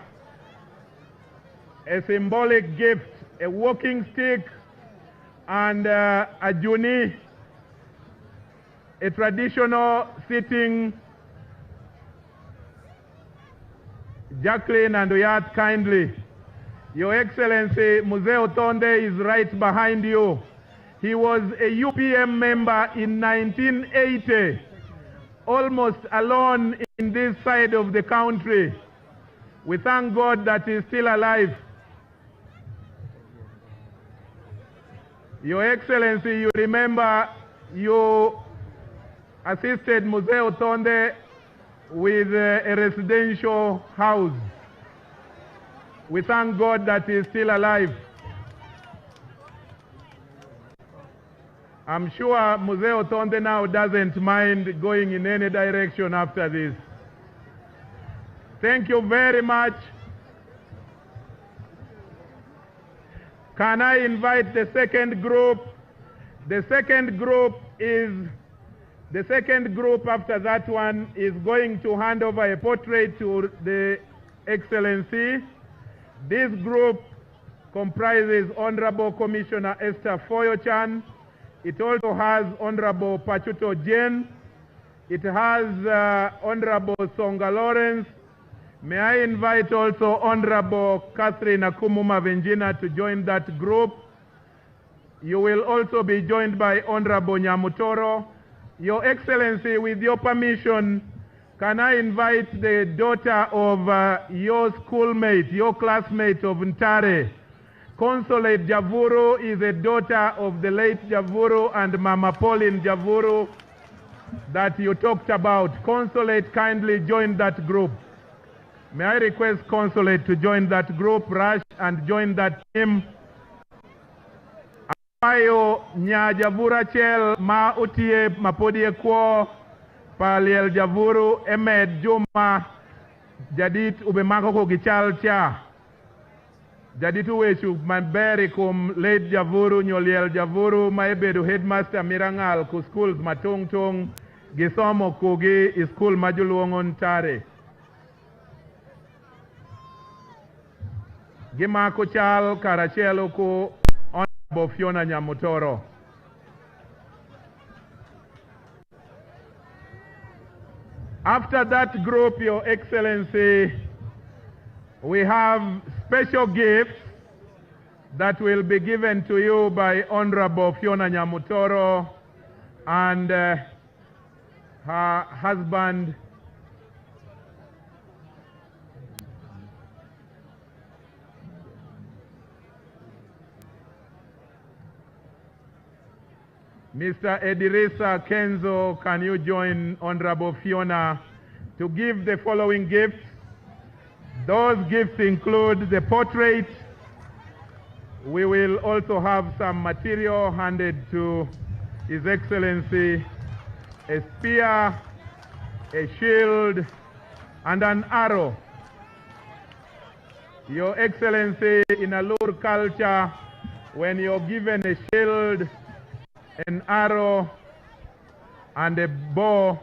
a symbolic gift, a walking stick and a juni, a traditional sitting. Jacqueline and Oyat, kindly. Your Excellency, Museo Tonde is right behind you. He was a UPM member in 1980, almost alone in this side of the country. We thank God that he's still alive. Your Excellency, you remember you assisted Museo Tonde with a residential house. We thank God that he is still alive. I'm sure Museo Tonde now doesn't mind going in any direction after this. Thank you very much. Can I invite the second group? The second group after that one is going to hand over a portrait to the Excellency. This group comprises Honorable Commissioner Esther Foyo-Chan. It also has Honorable Pachuto Jen. It has Honorable Songa Lawrence. May I invite also Honorable Catherine Akumuma Venjina to join that group. You will also be joined by Honorable Nyamutoro. Your Excellency, with your permission, can I invite the daughter of your schoolmate, your classmate of Ntare? Consulate Javuru is a daughter of the late Javuru and Mama Pauline Javuru that you talked about. Consulate, kindly join that group. May I request Consulate to join that group, rush and join that team. Ayo nya Javura Chel ma utie mapodie kwo paliel Javuru Emed Juma jadit ubemako ko gichal cha. Jaditu wechu manberi kum late Javuru nyoliel Javuru maebedu headmaster mirangal ku schools matong gisomo kugi school majuluongon Ntare. Gimako chal karachelo ku Honorable Phiona Nyamutoro. After that group, Your Excellency, we have special gifts that will be given to you by Honorable Phiona Nyamutoro and her husband, Mr. Edirisa Kenzo. Can you join Honorable Phiona to give the following gifts? Those gifts include the portrait. We will also have some material handed to His Excellency, a spear, a shield, and an arrow. Your Excellency, in Alur culture, when you're given a shield, an arrow, and a bow,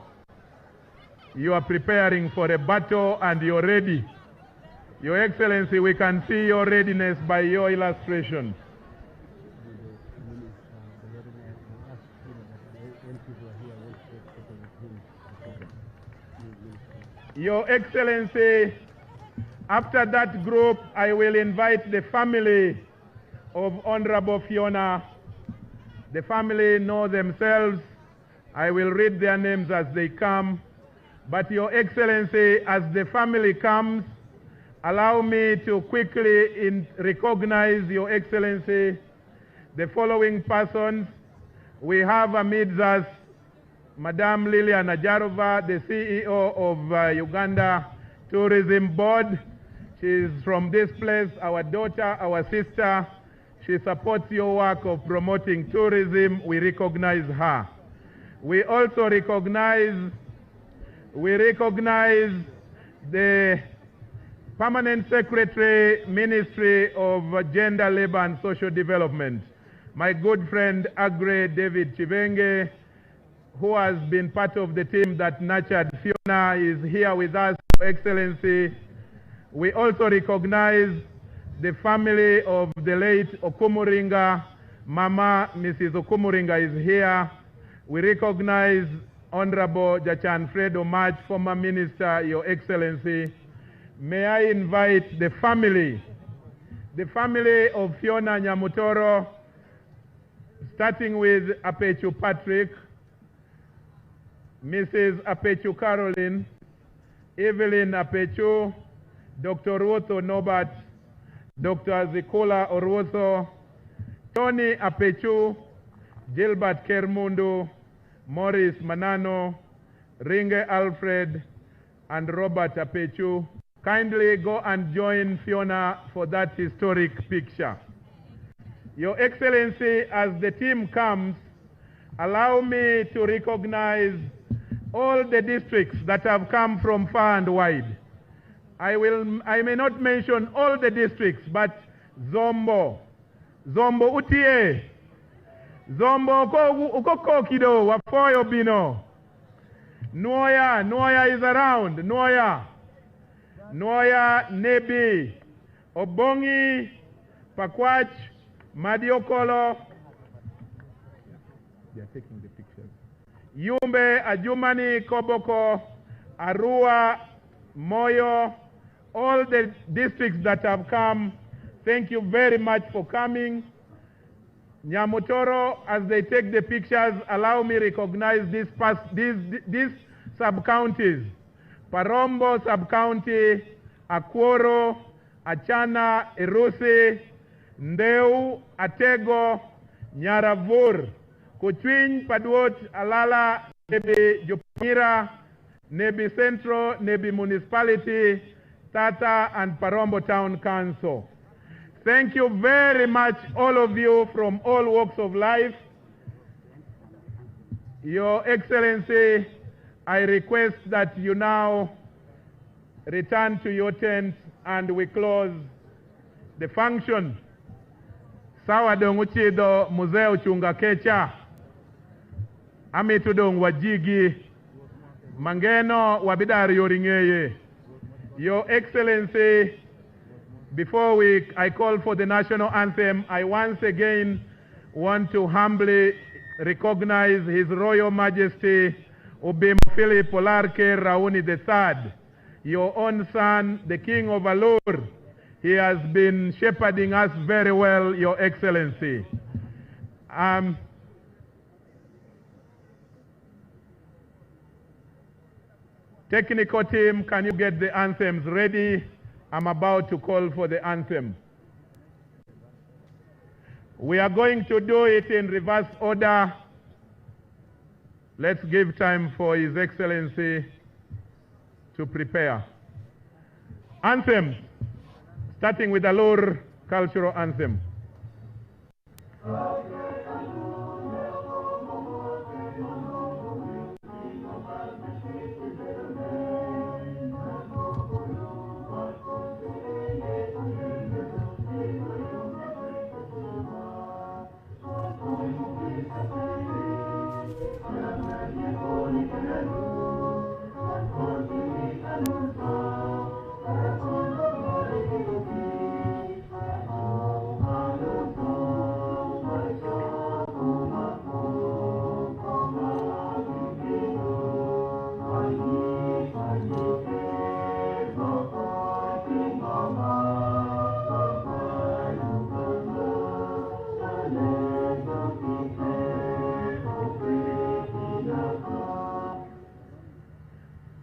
you are preparing for a battle and you're ready. Your Excellency, we can see your readiness by your illustration. Your Excellency, after that group, I will invite the family of Honorable Phiona. The family know themselves. I will read their names as they come. But Your Excellency, as the family comes, allow me to quickly recognize, Your Excellency, the following persons. We have amidst us Madame Liliana Jarova, the CEO of Uganda Tourism Board. She is from this place, our daughter, our sister. She supports your work of promoting tourism. We recognize her. We also recognize the Permanent Secretary, Ministry of Gender, Labor and Social Development, my good friend Agre David Chivenge, who has been part of the team that nurtured Phiona, is here with us, Your Excellency. We also recognize the family of the late Okumuringa. Mama, Mrs. Okumuringa is here. We recognize Honorable Jachan Fredo March, former minister, Your Excellency. May I invite the family of Phiona Nyamutoro, starting with Apechu Patrick, Mrs. Apechu Caroline, Evelyn Apechu, Dr. Ruotho Nobat, Dr. Zikola Orwoso, Tony Apechu, Gilbert Kermundu, Morris Manano, Ringe Alfred, and Robert Apechu. Kindly go and join Phiona for that historic picture. Your Excellency, as the team comes, allow me to recognize all the districts that have come from far and wide. I may not mention all the districts, but Zombo utie. Zombo uko kido wafoyo bino. Noya is around. Noya, Nebbi, Obongi, Pakwach, Madiokolo. They are taking the pictures. Yumbe, Ajumani, Koboko, Arua, Moyo, all the districts that have come, thank you very much for coming. Nyamutoro, as they take the pictures, allow me recognize these sub-counties. Parombo sub-county, Akworo, Achana, Irusi, Ndeu, Atego, Nyaravur, Kuchwin, Padwot, Alala, Nebbi Jupira, Nebbi Central, Nebbi Municipality, Tata, and Parombo Town Council. Thank you very much, all of you from all walks of life. Your Excellency, I request that you now return to your tent and we close the function. Sawa dong uchido Museo chunga kecha. Ami tudong wajigi. Mangeno wabidari yoringeye. Your Excellency, before I call for the national anthem, I once again want to humbly recognize His Royal Majesty Obim Philip Olarke Raoni III, your own son, the King of Alur. He has been shepherding us very well, Your Excellency. Technical team, can you get the anthems ready? I'm about to call for the anthem. We are going to do it in reverse order. Let's give time for His Excellency to prepare. Anthems, starting with the Alur cultural anthem.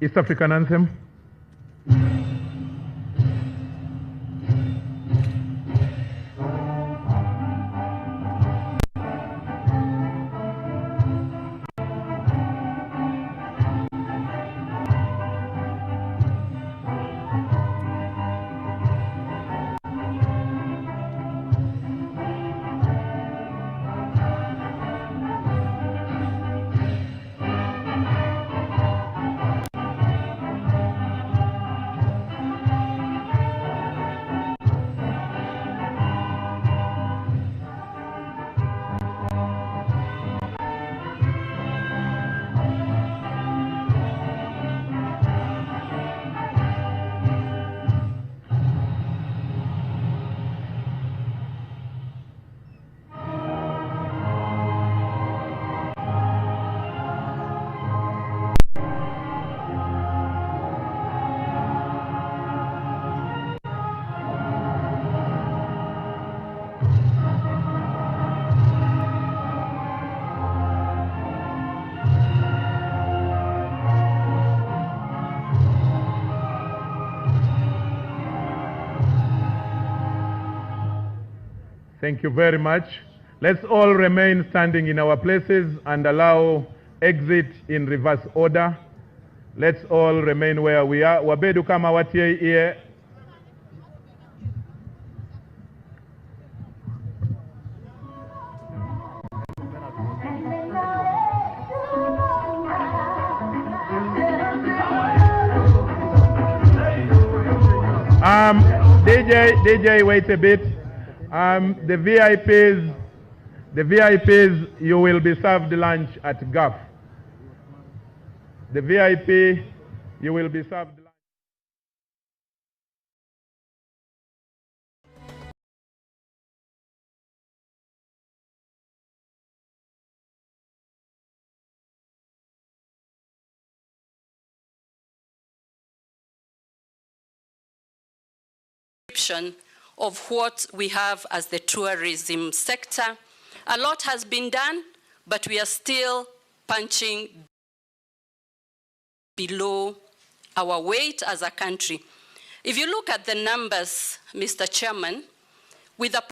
East African anthem. Thank you very much. Let's all remain standing in our places and allow exit in reverse order. Let's all remain where we are. Wabedu kama watie here. DJ, wait a bit. The VIPs, you will be served lunch at GAF. The VIP, you will be served lunch. Of what we have as the tourism sector. A lot has been done, but we are still punching below our weight as a country. If you look at the numbers, Mr. Chairman, with a